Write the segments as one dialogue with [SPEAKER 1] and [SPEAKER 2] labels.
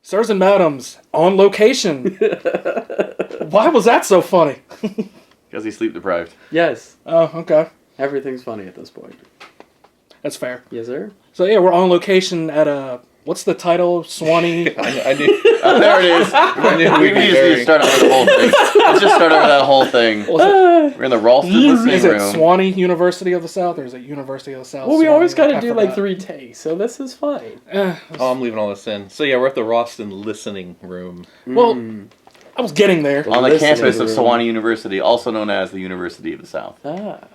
[SPEAKER 1] Sirs and madams, on location. Why was that so funny?
[SPEAKER 2] Because he's sleep deprived.
[SPEAKER 3] Yes.
[SPEAKER 1] Oh, okay.
[SPEAKER 3] Everything's funny at this point.
[SPEAKER 1] That's fair.
[SPEAKER 3] Yes, sir.
[SPEAKER 1] So yeah, we're on location at a... What's the title? Swanee?
[SPEAKER 4] I knew.
[SPEAKER 2] Oh, there it is. We just need to start over the whole thing. Let's just start over that whole thing. We're in the Ralston listening
[SPEAKER 1] Is it
[SPEAKER 2] room.
[SPEAKER 1] Swanee University of the South, or is it University of the South?
[SPEAKER 3] Well, we
[SPEAKER 1] Swanee?
[SPEAKER 3] always got to
[SPEAKER 1] I
[SPEAKER 3] do like
[SPEAKER 1] forgot.
[SPEAKER 3] 3 takes, so this is fine.
[SPEAKER 4] Oh, I'm leaving all this in. So yeah, we're at the Ralston listening room.
[SPEAKER 1] Well, I was getting there.
[SPEAKER 2] On the
[SPEAKER 3] Listening
[SPEAKER 2] campus of
[SPEAKER 3] room.
[SPEAKER 2] Sewanee University, also known as the University of the South.
[SPEAKER 3] Ah.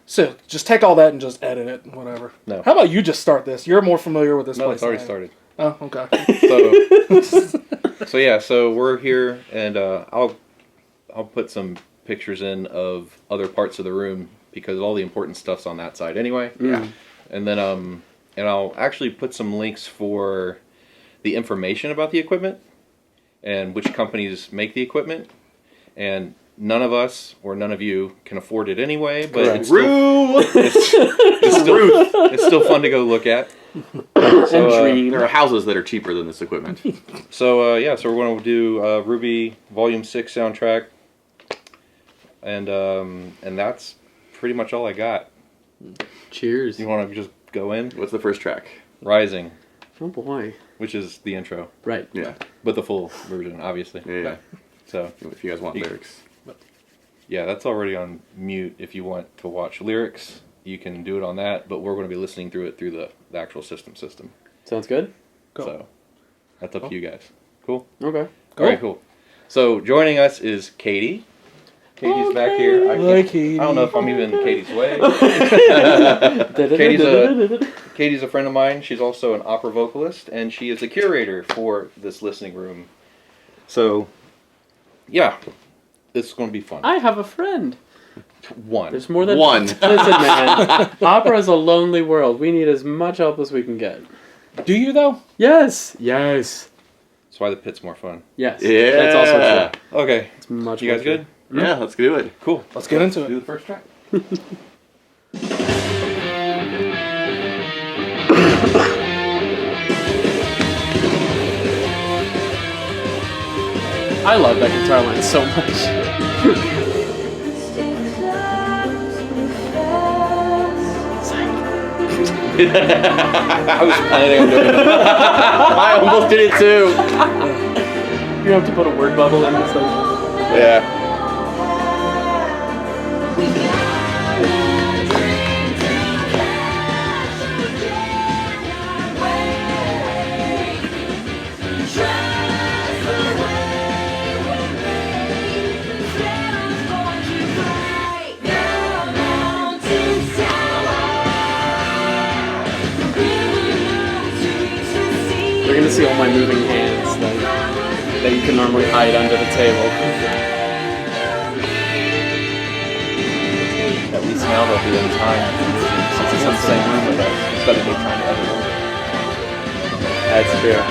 [SPEAKER 1] So just take all that and just edit it, whatever.
[SPEAKER 4] No.
[SPEAKER 1] How about you just start this? You're more familiar with this
[SPEAKER 4] No,
[SPEAKER 1] place.
[SPEAKER 4] it's already
[SPEAKER 1] than I am.
[SPEAKER 4] started.
[SPEAKER 1] Oh, okay.
[SPEAKER 4] So yeah, so we're here, and I'll put some pictures in of other parts of the room because all the important stuff's on that side anyway.
[SPEAKER 2] Yeah.
[SPEAKER 4] And then and I'll actually put some links for the information about the equipment and which companies make the equipment. And none of us or none of you can afford it anyway, but it's still fun to go look at. So,
[SPEAKER 2] There are houses that are cheaper than this equipment.
[SPEAKER 4] So yeah, so we're going to do RWBY Volume 6 soundtrack, and that's pretty much all I got.
[SPEAKER 3] Cheers.
[SPEAKER 4] You want to just go in?
[SPEAKER 2] What's the first track?
[SPEAKER 4] Rising,
[SPEAKER 3] Oh boy.
[SPEAKER 4] which is the intro,
[SPEAKER 3] Right.
[SPEAKER 2] Yeah.
[SPEAKER 4] but the full version, obviously.
[SPEAKER 2] Yeah.
[SPEAKER 4] So
[SPEAKER 2] If you guys want lyrics.
[SPEAKER 4] yeah, that's already on mute. If you want to watch lyrics, you can do it on that, but we're going to be listening through it through the actual system.
[SPEAKER 3] Sounds good?
[SPEAKER 1] Cool.
[SPEAKER 4] So that's up to you guys. Cool.
[SPEAKER 3] Okay.
[SPEAKER 4] All right, cool. So joining us is Katie. Katie's back here.
[SPEAKER 1] Hi, Katie.
[SPEAKER 4] I don't know if I'm even Katie's way. Katie's a friend of mine. She's also an opera vocalist, and she is the curator for this listening room. So, yeah, this is going to be fun.
[SPEAKER 3] I have a friend.
[SPEAKER 4] One.
[SPEAKER 3] There's more than
[SPEAKER 2] One.
[SPEAKER 3] Listen, man. Opera is a lonely world. We need as much help as we can get.
[SPEAKER 1] Do you, though?
[SPEAKER 3] Yes. Yes.
[SPEAKER 4] That's why the pit's more fun.
[SPEAKER 3] Yes.
[SPEAKER 2] Yeah.
[SPEAKER 3] That's also true.
[SPEAKER 4] Okay.
[SPEAKER 3] It's much
[SPEAKER 4] You guys
[SPEAKER 3] more
[SPEAKER 4] good?
[SPEAKER 2] Yeah, let's do it.
[SPEAKER 4] Cool.
[SPEAKER 1] Let's get into
[SPEAKER 2] Do
[SPEAKER 1] it.
[SPEAKER 2] the first track.
[SPEAKER 3] I love that guitar line so much.
[SPEAKER 4] I was planning on doing it.
[SPEAKER 2] I almost did it too.
[SPEAKER 3] You have to put a word bubble in this thing.
[SPEAKER 2] Yeah.
[SPEAKER 3] You're gonna see all my moving hands that you can normally hide under the table.
[SPEAKER 4] At least now they'll be in time. Since it's in the same room with us, instead of me trying to edit it.
[SPEAKER 3] That's true.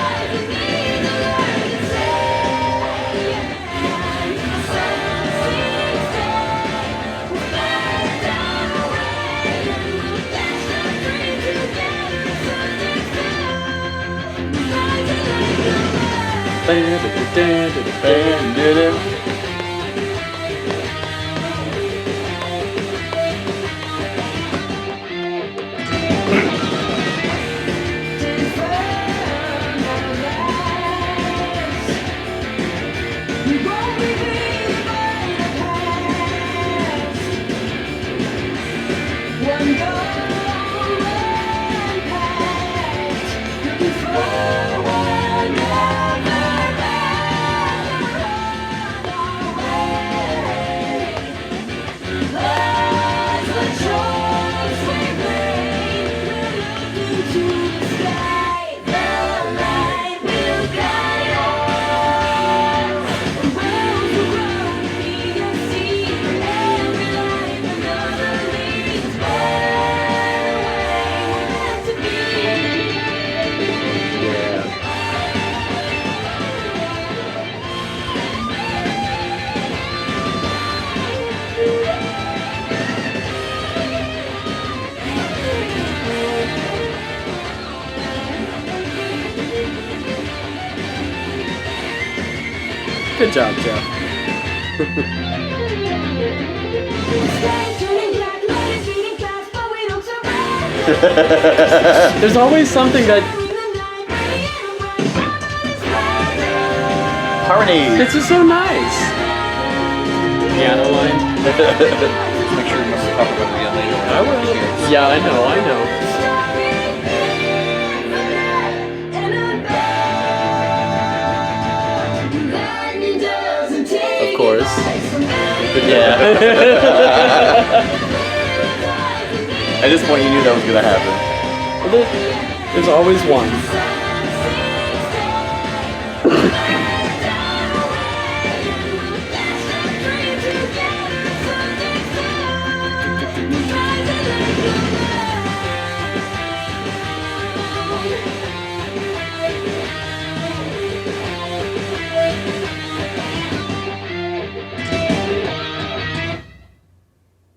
[SPEAKER 3] Good job, Jeff. There's always something that...
[SPEAKER 2] Harmony!
[SPEAKER 3] This is so nice. Piano line.
[SPEAKER 4] Make sure you must talk about it again later.
[SPEAKER 3] I will. Yeah, I know. Of course.
[SPEAKER 2] Yeah. At this point, you knew that was gonna happen.
[SPEAKER 3] There's always one.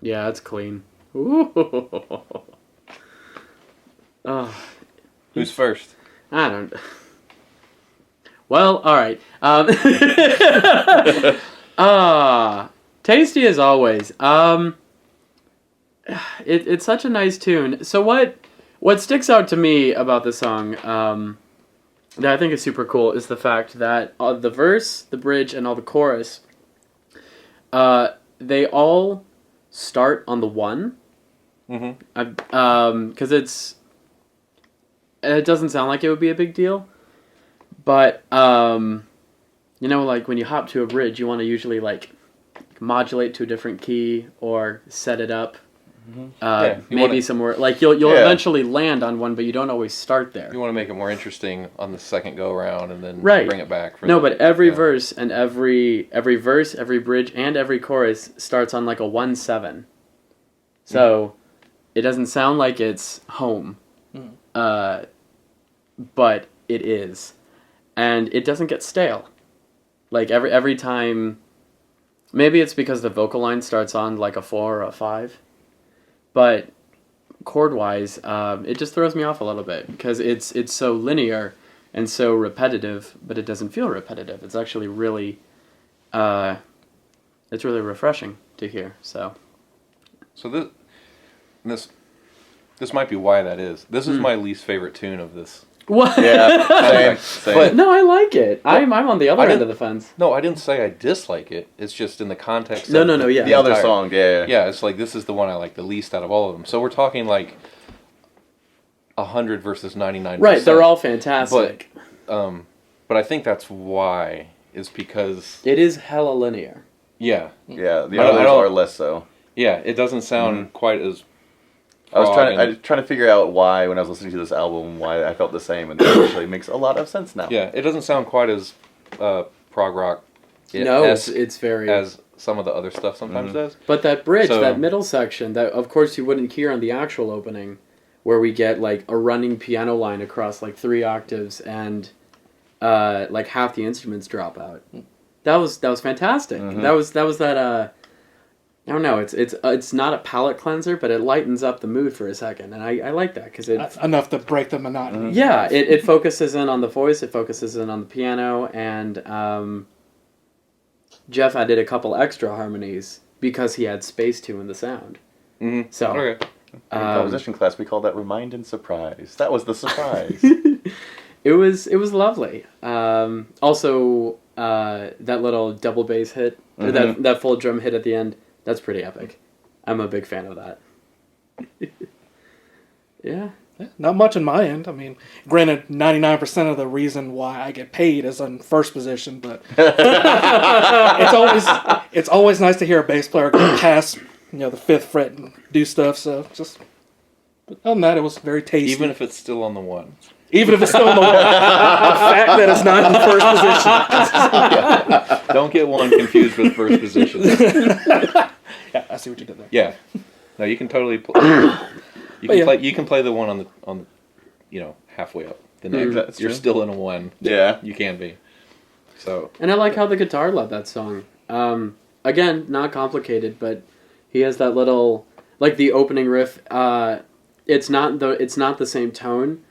[SPEAKER 3] Yeah, it's clean. Ooh. Oh.
[SPEAKER 4] Who's first?
[SPEAKER 3] I don't. Well, all right. Tasty as always. It's such a nice tune. So what sticks out to me about the song that I think is super cool is the fact that the verse, the bridge, and all the chorus, they all start on the 1. Mm-hmm. Because it doesn't sound like it would be a big deal, but you know, like when you hop to a bridge, you want to usually like modulate to a different key or set it up. Mm-hmm. Maybe somewhere like you'll eventually land on one, but you don't always start there.
[SPEAKER 4] You want to make it more interesting on the second go around, and then bring it back.
[SPEAKER 3] But every verse and every verse, every bridge, and every chorus starts on like a 1/7. So it doesn't sound like it's home, but it is, and it doesn't get stale. Like every time, maybe it's because the vocal line starts on like a 4 or a 5. But chord-wise, it just throws me off a little bit because it's so linear and so repetitive, but it doesn't feel repetitive. It's actually really, it's really refreshing to hear. So
[SPEAKER 4] this might be why that is. This is my least favorite tune of this.
[SPEAKER 3] What?
[SPEAKER 2] Yeah, same.
[SPEAKER 3] But no, I like it. I'm on the other end of the fence.
[SPEAKER 4] No, I didn't say I dislike it. It's just in the context.
[SPEAKER 3] Yeah.
[SPEAKER 2] The other song, yeah.
[SPEAKER 4] Yeah, it's like this is the one I like the least out of all of them. So we're talking like 100 versus 99%.
[SPEAKER 3] Right, they're all fantastic.
[SPEAKER 4] But I think that's why is because
[SPEAKER 3] it is hella linear.
[SPEAKER 4] Yeah.
[SPEAKER 2] Yeah, the others are less so.
[SPEAKER 4] Yeah, it doesn't sound quite as.
[SPEAKER 2] I was trying to figure out why when I was listening to this album why I felt the same, and that actually makes a lot of sense now.
[SPEAKER 4] Yeah, it doesn't sound quite as prog rock.
[SPEAKER 3] It's very
[SPEAKER 4] as some of the other stuff sometimes does.
[SPEAKER 3] But that bridge, that middle section, that of course you wouldn't hear on the actual opening, where we get like a running piano line across like 3 octaves and like half the instruments drop out. That was fantastic. Mm-hmm. That was that. I don't know. It's not a palate cleanser, but it lightens up the mood for a second, and I like that because it's
[SPEAKER 1] enough to break the monotony.
[SPEAKER 3] Yeah, it focuses in on the voice, it focuses in on the piano, and Jeff added a couple extra harmonies because he had space to in the sound. Mm-hmm. So
[SPEAKER 2] in composition class, we call that remind and surprise. That was the surprise.
[SPEAKER 3] It was lovely. Also, that little double bass hit, or that full drum hit at the end. That's pretty epic. I'm a big fan of that. Yeah.
[SPEAKER 1] Not much on my end. I mean, granted, 99% of the reason why I get paid is on first position, but it's always nice to hear a bass player go past the 5th fret and do stuff. So but other than that, it was very tasty.
[SPEAKER 4] Even if it's still on the 1.
[SPEAKER 1] Even if it's still in the 1. The fact that it's not in the first position.
[SPEAKER 4] Don't get 1 confused with first position.
[SPEAKER 1] Yeah, I see what you did there.
[SPEAKER 4] Yeah. No, you can totally play. You can play the one on halfway up. The next, you're still in a 1.
[SPEAKER 2] Yeah,
[SPEAKER 4] you can be. So.
[SPEAKER 3] And I like how the guitar led that song. Again, not complicated, but he has that little like the opening riff. It's not the same tone,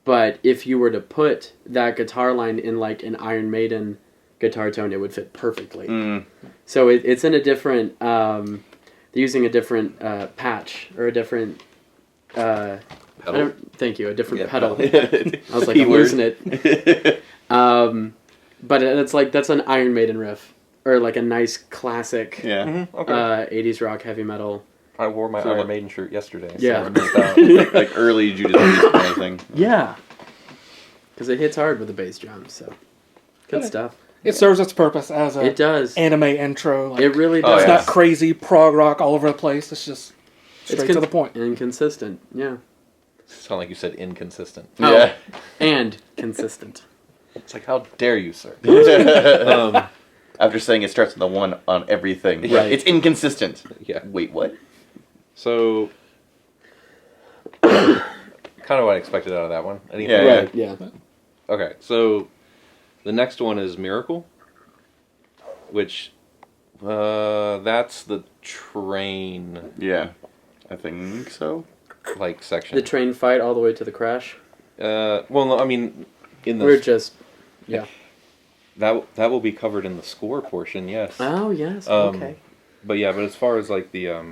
[SPEAKER 3] but if you were to put that guitar line in like an Iron Maiden guitar tone, it would fit perfectly. So it's in a different. They're using a different patch or a different. Thank you. A different pedal. I was like, I'm losing it. But it's like that's an Iron Maiden riff, or like a nice classic.
[SPEAKER 2] Yeah.
[SPEAKER 3] 80s rock heavy metal.
[SPEAKER 4] I wore my Iron Maiden shirt yesterday.
[SPEAKER 3] Yeah.
[SPEAKER 4] So I missed out.
[SPEAKER 2] Like early Judas Priest kind of thing.
[SPEAKER 3] Yeah. Because it hits hard with the bass drum, so good stuff.
[SPEAKER 1] It serves its purpose as a
[SPEAKER 3] It does.
[SPEAKER 1] anime intro. Like,
[SPEAKER 3] It really does.
[SPEAKER 1] it's not crazy prog rock all over the place. It's just straight to the point.
[SPEAKER 3] And consistent, yeah.
[SPEAKER 4] Sound like you said inconsistent.
[SPEAKER 2] Yeah.
[SPEAKER 3] And consistent.
[SPEAKER 4] It's like, how dare you, sir?
[SPEAKER 2] After saying it starts with the one on everything.
[SPEAKER 3] Right.
[SPEAKER 2] It's inconsistent.
[SPEAKER 4] Yeah.
[SPEAKER 2] Wait, what?
[SPEAKER 4] So, kind of what I expected out of that one. Anything?
[SPEAKER 2] Yeah.
[SPEAKER 3] Right, yeah.
[SPEAKER 4] Okay, so the next one is Miracle, which that's the train
[SPEAKER 2] Yeah. I think so.
[SPEAKER 4] like section.
[SPEAKER 3] The train fight all the way to the crash.
[SPEAKER 4] Well, no, I mean, in the
[SPEAKER 3] We're just, yeah.
[SPEAKER 4] that will be covered in the score portion, yes.
[SPEAKER 3] Oh, yes, okay.
[SPEAKER 4] But yeah, but as far as like the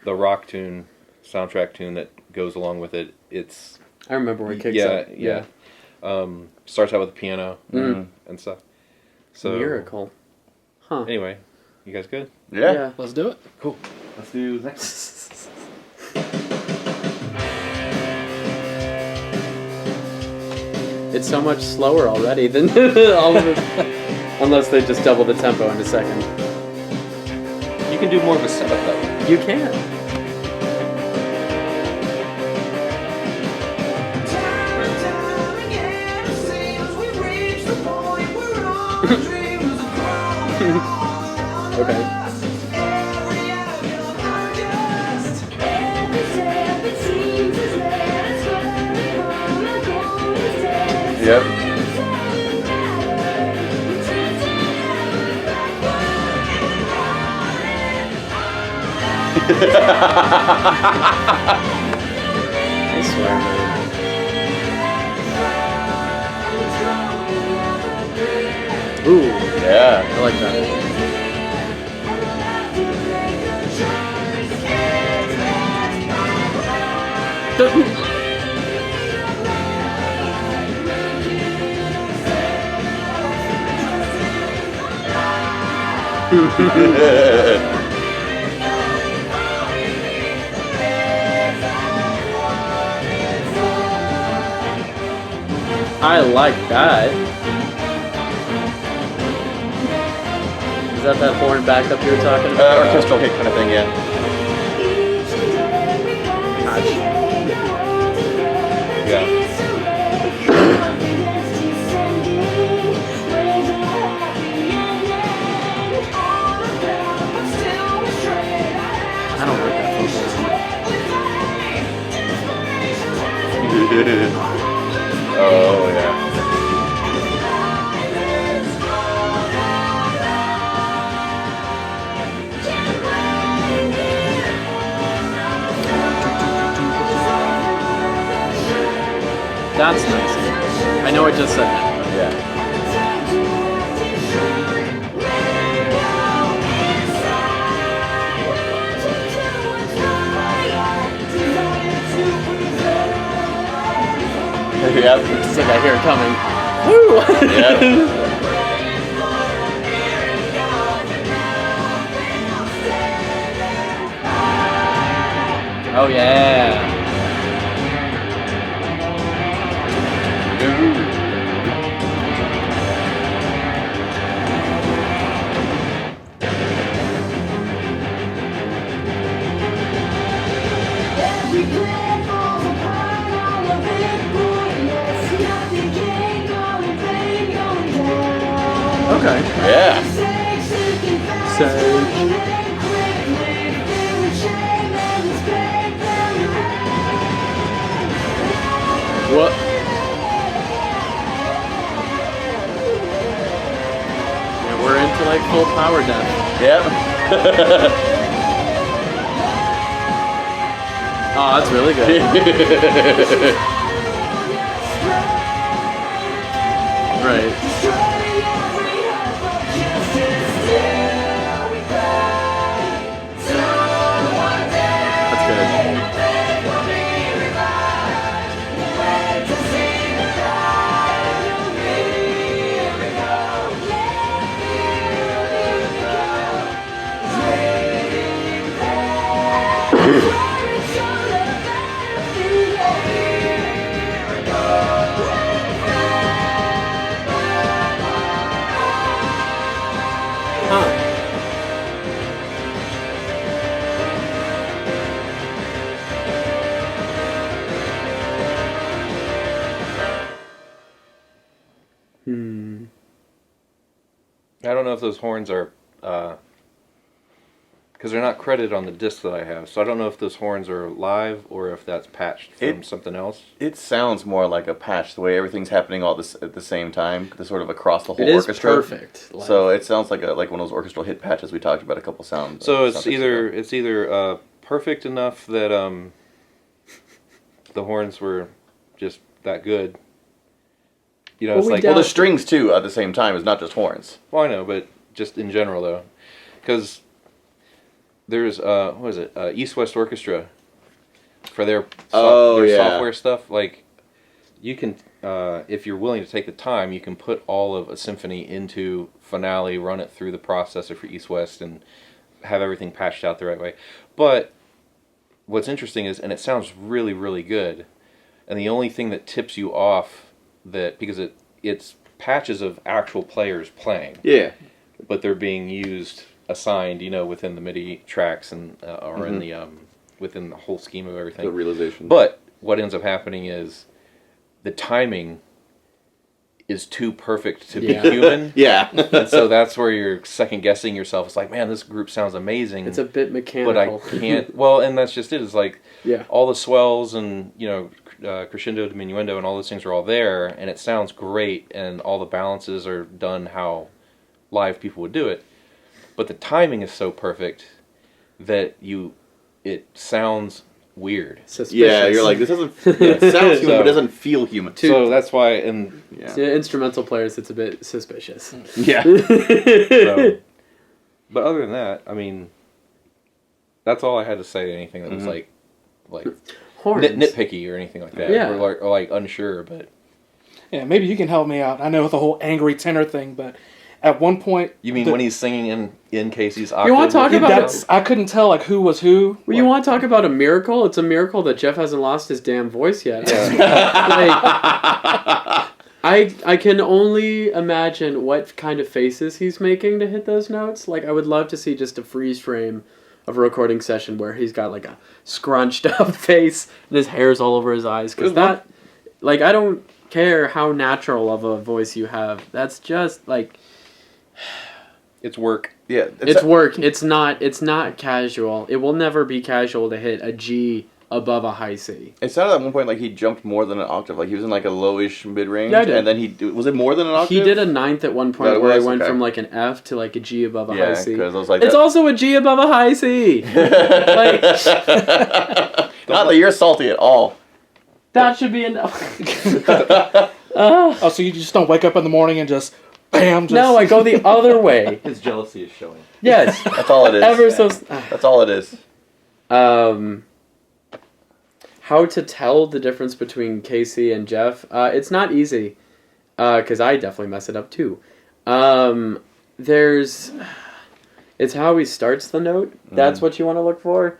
[SPEAKER 4] rock tune, soundtrack tune that goes along with it, it's
[SPEAKER 3] I remember where it kicks up.
[SPEAKER 4] yeah. Starts out with a piano and stuff. So
[SPEAKER 3] Miracle. Huh.
[SPEAKER 4] Anyway, you guys good?
[SPEAKER 2] Yeah.
[SPEAKER 1] Let's do it.
[SPEAKER 4] Cool. Let's do the next one.
[SPEAKER 3] It's so much slower already than all of it. Unless they just double the tempo in a second.
[SPEAKER 4] You can do more of a setup though.
[SPEAKER 3] You can. Okay.
[SPEAKER 2] Yep.
[SPEAKER 3] I swear, man. Ooh,
[SPEAKER 2] Yeah.
[SPEAKER 3] I like that. I like that. Is that horn backup you were talking about?
[SPEAKER 2] Orchestral hit kind of thing, yeah.
[SPEAKER 4] Yeah.
[SPEAKER 3] I don't like that
[SPEAKER 2] Oh, yeah.
[SPEAKER 3] That's nice. I know I just said that.
[SPEAKER 2] Yeah. Yep.
[SPEAKER 3] It's like I hear it coming. Woo!
[SPEAKER 2] Yep.
[SPEAKER 3] Oh yeah. Okay.
[SPEAKER 2] Yeah.
[SPEAKER 3] Sage. What? Yeah, we're into like full power death.
[SPEAKER 2] Yep.
[SPEAKER 3] Oh, that's really good. Right.
[SPEAKER 4] I don't know if those horns are, because they're not credited on the disc that I have, so I don't know if those horns are live or if that's patched from something else.
[SPEAKER 2] It sounds more like a patch, the way everything's happening all this at the same time, the sort of across the whole orchestra.
[SPEAKER 3] It is perfect.
[SPEAKER 2] So it sounds like one of those orchestral hit patches we talked about a couple sounds.
[SPEAKER 4] So it's either perfect enough that the horns were just that good. You know,
[SPEAKER 3] Well,
[SPEAKER 4] it's like
[SPEAKER 2] the strings too at the same time is not just horns.
[SPEAKER 4] Well, I know, but just in general though, because there's what is it? East West Orchestra for their software stuff. Like you can, if you're willing to take the time, you can put all of a symphony into Finale, run it through the processor for East West, and have everything patched out the right way. But what's interesting is, and it sounds really, really good, and the only thing that tips you off that, because it's patches of actual players playing.
[SPEAKER 2] Yeah.
[SPEAKER 4] But they're being used, assigned, within the MIDI tracks and or in the within the whole scheme of everything.
[SPEAKER 2] The realization.
[SPEAKER 4] But what ends up happening is the timing is too perfect to be human.
[SPEAKER 2] Yeah.
[SPEAKER 4] And so that's where you're second guessing yourself. It's like, man, this group sounds amazing.
[SPEAKER 3] It's a bit mechanical.
[SPEAKER 4] But I can't. Well, and that's just it. It's like
[SPEAKER 3] Yeah.
[SPEAKER 4] all the swells and crescendo, diminuendo, and all those things are all there, and it sounds great, and all the balances are done how live people would do it. But the timing is so perfect that it sounds weird.
[SPEAKER 3] Suspicious.
[SPEAKER 2] Yeah, you're like, this doesn't. It sounds human, but it doesn't feel human.
[SPEAKER 4] So that's why, and
[SPEAKER 3] To instrumental players, it's a bit suspicious.
[SPEAKER 2] Yeah.
[SPEAKER 4] so, but other than that, I mean, that's all I had to say. Anything that was like
[SPEAKER 3] Horns.
[SPEAKER 4] nitpicky or anything like that,
[SPEAKER 3] Yeah.
[SPEAKER 4] or like unsure, but
[SPEAKER 1] Yeah, maybe you can help me out. I know with the whole angry tenor thing, but at one point...
[SPEAKER 4] you mean when he's singing in Casey's octave?
[SPEAKER 3] You want to talk about
[SPEAKER 1] I couldn't tell like who was who.
[SPEAKER 3] Well, you want to talk about a miracle? It's a miracle that Jeff hasn't lost his damn voice yet. I can only imagine what kind of faces he's making to hit those notes. Like, I would love to see just a freeze frame of a recording session where he's got like a scrunched up face and his hair's all over his eyes. Because that, like, I don't care how natural of a voice you have. That's just like...
[SPEAKER 4] It's work.
[SPEAKER 2] Yeah.
[SPEAKER 3] It's work. It's not casual. It will never be casual to hit a G above a high C.
[SPEAKER 2] It sounded at one point like he jumped more than an octave. Like he was in like a lowish mid-range.
[SPEAKER 3] Yeah, I did.
[SPEAKER 2] And then was it more than an octave?
[SPEAKER 3] He did a ninth at one point
[SPEAKER 2] That
[SPEAKER 3] where I
[SPEAKER 2] was?
[SPEAKER 3] went
[SPEAKER 2] Okay.
[SPEAKER 3] from like an F to like a G above a high
[SPEAKER 2] Yeah,
[SPEAKER 3] C.
[SPEAKER 2] because I was like...
[SPEAKER 3] It's also a G above a high C. Like,
[SPEAKER 2] Not that you're salty at all.
[SPEAKER 3] that should be enough.
[SPEAKER 1] Oh, so you just don't wake up in the morning and just... Bam! Just...
[SPEAKER 3] No, I go the other way.
[SPEAKER 4] His jealousy is showing.
[SPEAKER 3] Yes.
[SPEAKER 2] That's all it is.
[SPEAKER 3] Ever so...
[SPEAKER 2] That's all it is.
[SPEAKER 3] How to tell the difference between Casey and Jeff? It's not easy, because I definitely mess it up too. It's how he starts the note. That's what you want to look for.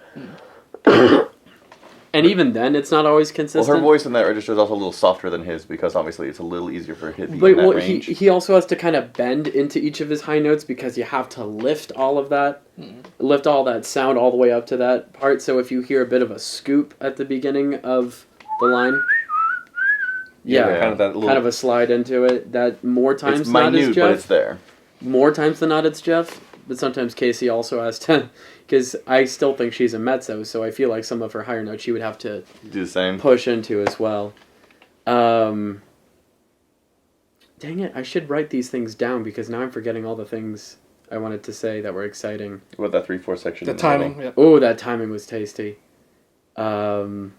[SPEAKER 3] And even then, it's not always consistent.
[SPEAKER 2] Well, her voice in that register is also a little softer than his because obviously it's a little easier for him in
[SPEAKER 3] But
[SPEAKER 2] that range.
[SPEAKER 3] he also has to kind of bend into each of his high notes because you have to lift all of that, lift all that sound all the way up to that part. So if you hear a bit of a scoop at the beginning of the line,
[SPEAKER 4] Kind of
[SPEAKER 3] a slide into it. That more times
[SPEAKER 2] It's
[SPEAKER 3] than not is
[SPEAKER 2] minute, but it's
[SPEAKER 3] Jeff.
[SPEAKER 2] there.
[SPEAKER 3] More times than not, it's Jeff. But sometimes Casey also has to, because I still think she's a mezzo, so I feel like some of her higher notes she would have to
[SPEAKER 2] Do the same.
[SPEAKER 3] push into as well. Dang it, I should write these things down because now I'm forgetting all the things I wanted to say that were exciting.
[SPEAKER 2] What about that 3/4 section?
[SPEAKER 1] The
[SPEAKER 2] in
[SPEAKER 1] timing.
[SPEAKER 2] middle?
[SPEAKER 1] Yeah.
[SPEAKER 3] Oh, that timing was tasty. I know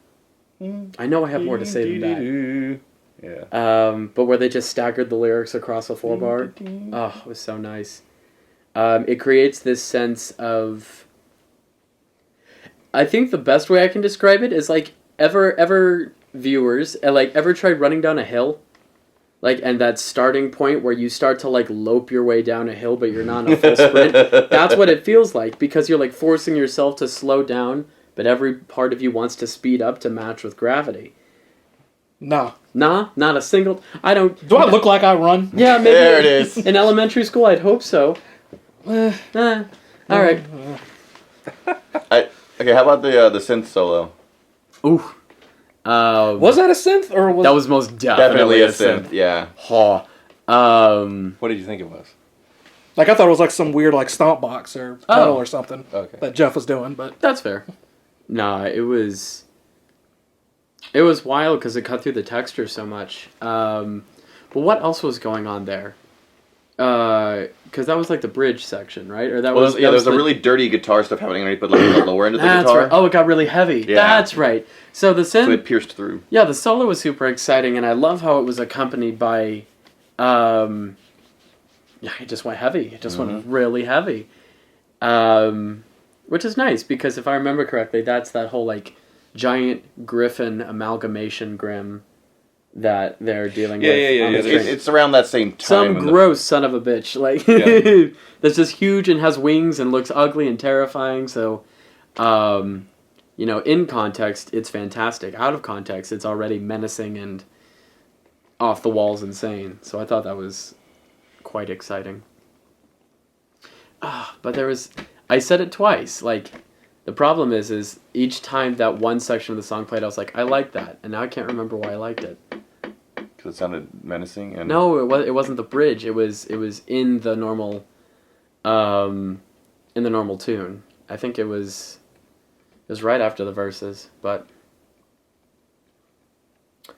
[SPEAKER 3] I have more to say than
[SPEAKER 2] Yeah.
[SPEAKER 3] that. But where they just staggered the lyrics across a 4-bar. Oh, it was so nice. It creates this sense of... I think the best way I can describe it is like ever viewers ever tried running down a hill, and that starting point where you start to lope your way down a hill but you're not in a full sprint. That's what it feels like because you're forcing yourself to slow down, but every part of you wants to speed up to match with gravity.
[SPEAKER 1] Nah.
[SPEAKER 3] Nah, not a single. I don't.
[SPEAKER 1] Do I look like I run?
[SPEAKER 3] Yeah, maybe.
[SPEAKER 2] There it is.
[SPEAKER 3] In elementary school, I'd hope so. All right.
[SPEAKER 2] Okay, how about the synth solo?
[SPEAKER 3] Ooh.
[SPEAKER 1] Was that a synth or was
[SPEAKER 3] That was most definitely a synth.
[SPEAKER 2] Yeah.
[SPEAKER 3] Ha.
[SPEAKER 4] What did you think it was?
[SPEAKER 1] Like, I thought it was like some weird, like, stomp box or pedal or something that Jeff was doing, but...
[SPEAKER 3] That's fair. Nah, it was wild because it cut through the texture so much. But what else was going on there? Because that was like the bridge section, right? Or that was
[SPEAKER 2] there's a really dirty guitar stuff happening underneath, but like the lower end of the guitar.
[SPEAKER 3] Right. Oh, it got really heavy.
[SPEAKER 2] Yeah.
[SPEAKER 3] That's right. So the synth...
[SPEAKER 2] So it pierced through.
[SPEAKER 3] Yeah, the solo was super exciting, and I love how it was accompanied by... it just went heavy. It just went really heavy. Which is nice, because if I remember correctly, that's that whole, like, giant griffin amalgamation grim that they're dealing with.
[SPEAKER 2] Yeah. It's around that same time.
[SPEAKER 3] Some gross son of a bitch. Like, that's just huge and has wings and looks ugly and terrifying, so... in context, it's fantastic. Out of context, it's already menacing and off the walls insane. So I thought that was quite exciting. But there was... I said it twice. Like, the problem is each time that one section of the song played, I was like, I like that. And now I can't remember why I liked it.
[SPEAKER 2] Because it sounded menacing? And...
[SPEAKER 3] No, it wasn't the bridge. It was in the normal... in the normal tune. I think it was right after the verses, but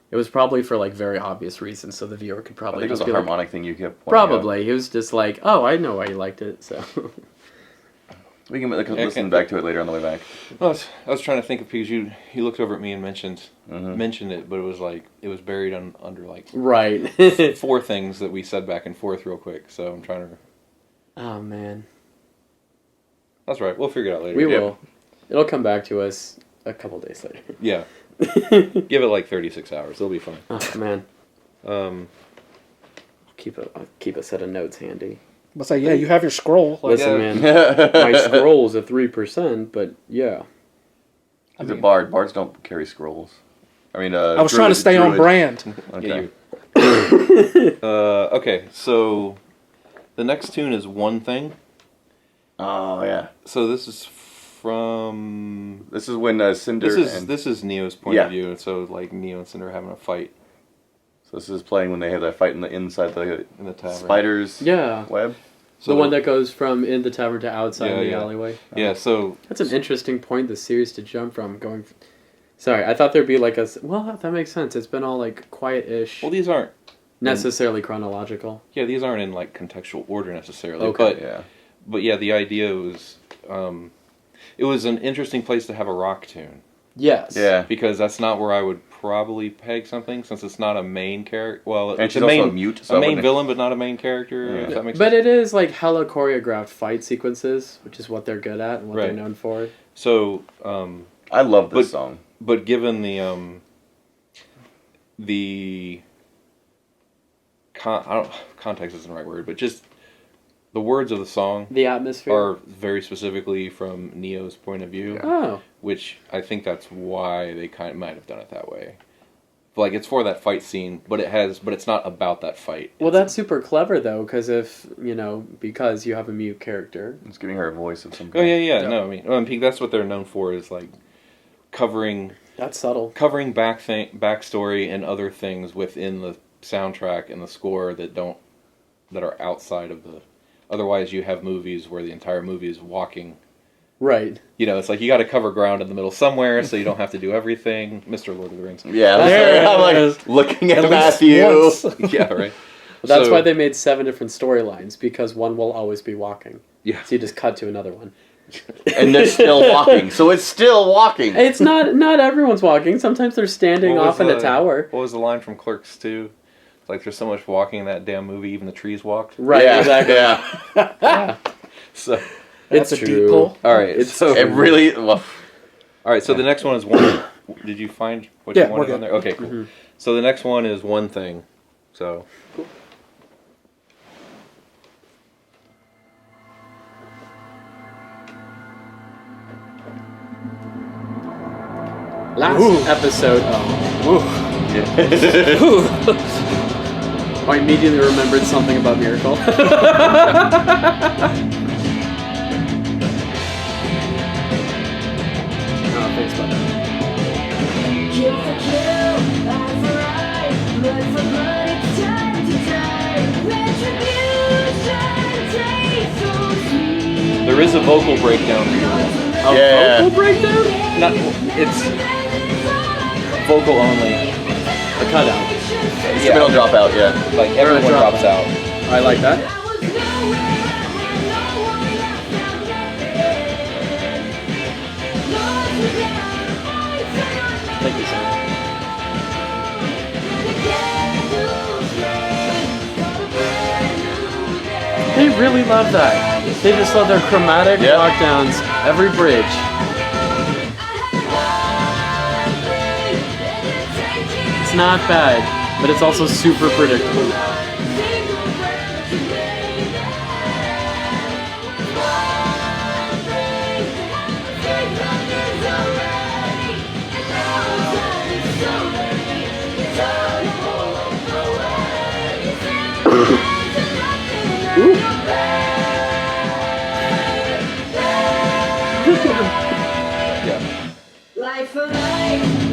[SPEAKER 3] it was probably for like very obvious reasons, so the viewer could probably.
[SPEAKER 2] I think it was a harmonic thing you kept.
[SPEAKER 3] Probably, he was just like, "Oh, I know why you liked it." So
[SPEAKER 2] we can listen back to it later on the way back.
[SPEAKER 4] I was trying to think of, because you looked over at me and mentioned it, but it was like it was buried under like
[SPEAKER 3] right
[SPEAKER 4] 4 things that we said back and forth real quick. So I'm trying to.
[SPEAKER 3] Oh man.
[SPEAKER 4] That's right. We'll figure it out later.
[SPEAKER 3] We will. It'll come back to us a couple days later.
[SPEAKER 4] Yeah. Give it like 36 hours. It'll be fine.
[SPEAKER 3] Oh man. Keep a set of notes handy.
[SPEAKER 1] I'll say, you have your scroll.
[SPEAKER 3] Like, listen, man, my scroll's at 3%, but yeah.
[SPEAKER 2] He's a bard. Bards don't carry scrolls. I mean,
[SPEAKER 1] I was trying to stay on brand.
[SPEAKER 2] Okay.
[SPEAKER 4] Okay, so the next tune is One Thing.
[SPEAKER 2] Oh yeah.
[SPEAKER 4] So this is from.
[SPEAKER 2] This is when Cinder.
[SPEAKER 4] This is Neo's point of view. So like Neo and Cinder are having a fight.
[SPEAKER 2] So this is playing when they have that fight inside the
[SPEAKER 4] tavern.
[SPEAKER 2] spider's web.
[SPEAKER 3] So the one that goes from in the tavern to outside in the alleyway.
[SPEAKER 4] Yeah. So
[SPEAKER 3] that's an interesting point the series to jump from Sorry, I thought there'd be like a. Well, that makes sense. It's been all like quiet-ish.
[SPEAKER 4] Well, these aren't
[SPEAKER 3] necessarily chronological.
[SPEAKER 4] Yeah, these aren't in like contextual order necessarily.
[SPEAKER 3] Okay.
[SPEAKER 4] But yeah, the idea was, it was an interesting place to have a rock tune.
[SPEAKER 3] Yes.
[SPEAKER 2] Yeah.
[SPEAKER 4] Because that's not where I would probably peg something, since it's not a main character. Well,
[SPEAKER 2] and
[SPEAKER 4] it's
[SPEAKER 2] she's also a mute. So
[SPEAKER 4] a main villain, but not a main character.
[SPEAKER 2] Yeah.
[SPEAKER 4] If that makes
[SPEAKER 3] but
[SPEAKER 4] sense.
[SPEAKER 3] it is like hella choreographed fight sequences, which is what they're good at and what they're known for.
[SPEAKER 4] So,
[SPEAKER 2] I love this song.
[SPEAKER 4] But given context isn't the right word, but just the words of the song,
[SPEAKER 3] the atmosphere,
[SPEAKER 4] are very specifically from Neo's point of view.
[SPEAKER 3] Oh,
[SPEAKER 4] which I think that's why they kind of might have done it that way. Like, it's for that fight scene, but it's not about that fight.
[SPEAKER 3] Well, that's super clever though, because because you have a mute character,
[SPEAKER 2] it's giving her a voice of some kind.
[SPEAKER 4] Oh yeah. No, I mean, that's what they're known for, is like covering.
[SPEAKER 3] That's subtle.
[SPEAKER 4] Covering backstory and other things within the soundtrack and the score that are outside of the. Otherwise, you have movies where the entire movie is walking.
[SPEAKER 3] Right.
[SPEAKER 4] It's like you got to cover ground in the middle somewhere, so you don't have to do everything. Mr. Lord of the Rings.
[SPEAKER 2] Yeah, I'm like looking at Matthew.
[SPEAKER 4] Yeah, right.
[SPEAKER 3] Well, that's why they made 7 different storylines, because one will always be walking.
[SPEAKER 4] Yeah.
[SPEAKER 3] So you just cut to another one.
[SPEAKER 2] And they're still walking, so it's still walking.
[SPEAKER 3] It's not everyone's walking. Sometimes they're standing off in a tower.
[SPEAKER 4] What was the line from Clerks 2? It's like, there's so much walking in that damn movie, even the trees walked.
[SPEAKER 3] Right, exactly.
[SPEAKER 2] Yeah.
[SPEAKER 4] So
[SPEAKER 3] it's
[SPEAKER 1] a
[SPEAKER 3] true.
[SPEAKER 1] deep pull.
[SPEAKER 4] All right.
[SPEAKER 2] It really. Well,
[SPEAKER 4] all right. So the next one is one. Did you find what you wanted
[SPEAKER 1] we're
[SPEAKER 4] on there? Okay, cool. Mm-hmm. So the next one is One Thing. So. Cool.
[SPEAKER 3] Last episode. I immediately remembered something about Miracle. Thanks about that.
[SPEAKER 5] Kill for kill, eye for eye, blood for blood, it's time to die.
[SPEAKER 4] There is a vocal breakdown here.
[SPEAKER 3] A vocal breakdown?
[SPEAKER 4] Not, it's vocal only.
[SPEAKER 3] A cutout.
[SPEAKER 2] Instrumental dropout, yeah.
[SPEAKER 4] Like everyone drops out.
[SPEAKER 3] I like that. Thank you, sir. They really love that. They just love their chromatic lockdowns every bridge. It's not bad, but it's also super predictable.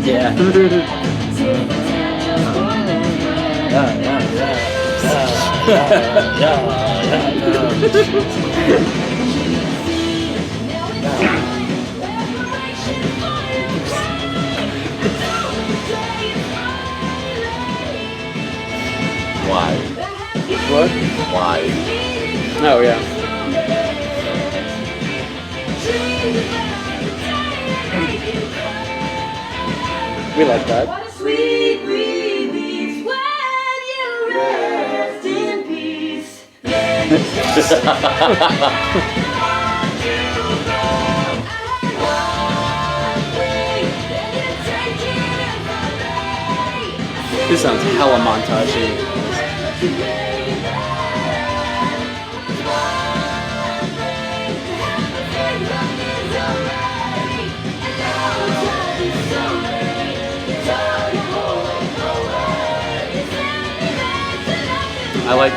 [SPEAKER 3] Yeah.
[SPEAKER 2] Why?
[SPEAKER 3] What?
[SPEAKER 2] Why?
[SPEAKER 3] Oh, yeah. We like that.
[SPEAKER 5] Sweet release when you rest in peace.
[SPEAKER 3] This sounds hella montage-y. I like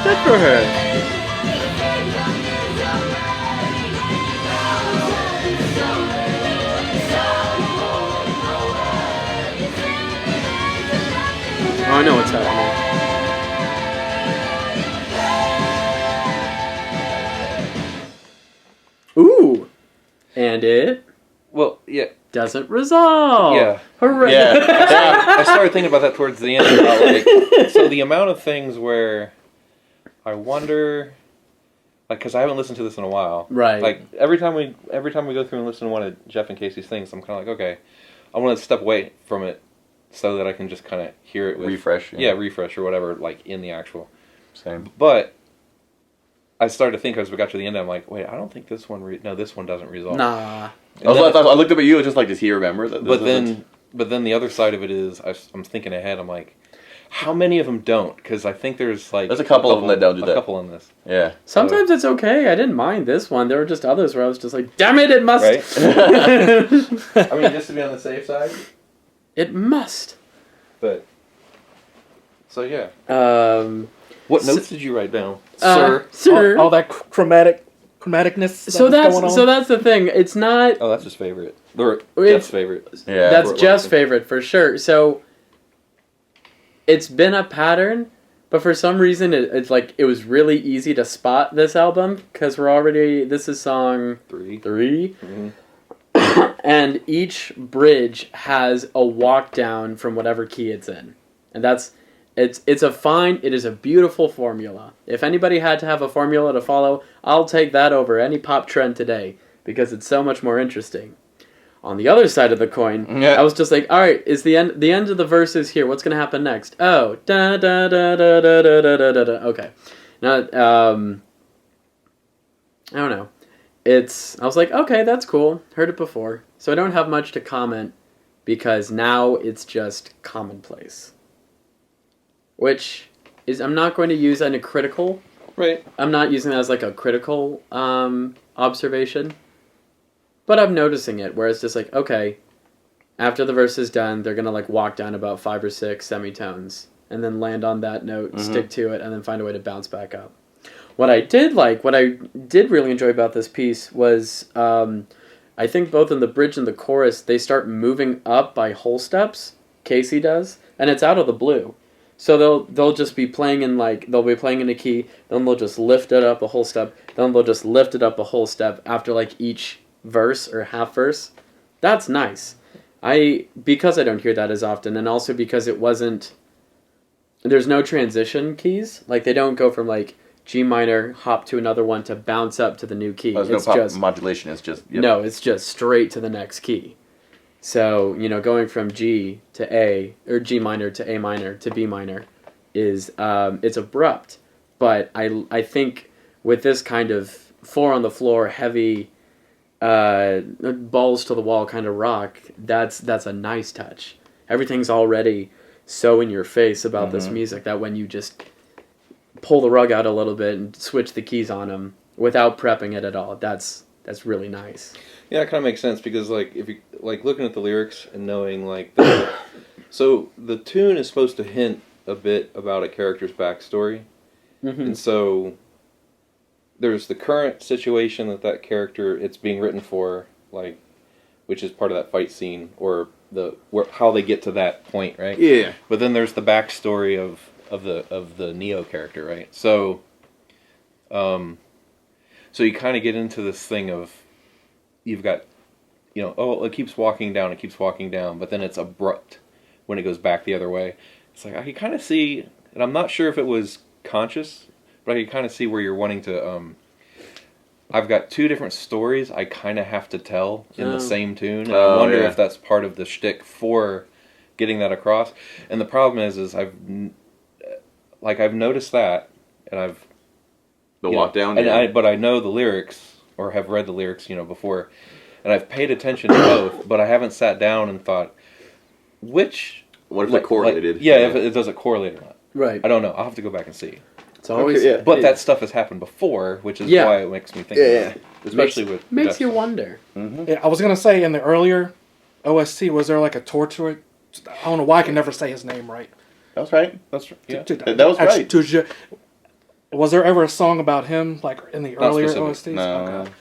[SPEAKER 3] Good for her. Oh, I know what's happening. Ooh. And it
[SPEAKER 4] Well, yeah.
[SPEAKER 3] doesn't resolve.
[SPEAKER 4] Yeah.
[SPEAKER 3] Hooray.
[SPEAKER 2] Yeah.
[SPEAKER 4] I started thinking about that towards the end. About, like, so the amount of things where I wonder, like, because I haven't listened to this in a while.
[SPEAKER 3] Right.
[SPEAKER 4] Like every time we go through and listen to one of Jeff and Casey's things, I'm kind of like, okay, I want to step away from it so that I can just kind of hear it with
[SPEAKER 2] Refresh.
[SPEAKER 4] Yeah, refresh or whatever, like in the actual.
[SPEAKER 2] Same.
[SPEAKER 4] But I started to think as we got to the end, I'm like, wait, I don't think this one. No, this one doesn't resolve.
[SPEAKER 3] Nah.
[SPEAKER 2] I looked up at you, just like, does he remember that?
[SPEAKER 4] But then the other side of it is, I'm thinking ahead. I'm like, how many of them don't? Because I think there's like
[SPEAKER 2] There's a couple of them that don't do that.
[SPEAKER 4] A couple in this.
[SPEAKER 2] Yeah.
[SPEAKER 3] Sometimes it's okay. I didn't mind this one. There were just others where I was just like, damn it, it must.
[SPEAKER 4] Right? I mean, just to be on the safe side.
[SPEAKER 3] It must.
[SPEAKER 4] But so yeah.
[SPEAKER 3] What
[SPEAKER 4] notes did you write down,
[SPEAKER 3] sir?
[SPEAKER 1] All that chromaticness.
[SPEAKER 3] So that's the thing. It's not.
[SPEAKER 4] Oh, that's his favorite. Or Jeff's favorite.
[SPEAKER 2] Yeah.
[SPEAKER 3] That's Jeff's favorite for sure. So it's been a pattern, but for some reason it's like it was really easy to spot this album because this is song 3.
[SPEAKER 4] Mm-hmm.
[SPEAKER 3] And each bridge has a walk down from whatever key it's in. And it is a beautiful formula. If anybody had to have a formula to follow, I'll take that over any pop trend today because it's so much more interesting. On the other side of the coin, I was just like, all right, is the end of the verse is here. What's going to happen next? Oh, da da da da da da da da da. Okay. Now, I don't know. I was like, okay, that's cool. Heard it before. So I don't have much to comment because now it's just commonplace. Which is, I'm not going to use in a critical.
[SPEAKER 4] Right.
[SPEAKER 3] I'm not using that as like a critical observation. But I'm noticing it, where it's just like, okay, after the verse is done, they're going to like walk down about 5 or 6 semitones, and then land on that note, stick to it, and then find a way to bounce back up. What I did really enjoy about this piece was, I think both in the bridge and the chorus, they start moving up by whole steps, Casey does, and it's out of the blue. So they'll just be playing in they'll be playing in a key, then they'll just lift it up a whole step, then they'll just lift it up a whole step after like each verse or half verse. That's nice. Because I don't hear that as often, and also because there's no transition keys. Like they don't go from like G minor, hop to another one to bounce up to the new key.
[SPEAKER 2] There's no modulation, it's just... Yep.
[SPEAKER 3] No, it's just straight to the next key. So, going from G to A, or G minor to A minor to B minor is, it's abrupt. But I think with this kind of 4 on the floor, heavy, balls to the wall kind of rock, that's a nice touch. Everything's already so in your face about this music that when you just pull the rug out a little bit and switch the keys on them without prepping it at all, that's really nice.
[SPEAKER 4] Yeah, it kind of makes sense because, like, if you looking at the lyrics and knowing so the tune is supposed to hint a bit about a character's backstory, and so there's the current situation that character it's being written for, like, which is part of that fight scene or how they get to that point, right?
[SPEAKER 2] Yeah.
[SPEAKER 4] But then there's the backstory of the Neo character, right? So, so you kind of get into this thing of you've got, it keeps walking down, but then it's abrupt when it goes back the other way. It's like I can kind of see, and I'm not sure if it was conscious, but I can kind of see where you're wanting to. I've got 2 different stories I kind of have to tell in the same tune, and I wonder if that's part of the shtick for getting that across. And the problem is I've noticed that, and I've
[SPEAKER 2] The walk down,
[SPEAKER 4] but I know the lyrics or have read the lyrics, before, and I've paid attention to both, but I haven't sat down and thought which.
[SPEAKER 2] What if they correlated?
[SPEAKER 4] If it doesn't correlate or not.
[SPEAKER 3] Right.
[SPEAKER 4] I don't know. I'll have to go back and see.
[SPEAKER 3] It's always,
[SPEAKER 4] But that stuff has happened before, which is why it makes me think. About it, especially
[SPEAKER 3] makes you wonder.
[SPEAKER 1] Yeah, I was gonna say in the earlier OST, was there like a torture? I don't know why I can never say his name right.
[SPEAKER 2] That was right.
[SPEAKER 4] That's yeah.
[SPEAKER 2] That was right.
[SPEAKER 1] Was there ever a song about him, like in the earlier OSTs?
[SPEAKER 2] No.
[SPEAKER 1] Okay.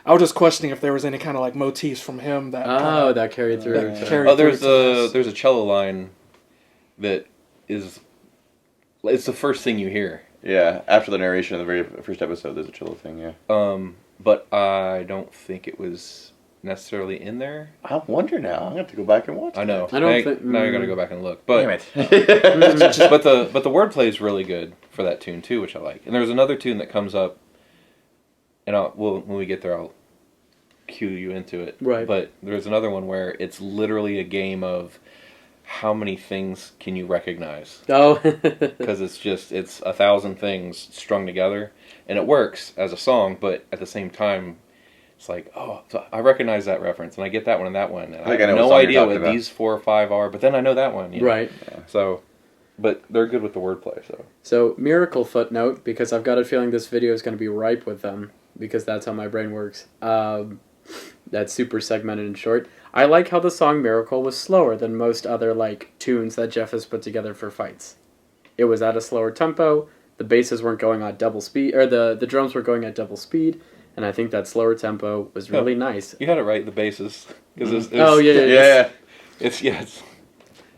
[SPEAKER 1] I was just questioning if there was any kind of like motifs from him that.
[SPEAKER 3] That carried through.
[SPEAKER 4] There's a cello line that is. It's the first thing you hear.
[SPEAKER 2] Yeah, after the narration of the very first episode, there's a cello thing. Yeah.
[SPEAKER 4] But I don't think it was necessarily in there.
[SPEAKER 2] I wonder now. I'm gonna have to go back and watch.
[SPEAKER 4] I know.
[SPEAKER 3] I don't think.
[SPEAKER 4] Now you're gonna go back and look. But
[SPEAKER 2] Damn it.
[SPEAKER 4] but the wordplay is really good for that tune too, which I like. And there's another tune that comes up, and when we get there, I'll cue you into it.
[SPEAKER 3] Right.
[SPEAKER 4] But there's another one where it's literally a game of how many things can you recognize?
[SPEAKER 3] Oh.
[SPEAKER 4] Because it's 1,000 things strung together, and it works as a song, but at the same time, it's like, so I recognize that reference, and I get that one and that one, and I have no idea what these 4 or 5 are, but then I know that one.
[SPEAKER 3] Right.
[SPEAKER 4] Yeah. So, but they're good with the wordplay,
[SPEAKER 3] So, miracle footnote, because I've got a feeling this video is going to be ripe with them, because that's how my brain works. That's super segmented and short. I like how the song Miracle was slower than most other tunes that Jeff has put together for fights. It was at a slower tempo, the basses weren't going at double speed, or the drums were going at double speed, and I think that slower tempo was really nice.
[SPEAKER 4] You had it right, the basses. It's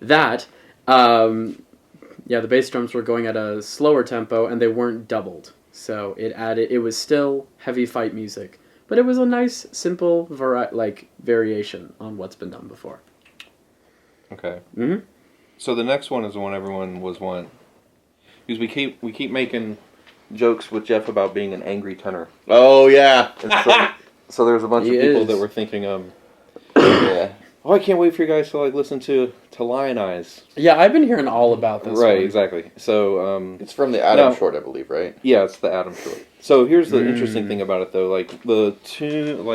[SPEAKER 3] That, the bass drums were going at a slower tempo, and they weren't doubled. So it was still heavy fight music. But it was a nice, simple variation on what's been done before.
[SPEAKER 4] Okay. Mm-hmm. So the next one is the one everyone was wanting. Because we keep making jokes with Jeff about being an angry tenor.
[SPEAKER 2] Oh, yeah.
[SPEAKER 4] And so there's a bunch of people that were thinking, yeah. Oh, I can't wait for you guys to listen to Lionize.
[SPEAKER 3] Yeah, I've been hearing all about this.
[SPEAKER 4] Right,
[SPEAKER 3] one.
[SPEAKER 4] Exactly. So
[SPEAKER 2] it's from the Adam Short, I believe, right?
[SPEAKER 4] Yeah, it's the Adam Short. So here's the interesting thing about it, though. The tune,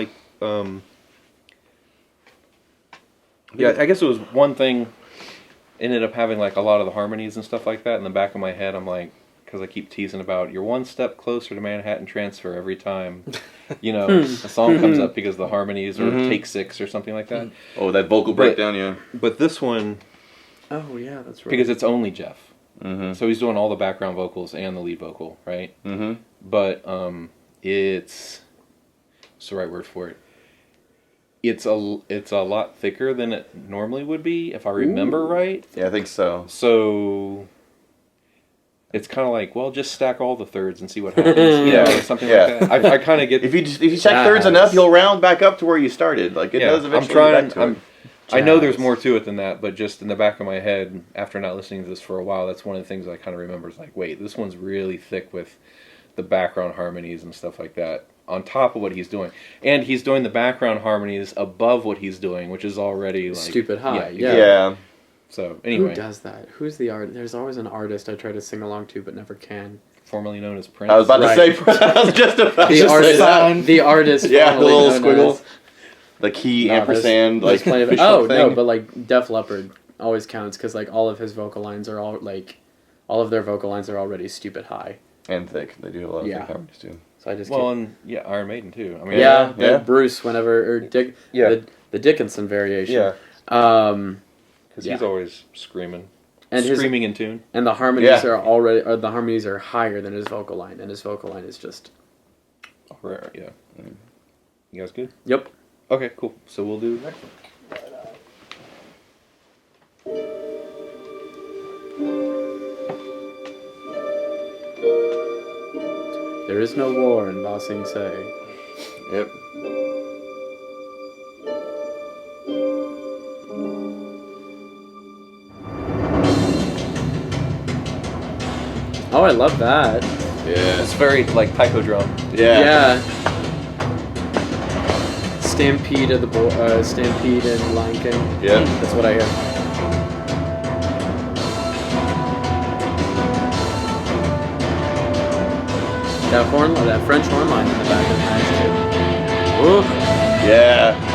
[SPEAKER 4] Yeah, I guess it was one thing. Ended up having like a lot of the harmonies and stuff like that in the back of my head. I'm like, because I keep teasing about you're one step closer to Manhattan Transfer every time, a song comes up because the harmonies or take 6 or something like that.
[SPEAKER 2] Oh, that vocal breakdown, yeah.
[SPEAKER 4] But this one,
[SPEAKER 3] Oh yeah, that's right.
[SPEAKER 4] because it's only Jeff, so he's doing all the background vocals and the lead vocal, right?
[SPEAKER 2] Mm-hmm.
[SPEAKER 4] But it's what's the right word for it? It's a lot thicker than it normally would be, if I remember right.
[SPEAKER 2] Yeah, I think so.
[SPEAKER 4] So it's kind of like, well, just stack all the thirds and see what happens. Or something like that. I kind of get.
[SPEAKER 2] If you check thirds enough, you'll round back up to where you started. Like it does eventually. Get back to it.
[SPEAKER 4] I know there's more to it than that, but just in the back of my head, after not listening to this for a while, that's one of the things I kind of remember. Is like, wait, this one's really thick with the background harmonies and stuff like that. On top of what he's doing, and he's doing the background harmonies above what he's doing, which is already like
[SPEAKER 3] stupid high.
[SPEAKER 2] Yeah.
[SPEAKER 4] So anyway,
[SPEAKER 3] who does that? Who's the art? There's always an artist I try to sing along to, but never can.
[SPEAKER 4] formerly known as Prince.
[SPEAKER 2] I was about to say. I was just about to say that.
[SPEAKER 3] The artist.
[SPEAKER 2] Yeah, the little
[SPEAKER 3] squiggle.
[SPEAKER 2] The key ampersand. Like
[SPEAKER 3] plenty of,
[SPEAKER 2] fish
[SPEAKER 3] oh
[SPEAKER 2] thing.
[SPEAKER 3] no, but like Def Leppard always counts because like all of his vocal lines are all like, all of their vocal lines are already stupid high
[SPEAKER 2] and thick. They do a lot of thick harmonies too.
[SPEAKER 3] So I just
[SPEAKER 4] and Iron Maiden too. I mean,
[SPEAKER 3] yeah. Bruce whenever or Dick the Dickinson variation.
[SPEAKER 4] Yeah. Because he's always screaming.
[SPEAKER 3] And
[SPEAKER 4] screaming in tune.
[SPEAKER 3] And the harmonies are already, or the harmonies are higher than his vocal line, and his vocal line is just
[SPEAKER 4] rare. Yeah. You guys good?
[SPEAKER 3] Yep.
[SPEAKER 4] Okay, cool. So we'll do the next one.
[SPEAKER 3] There is no war in Ba Sing Se.
[SPEAKER 2] Yep.
[SPEAKER 3] Oh, I love that.
[SPEAKER 2] Yeah.
[SPEAKER 4] It's very like taiko drum.
[SPEAKER 3] Yeah. Stampede of the Stampede and Lion King.
[SPEAKER 2] Yeah.
[SPEAKER 3] That's what I hear. That horn, that French horn line in the back is nice too. Ooh.
[SPEAKER 2] Yeah.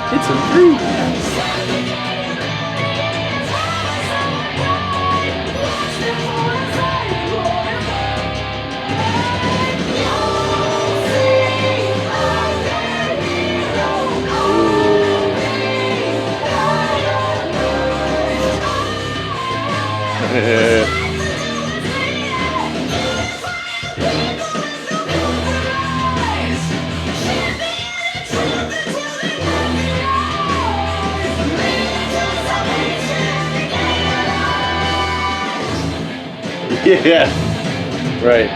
[SPEAKER 3] It's a dream.
[SPEAKER 2] Yeah.
[SPEAKER 3] Right.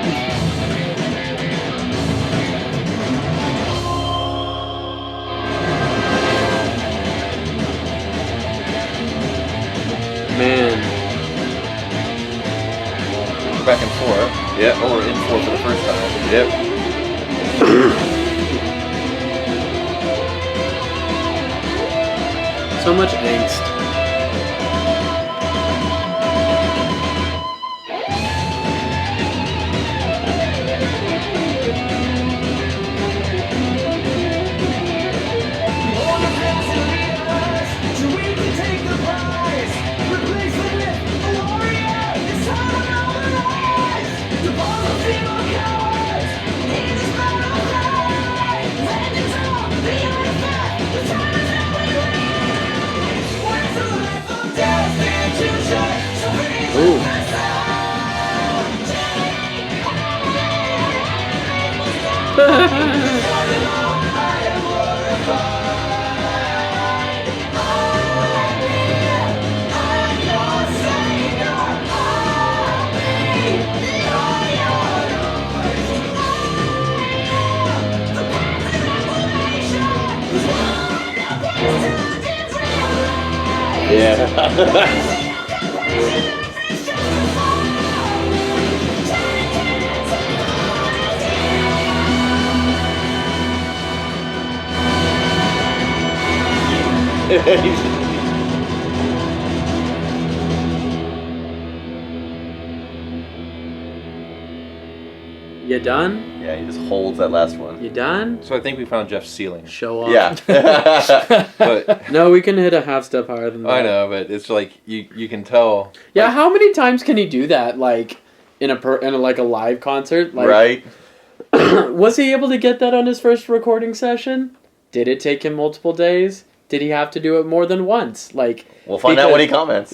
[SPEAKER 3] Man.
[SPEAKER 4] We're back in 4.
[SPEAKER 2] Yeah.
[SPEAKER 4] Or we're in 4 for the first time.
[SPEAKER 2] Yep.
[SPEAKER 3] So much angst. You done?
[SPEAKER 2] Yeah, he just holds that last one.
[SPEAKER 3] You done?
[SPEAKER 4] So I think we found Jeff's ceiling.
[SPEAKER 3] Show off.
[SPEAKER 2] Yeah.
[SPEAKER 4] But
[SPEAKER 3] No, we can hit a half step higher than that.
[SPEAKER 4] I know, but it's like you can tell.
[SPEAKER 3] Yeah,
[SPEAKER 4] like,
[SPEAKER 3] how many times can he do that? Like in a live concert? Like,
[SPEAKER 2] Right?
[SPEAKER 3] Was he able to get that on his first recording session? Did it take him multiple days? Did he have to do it more than once? Like,
[SPEAKER 2] We'll find out when he comments.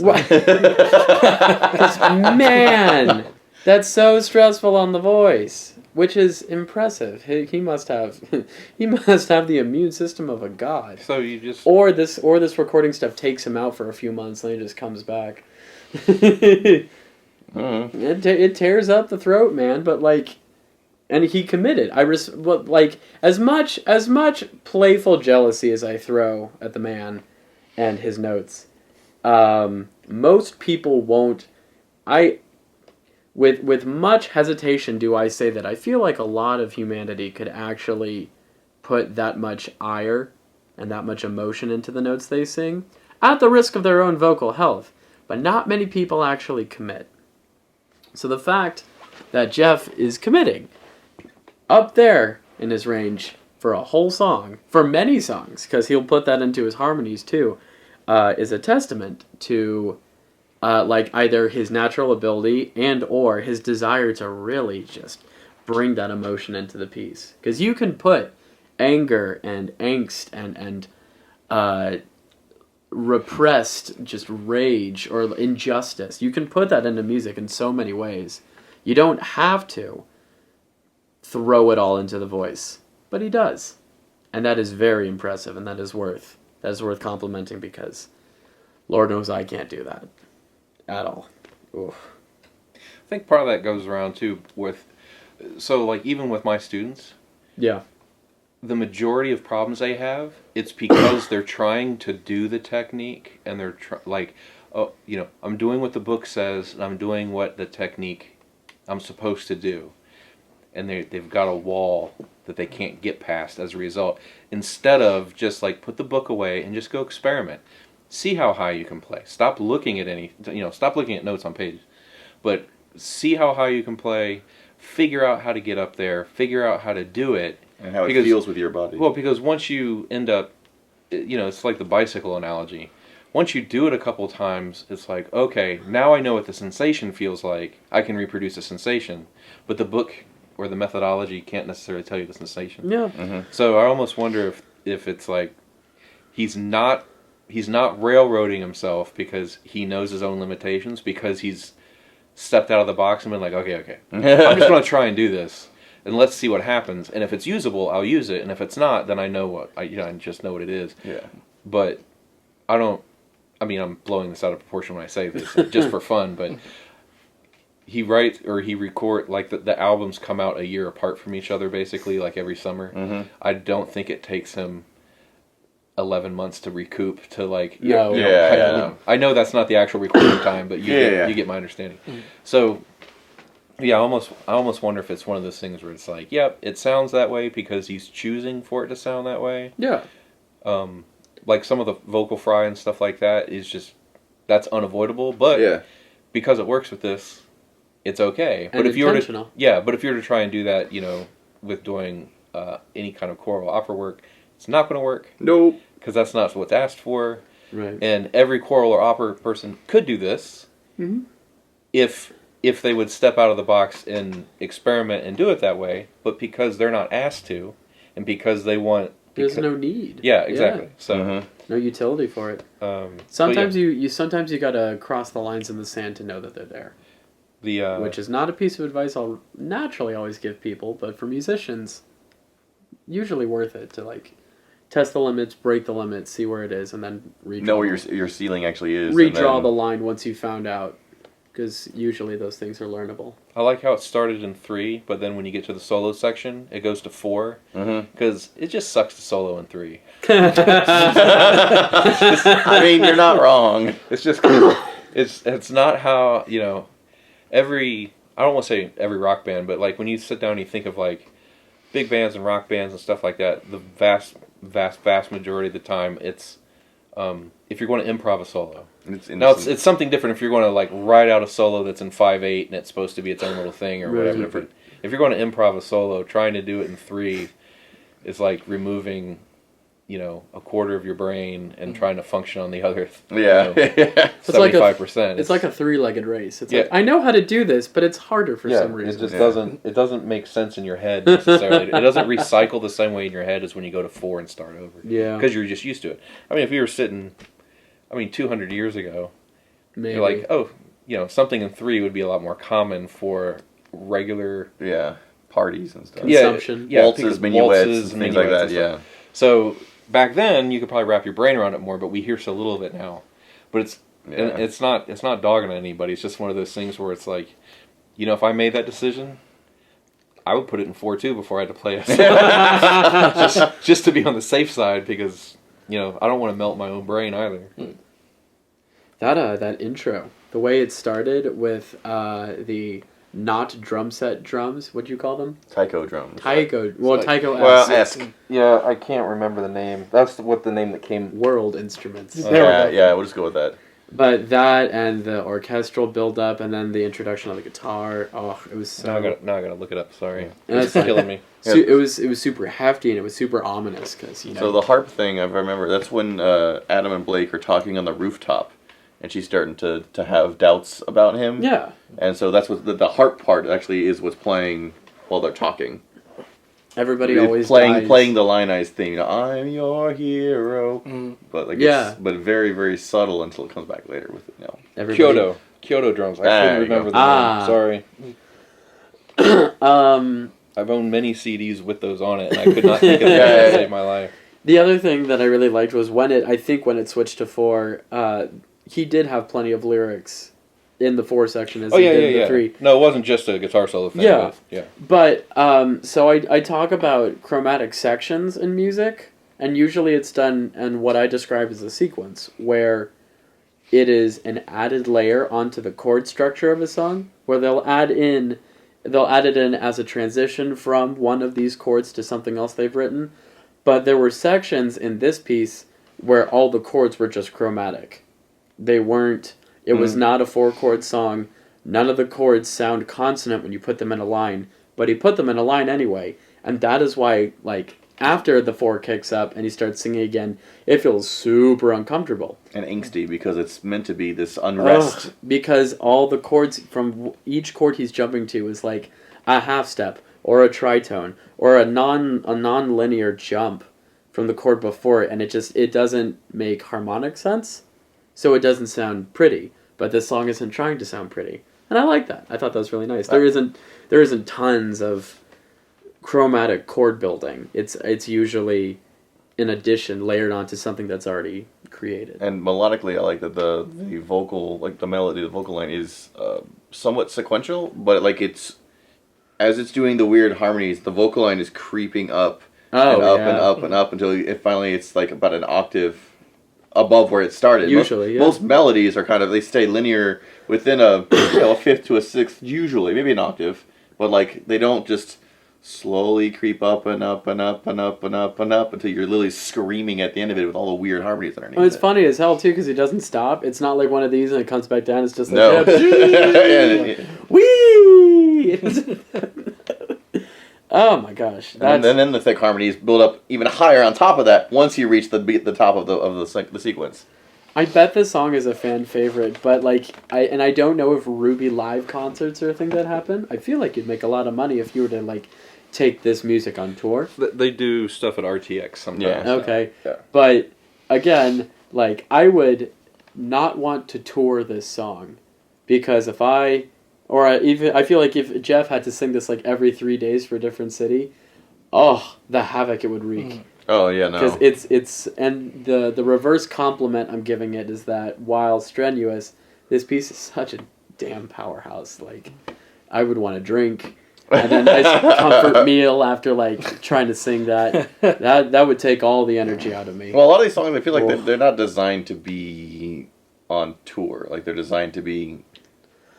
[SPEAKER 3] man, that's so stressful on the voice, which is impressive. He must have the immune system of a god.
[SPEAKER 4] So you just
[SPEAKER 3] Or this recording stuff takes him out for a few months, and then he just comes back.
[SPEAKER 2] Mm-hmm.
[SPEAKER 3] It tears up the throat, man. But like, and he committed. As much playful jealousy as I throw at the man and his notes, most people won't. With much hesitation do I say that I feel like a lot of humanity could actually put that much ire and that much emotion into the notes they sing, at the risk of their own vocal health. But not many people actually commit. So the fact that Jeff is committing up there in his range for a whole song, for many songs, because he'll put that into his harmonies too, is a testament to either his natural ability and or his desire to really just bring that emotion into the piece. Because you can put anger and angst and repressed just rage or injustice. You can put that into music in so many ways. You don't have to throw it all into the voice, but he does, and that is very impressive, and that is worth complimenting, because Lord knows I can't do that at all. Oof.
[SPEAKER 4] I think part of that goes around too with, so like even with my students,
[SPEAKER 3] Yeah.
[SPEAKER 4] the majority of problems they have, it's because they're trying to do the technique and they're I'm doing what the book says and I'm doing what the technique I'm supposed to do, and they've got a wall that they can't get past as a result. Instead of just like put the book away and just go experiment. See how high you can play. Stop looking at stop looking at notes on pages. But see how high you can play, figure out how to get up there, figure out how to do it.
[SPEAKER 2] And how it feels with your body.
[SPEAKER 4] Well, because once you end up, it's like the bicycle analogy. Once you do it a couple times, it's like, okay, now I know what the sensation feels like. I can reproduce the sensation. But the book or the methodology can't necessarily tell you the sensation.
[SPEAKER 3] Yeah.
[SPEAKER 2] Mm-hmm.
[SPEAKER 4] So I almost wonder if it's like he's not railroading himself because he knows his own limitations, because he's stepped out of the box and been like, okay, I'm just going to try and do this, and let's see what happens. And if it's usable, I'll use it, and if it's not, then I know I just know what it is.
[SPEAKER 2] Yeah.
[SPEAKER 4] But I'm blowing this out of proportion when I say this, just for fun, but he writes or he record, like the albums come out a year apart from each other, basically, like every summer.
[SPEAKER 2] Mm-hmm.
[SPEAKER 4] I don't think it takes him 11 months to recoup to like
[SPEAKER 3] No.
[SPEAKER 4] I know that's not the actual recording time, but you get my understanding. So I almost wonder if it's one of those things where it's like, yep, it sounds that way because he's choosing for it to sound that way.
[SPEAKER 3] Yeah.
[SPEAKER 4] Like some of the vocal fry and stuff like that is just, that's unavoidable, but because it works with this, it's okay.
[SPEAKER 3] And
[SPEAKER 4] but if you were
[SPEAKER 3] intentional.
[SPEAKER 4] to try and do that, with doing any kind of choral opera work, it's not going to work.
[SPEAKER 2] Nope.
[SPEAKER 4] Because that's not what's asked for.
[SPEAKER 3] Right.
[SPEAKER 4] And every choral or opera person could do this if they would step out of the box and experiment and do it that way. But because they're not asked to, and because they want...
[SPEAKER 3] There's no need.
[SPEAKER 4] Yeah, exactly.
[SPEAKER 3] Yeah.
[SPEAKER 4] So
[SPEAKER 3] no utility for it. Sometimes you gotta cross the lines in the sand to know that they're there. Which is not a piece of advice I'll naturally always give people, but for musicians, usually worth it to like test the limits, break the limits, see where it is, and then redraw.
[SPEAKER 2] Know where your ceiling actually is.
[SPEAKER 3] Redraw the line once you found out. because usually those things are learnable.
[SPEAKER 4] I like how it started in 3, but then when you get to the solo section, it goes to 4. Because it just sucks to solo in 3.
[SPEAKER 2] I mean, you're not wrong.
[SPEAKER 4] It's just it's not how, you know, I don't want to say every rock band, but like when you sit down and you think of like big bands and rock bands and stuff like that, the vast majority of the time it's if you're going to improv a solo. It's something different if you're going to like write out a solo that's in 5/8 and it's supposed to be its own little thing or whatever. If you're going to improv a solo, trying to do it in 3 is like removing, you know, a quarter of your brain and trying to function on the other 75%.
[SPEAKER 3] It's like a three-legged race. It's like, I know how to do this, but it's harder for some reason.
[SPEAKER 4] It just doesn't make sense in your head necessarily. It doesn't recycle the same way in your head as when you go to 4 and start over.
[SPEAKER 3] Yeah.
[SPEAKER 4] Because you're just used to it. I mean, if we were sitting 200 years ago,
[SPEAKER 3] maybe.
[SPEAKER 4] You're like, oh, you know, something in 3 would be a lot more common for regular
[SPEAKER 2] parties and stuff.
[SPEAKER 3] Consumption.
[SPEAKER 2] Waltzes, minuets, and things like that,
[SPEAKER 4] So back then, you could probably wrap your brain around it more, but we hear so little of it now. But it's not dogging on anybody. It's just one of those things where it's like, you know, if I made that decision, I would put it in 4 too before I had to play it. just to be on the safe side, because, you know, I don't want to melt my own brain either.
[SPEAKER 3] That intro, the way it started with the not drum set drums, what do you call them?
[SPEAKER 2] Taiko drums.
[SPEAKER 3] Taiko. Well, Taiko-esque.
[SPEAKER 2] Well, esque.
[SPEAKER 4] Yeah, I can't remember the name. That's what the name that came.
[SPEAKER 3] World instruments.
[SPEAKER 2] We'll just go with that.
[SPEAKER 3] But that and the orchestral build-up and then the introduction of the guitar, it was so...
[SPEAKER 4] Now I gotta look it up, sorry.
[SPEAKER 3] It's
[SPEAKER 4] killing me.
[SPEAKER 3] It was super hefty and it was super ominous, because, you know...
[SPEAKER 2] So the harp thing, I remember, that's when Adam and Blake are talking on the rooftop, and she's starting to have doubts about him.
[SPEAKER 3] Yeah.
[SPEAKER 2] And so that's what the harp part actually is what's playing while they're talking.
[SPEAKER 3] Everybody always
[SPEAKER 2] playing the Lionize theme. You know, I'm your hero. But like but very, very subtle until it comes back later with it. You know.
[SPEAKER 4] Kyoto drums. I couldn't remember the name. Sorry. I've owned many CDs with those on it, and I could not think of it to save my life.
[SPEAKER 3] The other thing that I really liked was when it switched to 4, he did have plenty of lyrics in the 4 section as he did in the 3.
[SPEAKER 4] No, it wasn't just a guitar solo thing.
[SPEAKER 3] But so I talk about chromatic sections in music, and usually it's done in what I describe as a sequence, where it is an added layer onto the chord structure of a song, where they'll add it in as a transition from one of these chords to something else they've written. But there were sections in this piece where all the chords were just chromatic. They weren't... It was not a 4-chord song. None of the chords sound consonant when you put them in a line, but he put them in a line anyway. And that is why, like, after the 4 kicks up and he starts singing again, it feels super uncomfortable.
[SPEAKER 2] And angsty, because it's meant to be this unrest.
[SPEAKER 3] Because all the chords from each chord he's jumping to is like a half step, or a tritone, or a non-linear jump from the chord before it, and it doesn't make harmonic sense, so it doesn't sound pretty. But this song isn't trying to sound pretty, and I like that. I thought that was really nice. There isn't tons of chromatic chord building. It's usually an addition layered onto something that's already created.
[SPEAKER 2] And melodically, I like that the vocal, like the melody, the vocal line is somewhat sequential, but like as it's doing the weird harmonies, the vocal line is creeping up and up and up until it's like about an octave above where it started.
[SPEAKER 3] Usually,
[SPEAKER 2] most melodies are they stay linear within a fifth to a sixth, usually, maybe an octave, but like they don't just slowly creep up and up and up and up and up and up until you're literally screaming at the end of it with all the weird harmonies underneath.
[SPEAKER 3] Well, it's funny as hell too because he doesn't stop. It's not like one of these and it comes back down. It's just like wee. Oh my gosh!
[SPEAKER 2] And then the thick harmonies build up even higher on top of that once you reach the top of the sequence.
[SPEAKER 3] I bet this song is a fan favorite, but I don't know if RWBY live concerts are a thing that happen. I feel like you'd make a lot of money if you were to take this music on tour.
[SPEAKER 4] They do stuff at RTX sometimes.
[SPEAKER 2] Yeah.
[SPEAKER 3] Okay. Yeah. But again, I would not want to tour this song because I feel like if Jeff had to sing this every 3 days for a different city, the havoc it would wreak.
[SPEAKER 2] Oh yeah, no.
[SPEAKER 3] Because it's and the reverse compliment I'm giving it is that while strenuous, this piece is such a damn powerhouse. Like, I would want to drink. And a nice comfort meal after like trying to sing that. That would take all the energy out of me.
[SPEAKER 2] Well, a lot of these songs, I feel like they're not designed to be on tour. Like they're designed to be.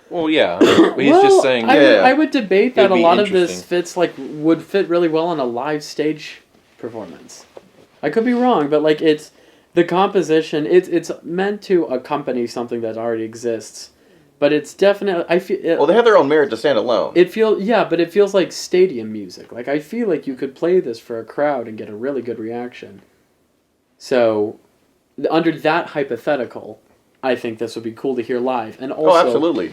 [SPEAKER 4] Well, yeah. But he's just saying.
[SPEAKER 3] I would debate that
[SPEAKER 4] It'd
[SPEAKER 3] a
[SPEAKER 4] be
[SPEAKER 3] lot of this
[SPEAKER 4] interesting.
[SPEAKER 3] would fit really well on a live stage performance. I could be wrong, but like it's the composition. It's meant to accompany something that already exists. But it's definitely, I feel...
[SPEAKER 2] Well, they have their own merit to stand alone.
[SPEAKER 3] But it feels like stadium music. Like, I feel like you could play this for a crowd and get a really good reaction. So, under that hypothetical, I think this would be cool to hear live. And also...
[SPEAKER 2] Oh, absolutely.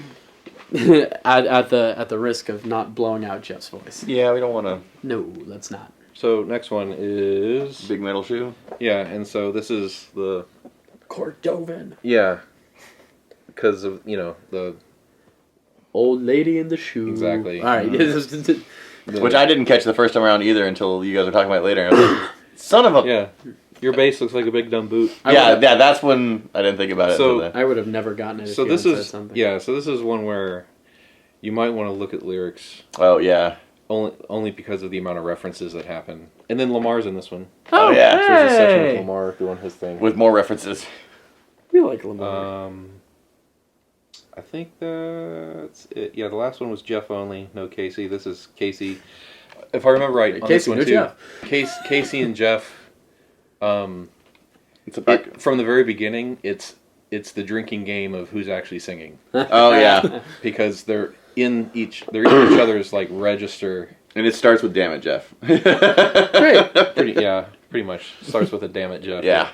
[SPEAKER 3] at the risk of not blowing out Jeff's voice.
[SPEAKER 2] Yeah, we don't want to...
[SPEAKER 3] No, let's not.
[SPEAKER 4] So, next one is...
[SPEAKER 2] Big Metal Shoe?
[SPEAKER 4] Yeah, and so this is the...
[SPEAKER 3] Cordovan.
[SPEAKER 4] Yeah. Because of, the...
[SPEAKER 3] Old lady in the shoe.
[SPEAKER 4] Exactly.
[SPEAKER 3] All right.
[SPEAKER 2] Which I didn't catch the first time around either until you guys were talking about it later. I was like, son of a...
[SPEAKER 4] Yeah. Your bass looks like a big dumb boot.
[SPEAKER 2] Yeah, that's when I didn't think about it.
[SPEAKER 4] So,
[SPEAKER 2] until
[SPEAKER 3] I would have never gotten it if
[SPEAKER 4] so
[SPEAKER 3] you
[SPEAKER 4] this
[SPEAKER 3] hadn't
[SPEAKER 4] is
[SPEAKER 3] said something.
[SPEAKER 4] Yeah, so this is one where you might want to look at lyrics
[SPEAKER 2] oh, yeah.
[SPEAKER 4] only because of the amount of references that happen. And then Lamar's in this one.
[SPEAKER 2] Oh, yeah.
[SPEAKER 4] So there's a section
[SPEAKER 3] Hey!
[SPEAKER 4] with Lamar doing his thing.
[SPEAKER 2] With more references.
[SPEAKER 3] We like Lamar.
[SPEAKER 4] I think that's it. Yeah, the last one was Jeff only, no Casey. This is Casey. If I remember right, on this
[SPEAKER 3] Casey,
[SPEAKER 4] one
[SPEAKER 3] no
[SPEAKER 4] too.
[SPEAKER 3] Jeff.
[SPEAKER 4] Casey and Jeff.
[SPEAKER 2] It's a back...
[SPEAKER 4] From the very beginning, it's the drinking game of who's actually singing.
[SPEAKER 2] Oh, yeah.
[SPEAKER 4] Because they're in each other's like register.
[SPEAKER 2] And it starts with Damn It, Jeff.
[SPEAKER 3] Great.
[SPEAKER 4] Pretty much starts with a damn it, Jeff.
[SPEAKER 2] Yeah.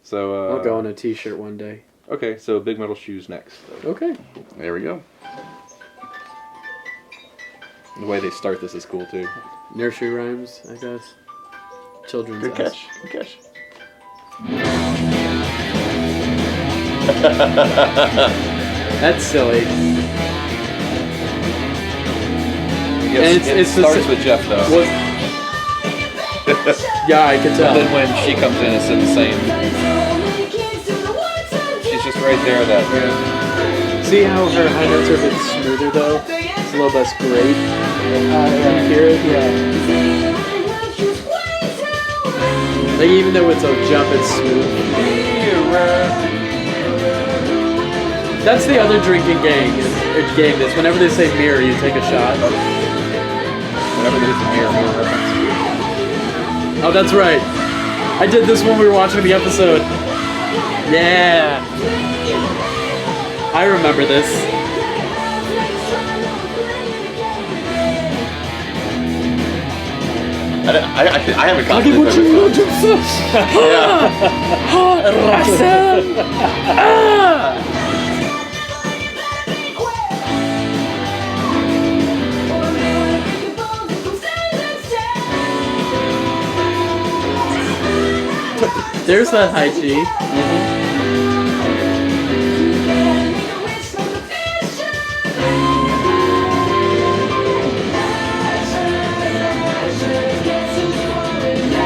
[SPEAKER 4] So
[SPEAKER 3] I'll go on a t-shirt one day.
[SPEAKER 4] Okay, so Big Metal Shoes next.
[SPEAKER 3] Okay.
[SPEAKER 2] There we go.
[SPEAKER 4] The way they start this is cool too.
[SPEAKER 3] Nursery rhymes, I guess. Children's
[SPEAKER 2] Good catch. Good catch.
[SPEAKER 3] That's silly.
[SPEAKER 4] Yes,
[SPEAKER 3] And
[SPEAKER 4] it starts with Jeff though.
[SPEAKER 3] Yeah, I could tell.
[SPEAKER 4] And then when she comes in, it's in the same. She's just right there.
[SPEAKER 3] See how her high notes are a bit smoother though? It's a little less great. You hear it? Yeah. Like even though it's a jump, it's smooth. That's the other drinking game. Is whenever they say mirror, you take a shot.
[SPEAKER 4] Whenever there's a mirror reference.
[SPEAKER 3] Oh, that's right. I did this when we were watching the episode. Yeah. I remember this.
[SPEAKER 2] I haven't caught
[SPEAKER 3] Give what
[SPEAKER 2] this.
[SPEAKER 3] you know, Joseph. There's that high G.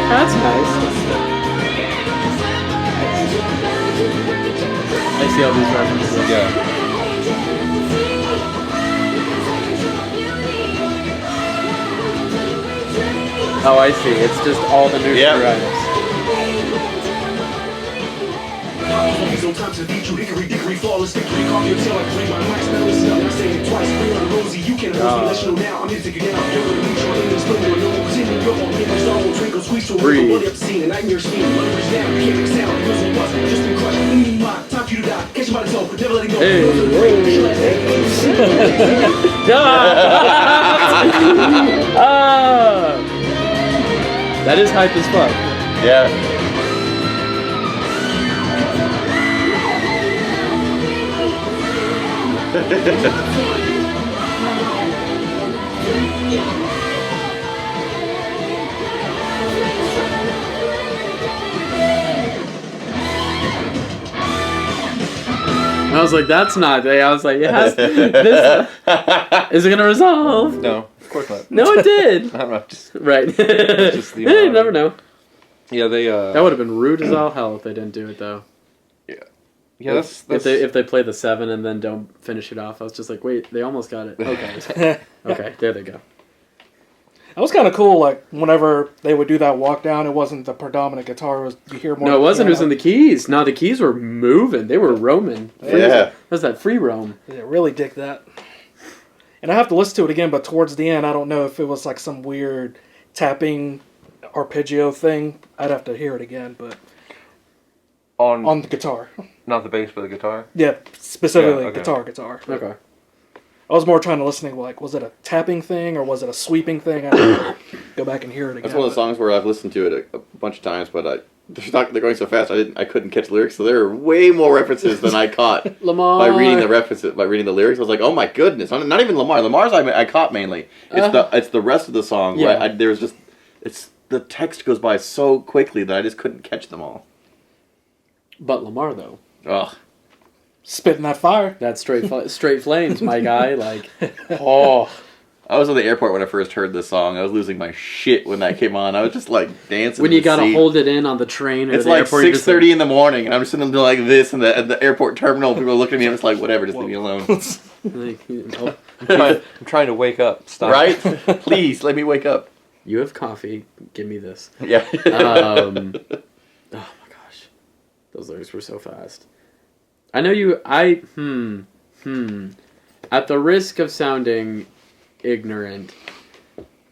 [SPEAKER 3] That's nice. I see all these references.
[SPEAKER 4] Yeah.
[SPEAKER 3] Oh, I see. It's just all the nursery items.
[SPEAKER 6] Sometimes I beat you, hickory, flawless victory. Call your tail like play my mic, spell this up. I say it twice, bring on Rosie. You can't let you know now. I'm here to get out. You're gonna reach on in this window. No pretending you're on paper, star won't twinkle, squeeze to a wiggle. Bully up the scene, a nightmare scheme. Money reach down, you can't make sound. It was just been crushed. Time for you to die. Catch you by the toe, never let it go.
[SPEAKER 3] That is hype as fuck.
[SPEAKER 2] Yeah.
[SPEAKER 3] I was like, that's not. I was like, it has. This is it gonna resolve?
[SPEAKER 4] No, of course not.
[SPEAKER 3] No, it did.
[SPEAKER 4] I'm not just.
[SPEAKER 3] Right.
[SPEAKER 4] just the
[SPEAKER 3] You never know.
[SPEAKER 4] Yeah, they.
[SPEAKER 3] That would have been rude as all hell if they didn't do it though.
[SPEAKER 4] Yeah. Yeah, that's
[SPEAKER 3] if they play the 7 and then don't finish it off, I was just like, wait, they almost got it. Okay, okay, there they go.
[SPEAKER 1] That was kind of cool. Like whenever they would do that walk down, it wasn't the predominant guitar. It was, you hear more.
[SPEAKER 3] No, it wasn't. It was
[SPEAKER 1] piano.
[SPEAKER 3] in the keys. No, the keys were moving. They were roaming.
[SPEAKER 2] Yeah.
[SPEAKER 3] That's that free roam.
[SPEAKER 1] Yeah, really dig that. And I have to listen to it again, but towards the end, I don't know if it was like some weird tapping arpeggio thing. I'd have to hear it again, but on the guitar.
[SPEAKER 4] not the bass, but the guitar.
[SPEAKER 1] Yeah, specifically
[SPEAKER 4] Yeah, okay.
[SPEAKER 1] guitar.
[SPEAKER 3] Okay.
[SPEAKER 1] I was more trying to listen, like, was it a tapping thing or was it a sweeping thing? I have to go back and hear it again.
[SPEAKER 2] That's one of the songs where I've listened to it a bunch of times, but they're going so fast I couldn't catch the lyrics. So there are way more references than I caught
[SPEAKER 3] Lamar.
[SPEAKER 2] by reading the references. By reading the lyrics, I was like, oh my goodness! Not even Lamar. Lamar's I caught mainly. It's the rest of the song.
[SPEAKER 3] Yeah.
[SPEAKER 2] Where there's just the text goes by so quickly that I just couldn't catch them all.
[SPEAKER 3] But Lamar though,
[SPEAKER 2] Ugh.
[SPEAKER 1] Spitting that fire.
[SPEAKER 3] that straight flames, my guy. Like, oh,
[SPEAKER 2] I was at the airport when I first heard this song. I was losing my shit when that came on. I was just like dancing.
[SPEAKER 3] when
[SPEAKER 2] in
[SPEAKER 3] you
[SPEAKER 2] the
[SPEAKER 3] gotta
[SPEAKER 2] seat.
[SPEAKER 3] hold it in on the train or
[SPEAKER 2] It's
[SPEAKER 3] the
[SPEAKER 2] like
[SPEAKER 3] airport. you're just
[SPEAKER 2] 6:30 in the morning, and I'm just sitting there like this in the airport terminal. People are looking at me, and it's like, whatever, just leave me alone.
[SPEAKER 3] like, oh,
[SPEAKER 4] I'm trying to wake up. Stop.
[SPEAKER 2] Right? Please, let me wake up.
[SPEAKER 3] you have coffee. Give me this.
[SPEAKER 2] Yeah.
[SPEAKER 3] Oh my gosh, those lyrics were so fast. I know you. At the risk of sounding ignorant,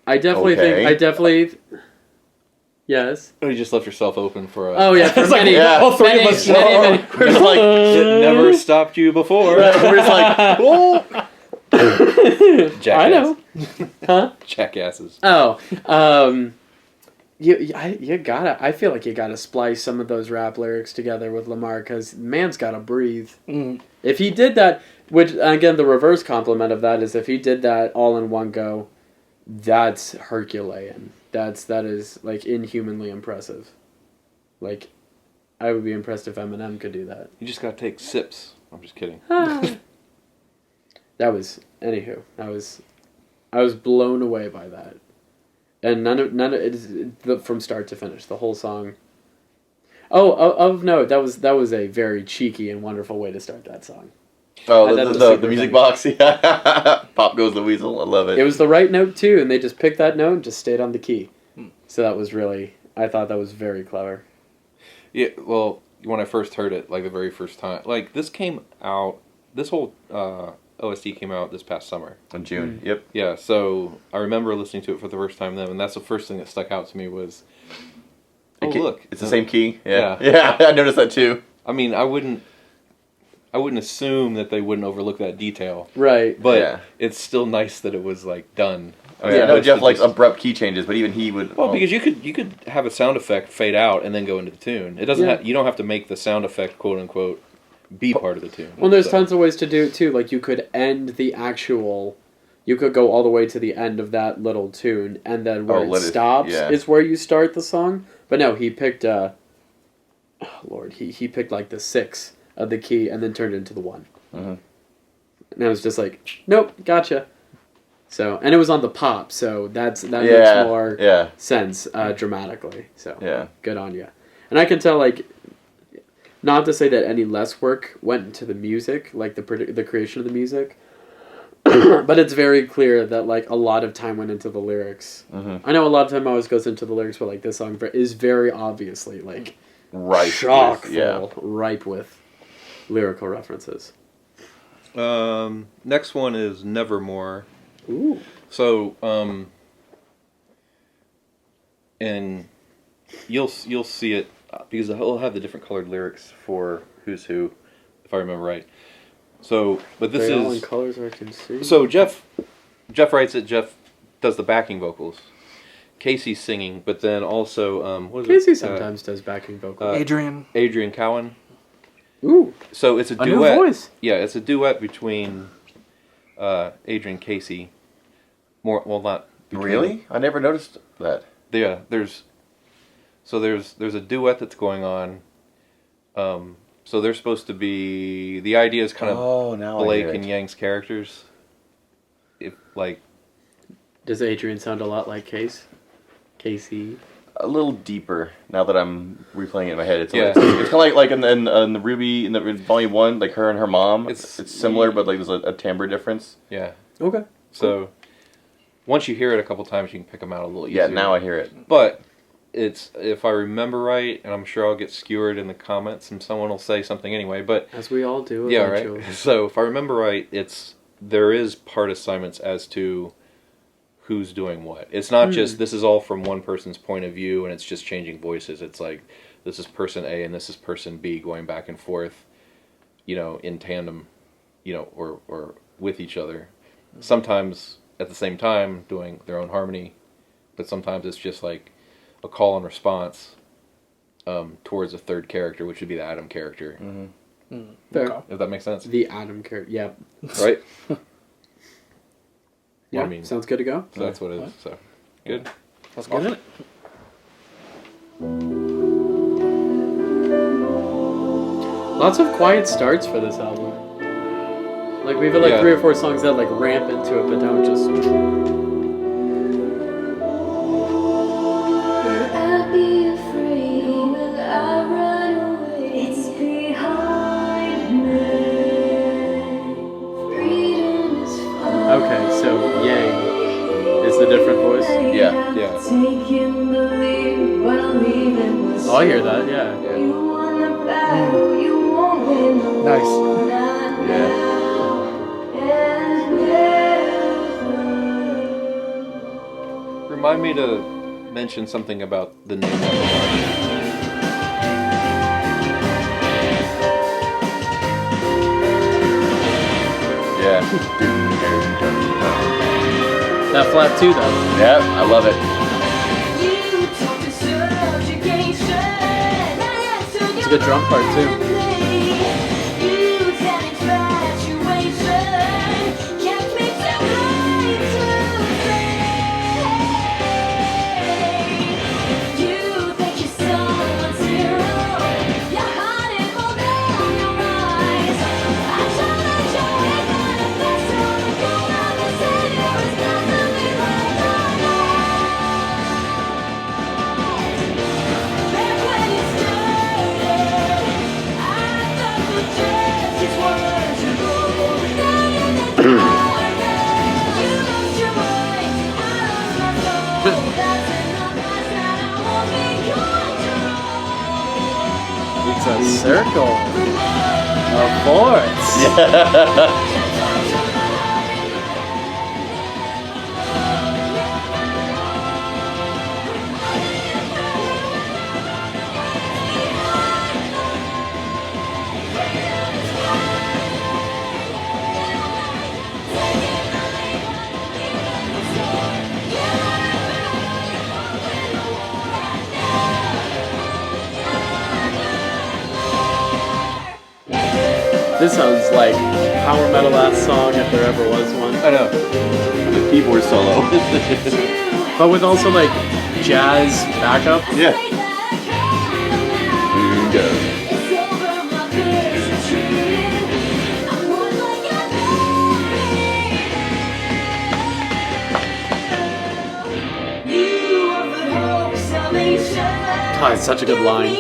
[SPEAKER 3] I definitely. Yes.
[SPEAKER 4] Oh, you just left yourself open for a...
[SPEAKER 3] Oh yeah, for
[SPEAKER 1] It's like,
[SPEAKER 3] many.
[SPEAKER 2] yeah,
[SPEAKER 1] all three of
[SPEAKER 3] many,
[SPEAKER 1] us.
[SPEAKER 3] many.
[SPEAKER 2] We're just like,
[SPEAKER 4] It never stopped you before.
[SPEAKER 2] we're just like, oh.
[SPEAKER 4] Jackasses.
[SPEAKER 3] I know. Huh?
[SPEAKER 4] Jackasses.
[SPEAKER 3] Oh, you gotta. I feel like you gotta splice some of those rap lyrics together with Lamar because man's gotta breathe.
[SPEAKER 1] Mm.
[SPEAKER 3] If he did that, which again, the reverse compliment of that is if he did that all in one go, that's Herculean. That is like inhumanly impressive. Like, I would be impressed if Eminem could do that.
[SPEAKER 4] You just gotta take sips. I'm just kidding.
[SPEAKER 3] That was anywho. I was blown away by that, and none of it is from start to finish. The whole song. Oh, of note, that was a very cheeky and wonderful way to start that song.
[SPEAKER 2] Oh,
[SPEAKER 3] I thought it was
[SPEAKER 2] the
[SPEAKER 3] super
[SPEAKER 2] music
[SPEAKER 3] funny.
[SPEAKER 2] box. Yeah. Pop goes the weasel. I love it.
[SPEAKER 3] It was the right note too, and they just picked that note and just stayed on the key. So that was really, I thought that was very clever.
[SPEAKER 4] Yeah, well, when I first heard it, like the very first time, like this whole OST came out this past summer.
[SPEAKER 2] In June. Yep.
[SPEAKER 4] Yeah, so I remember listening to it for the first time then, and that's the first thing that stuck out to me was, oh look,
[SPEAKER 2] It's the same key. Yeah.
[SPEAKER 4] Yeah.
[SPEAKER 2] Yeah, I noticed that too.
[SPEAKER 4] I mean, I wouldn't assume that they wouldn't overlook that detail,
[SPEAKER 3] Right.
[SPEAKER 4] but
[SPEAKER 2] Yeah.
[SPEAKER 4] it's still nice that it was like done.
[SPEAKER 2] I mean, I know
[SPEAKER 4] opposed
[SPEAKER 2] Jeff
[SPEAKER 4] to
[SPEAKER 2] likes
[SPEAKER 4] just-
[SPEAKER 2] abrupt key changes, but even he would.
[SPEAKER 4] Well, because you could have a sound effect fade out and then go into the tune. It doesn't.
[SPEAKER 3] Yeah.
[SPEAKER 4] You don't have to make the sound effect, quote unquote, be part of the tune.
[SPEAKER 3] Well, there's
[SPEAKER 4] So-
[SPEAKER 3] tons of ways to do it too. Like you could end you could go all the way to the end of that little tune, and then where
[SPEAKER 2] let
[SPEAKER 3] it
[SPEAKER 2] it-
[SPEAKER 3] stops
[SPEAKER 2] yeah.
[SPEAKER 3] is where you start the song. But no, he picked. Oh Lord, he picked like the 6 of the key and then turned it into the 1.
[SPEAKER 2] Mhm.
[SPEAKER 3] And I was just like, nope, gotcha. So, and it was on the pop, so that
[SPEAKER 2] Yeah.
[SPEAKER 3] makes more
[SPEAKER 2] Yeah.
[SPEAKER 3] sense dramatically. So
[SPEAKER 2] Yeah.
[SPEAKER 3] good on you. And I can tell, like, not to say that any less work went into the music, like the creation of the music, but it's very clear that like a lot of time went into the lyrics.
[SPEAKER 2] Mm-hmm.
[SPEAKER 3] I know a lot of time always goes into the lyrics, but like this song is very obviously like
[SPEAKER 2] Right.
[SPEAKER 3] chock full,
[SPEAKER 2] Yeah.
[SPEAKER 3] ripe with lyrical references.
[SPEAKER 4] Next one is Nevermore.
[SPEAKER 3] Ooh.
[SPEAKER 4] So, and you'll see it because he'll have the different colored lyrics for Who's Who, if I remember right. So, but this
[SPEAKER 3] They're all in
[SPEAKER 4] is
[SPEAKER 3] colors I can see.
[SPEAKER 4] so Jeff writes it. Jeff does the backing vocals. Casey's singing, but then also what is
[SPEAKER 3] Casey
[SPEAKER 4] it?
[SPEAKER 3] sometimes does backing vocals.
[SPEAKER 1] Adrian
[SPEAKER 4] Cowan.
[SPEAKER 3] Ooh,
[SPEAKER 4] So it's a
[SPEAKER 3] a
[SPEAKER 4] duet.
[SPEAKER 3] new voice.
[SPEAKER 4] Yeah, it's a duet between Adrian Casey. Not between
[SPEAKER 2] Really? I never noticed that.
[SPEAKER 4] Yeah, there's a duet that's going on. So they're supposed to be. The idea is kind of
[SPEAKER 2] Oh, now
[SPEAKER 4] Blake
[SPEAKER 2] I hear
[SPEAKER 4] and
[SPEAKER 2] it.
[SPEAKER 4] Yang's characters. If like,
[SPEAKER 3] Does Adrian sound a lot like Casey?
[SPEAKER 2] a little deeper now that I'm replaying it in my head. It's
[SPEAKER 4] Yeah.
[SPEAKER 2] it's kind of like in the Ruby in the Volume 1, like her and her mom. It's similar, but like there's a timbre difference.
[SPEAKER 4] Yeah.
[SPEAKER 3] Okay.
[SPEAKER 4] So once you hear it a couple times, you can pick them out a little easier.
[SPEAKER 2] Yeah, now I hear it.
[SPEAKER 4] But it's, if I remember right, and I'm sure I'll get skewered in the comments, and someone will say something anyway. But
[SPEAKER 3] As we all do.
[SPEAKER 4] yeah,
[SPEAKER 3] Eventually.
[SPEAKER 4] right. So if I remember right, there is part assignments as to who's doing what. It's not just this is all from one person's point of view and it's just changing voices. It's like this is person A and this is person B going back and forth, in tandem, or with each other. Sometimes at the same time doing their own harmony, but sometimes it's just like a call and response towards a third character, which would be the Adam character.
[SPEAKER 3] Fair.
[SPEAKER 4] If that makes sense.
[SPEAKER 3] The Adam character. Yeah.
[SPEAKER 4] Right?
[SPEAKER 3] Yeah.
[SPEAKER 4] I mean,
[SPEAKER 3] Sounds good to go.
[SPEAKER 4] so that's what it is. So good.
[SPEAKER 1] Let's get in it.
[SPEAKER 3] Lots of quiet starts for this album. Like we've had like 3 or 4 songs that like ramp into it, but don't just.
[SPEAKER 5] Will I be afraid? Will I run away? It's behind me. Freedom is far.
[SPEAKER 3] Okay, so Yang is the different voice.
[SPEAKER 2] Yeah.
[SPEAKER 5] Taking the lead, but I'm leaving the
[SPEAKER 3] Oh, I hear that. Yeah.
[SPEAKER 5] You won the battle, you won't win the
[SPEAKER 1] Nice.
[SPEAKER 5] war, not now and never.
[SPEAKER 4] Remind me to mention something about the name of the line.
[SPEAKER 2] Yeah.
[SPEAKER 3] That flat too, though.
[SPEAKER 2] Yeah, I love it.
[SPEAKER 5] You talk to subjugation.
[SPEAKER 3] It's a good drum part too. It's a circle of chords. This sounds like power metal ass song if there ever was one.
[SPEAKER 4] I know.
[SPEAKER 2] The keyboard solo.
[SPEAKER 3] But with also like jazz backup.
[SPEAKER 2] Yeah.
[SPEAKER 3] God, it's such a good line.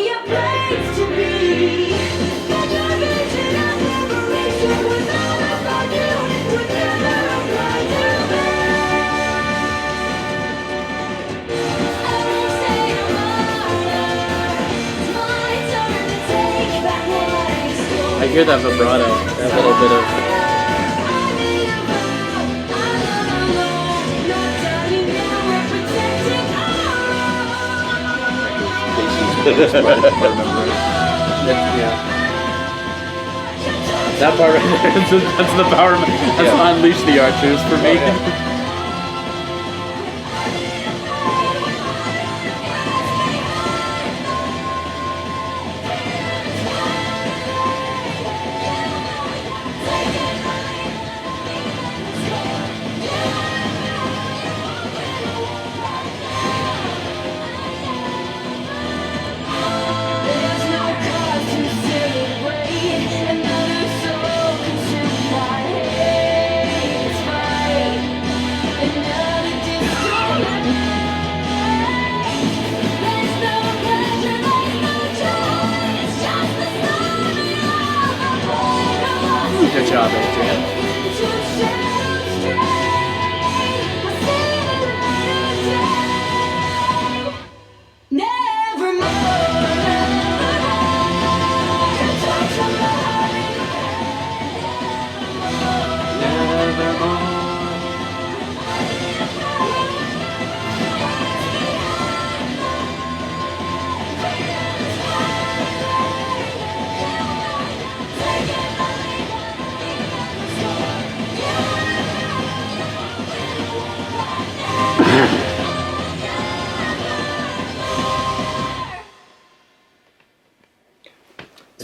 [SPEAKER 3] I hear that vibrato, that little bit of. Yeah. That part right there, that's the power. That's
[SPEAKER 4] Yeah.
[SPEAKER 3] Unleash the Archers for me. great jam.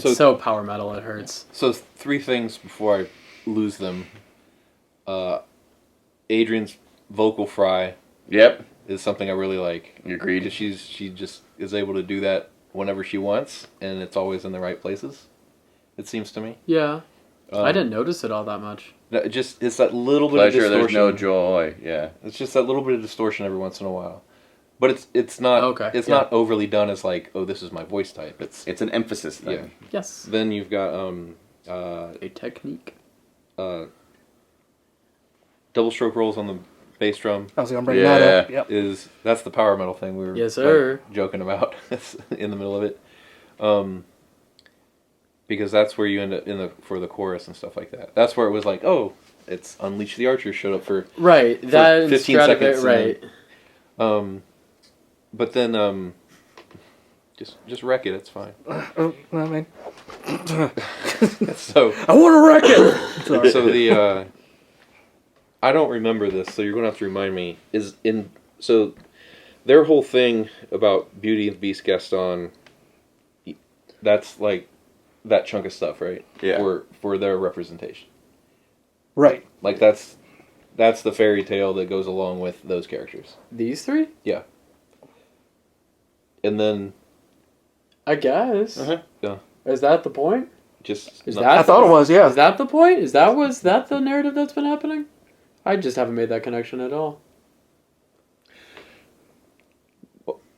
[SPEAKER 3] It's so power metal, it hurts.
[SPEAKER 4] So 3 things before I lose them. Adrian's vocal fry
[SPEAKER 2] Yep.
[SPEAKER 4] is something I really like.
[SPEAKER 2] Agreed.
[SPEAKER 4] Because she just is able to do that whenever she wants, and it's always in the right places. It seems to me.
[SPEAKER 3] Yeah. I didn't notice it all that much.
[SPEAKER 4] It's that little bit
[SPEAKER 2] Pleasure,
[SPEAKER 4] of distortion.
[SPEAKER 2] there's no joy. Yeah.
[SPEAKER 4] It's just that little bit of distortion every once in a while. But it's not not overly done as like, oh, this is my voice type.
[SPEAKER 2] It's an emphasis thing.
[SPEAKER 3] Yeah. Yes.
[SPEAKER 4] Then you've got
[SPEAKER 3] a technique.
[SPEAKER 4] Double stroke rolls on the bass drum.
[SPEAKER 1] I was gonna bring that up. Yep.
[SPEAKER 4] That's the power metal thing we were joking about in the middle of it. Because that's where you end up for the chorus and stuff like that. That's where it was like, oh, it's Unleash the Archer showed up for
[SPEAKER 3] that
[SPEAKER 4] 15 seconds.
[SPEAKER 3] Right.
[SPEAKER 4] But then just wreck it. It's fine.
[SPEAKER 1] I mean,
[SPEAKER 4] so
[SPEAKER 1] I want to wreck it. Sorry.
[SPEAKER 4] So the I don't remember this, so you're gonna have to remind me. So their whole thing about Beauty and the Beast Gaston, that's like that chunk of stuff, right?
[SPEAKER 2] Yeah.
[SPEAKER 4] For their representation.
[SPEAKER 1] Right.
[SPEAKER 4] Like that's the fairy tale that goes along with those characters.
[SPEAKER 3] These 3?
[SPEAKER 4] Yeah. And then
[SPEAKER 3] I guess.
[SPEAKER 4] Yeah.
[SPEAKER 3] Is that the point?
[SPEAKER 1] I thought it was, yeah.
[SPEAKER 3] Is that the point? Was that the narrative that's been happening? I just haven't made that connection at all.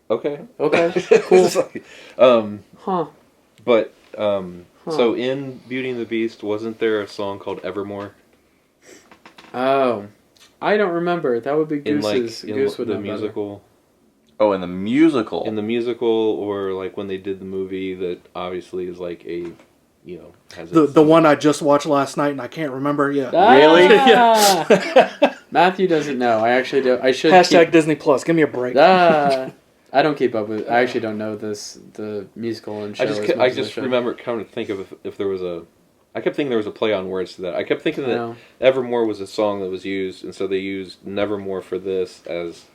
[SPEAKER 4] Okay.
[SPEAKER 3] Cool.
[SPEAKER 4] But so in Beauty and the Beast, wasn't there a song called Evermore?
[SPEAKER 3] Oh, I don't remember. That would be Goose's. Goose would
[SPEAKER 4] the
[SPEAKER 3] know
[SPEAKER 4] musical.
[SPEAKER 2] Oh, in the musical.
[SPEAKER 4] In the musical, or like when they did the movie, that obviously is like a, has
[SPEAKER 1] the one I just watched last night and I can't remember. Yeah.
[SPEAKER 3] Really? Yeah. Matthew doesn't know. I actually do. I should.
[SPEAKER 1] # Disney Plus. Give me a break.
[SPEAKER 3] I don't keep up with. I actually don't know the musical and show.
[SPEAKER 4] I just remember kind of think of if there was a. I kept thinking there was a play on words to that. I kept thinking that Evermore was a song that was used, and so they used Nevermore for this as.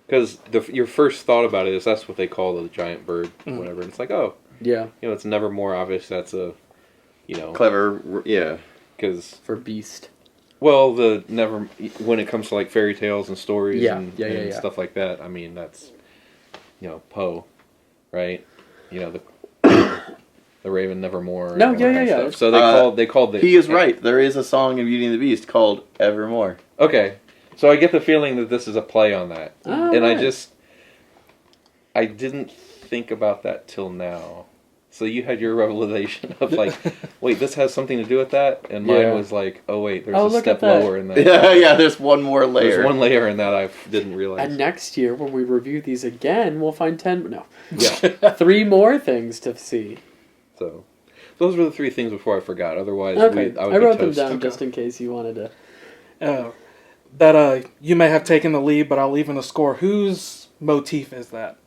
[SPEAKER 4] Because your first thought about it is that's what they call the giant bird, whatever. And it's like, oh,
[SPEAKER 3] yeah,
[SPEAKER 4] it's Nevermore. Obvious that's a,
[SPEAKER 2] clever, yeah.
[SPEAKER 4] Because
[SPEAKER 3] for beast.
[SPEAKER 4] Well, when it comes to like fairy tales and stories and stuff like that. I mean, that's, Poe, right? The Raven Nevermore.
[SPEAKER 3] No, yeah.
[SPEAKER 4] So they called the.
[SPEAKER 2] He is right. There is a song in Beauty and the Beast called Evermore.
[SPEAKER 4] Okay. So I get the feeling that this is a play on that.
[SPEAKER 3] Oh,
[SPEAKER 4] and
[SPEAKER 3] right.
[SPEAKER 4] I didn't think about that till now. So you had your revelation of like, wait, this has something to do with that? And mine was like, oh wait, there's a step lower in that.
[SPEAKER 2] Yeah, there's one more layer.
[SPEAKER 4] There's one layer in that I didn't realize.
[SPEAKER 3] And next year, when we review these again, we'll find 10... No.
[SPEAKER 4] Yeah.
[SPEAKER 3] 3 more things to see.
[SPEAKER 4] So, those were the 3 things before I forgot. Otherwise,
[SPEAKER 3] I wrote them down just in case you wanted to...
[SPEAKER 1] That you may have taken the lead, but I'll even the score. Whose motif is that?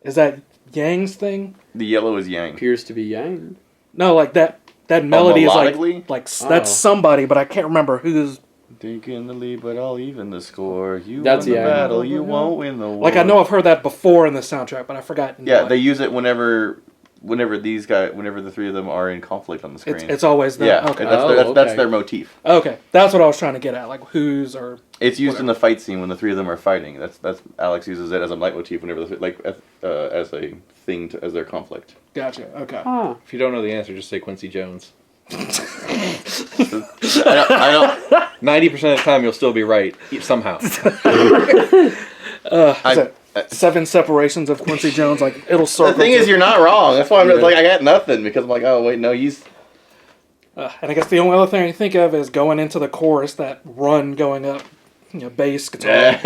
[SPEAKER 1] Is that Yang's thing?
[SPEAKER 2] The yellow is Yang.
[SPEAKER 3] Appears to be Yang.
[SPEAKER 1] No, like that melody is
[SPEAKER 2] like
[SPEAKER 1] that's somebody, but I can't remember who's
[SPEAKER 2] taking the lead, but I'll even the score.
[SPEAKER 3] That's
[SPEAKER 2] win the battle, you won't win the war.
[SPEAKER 1] Like I know I've heard that before in the soundtrack, but I forgot.
[SPEAKER 2] They use it whenever the 3 of them are in conflict on the screen.
[SPEAKER 1] It's always them.
[SPEAKER 2] Yeah,
[SPEAKER 1] okay.
[SPEAKER 2] That's their motif.
[SPEAKER 1] Okay, that's what I was trying to get at. Like whose or
[SPEAKER 2] it's used in the fight scene when the 3 of them are fighting. That's Alex uses it as a leitmotif whenever as a thing as their conflict.
[SPEAKER 1] Gotcha. Okay.
[SPEAKER 4] If you don't know the answer, just say Quincy Jones.
[SPEAKER 2] I don't.
[SPEAKER 4] 90% of the time, you'll still be right somehow.
[SPEAKER 1] 7 separations of Quincy Jones, like it'll circle.
[SPEAKER 2] The thing is, you're not wrong. That's why I'm just like I got nothing because I'm like, oh wait, no, he's.
[SPEAKER 1] And I guess the only other thing I can think of is going into the chorus, that run going up, bass, guitar,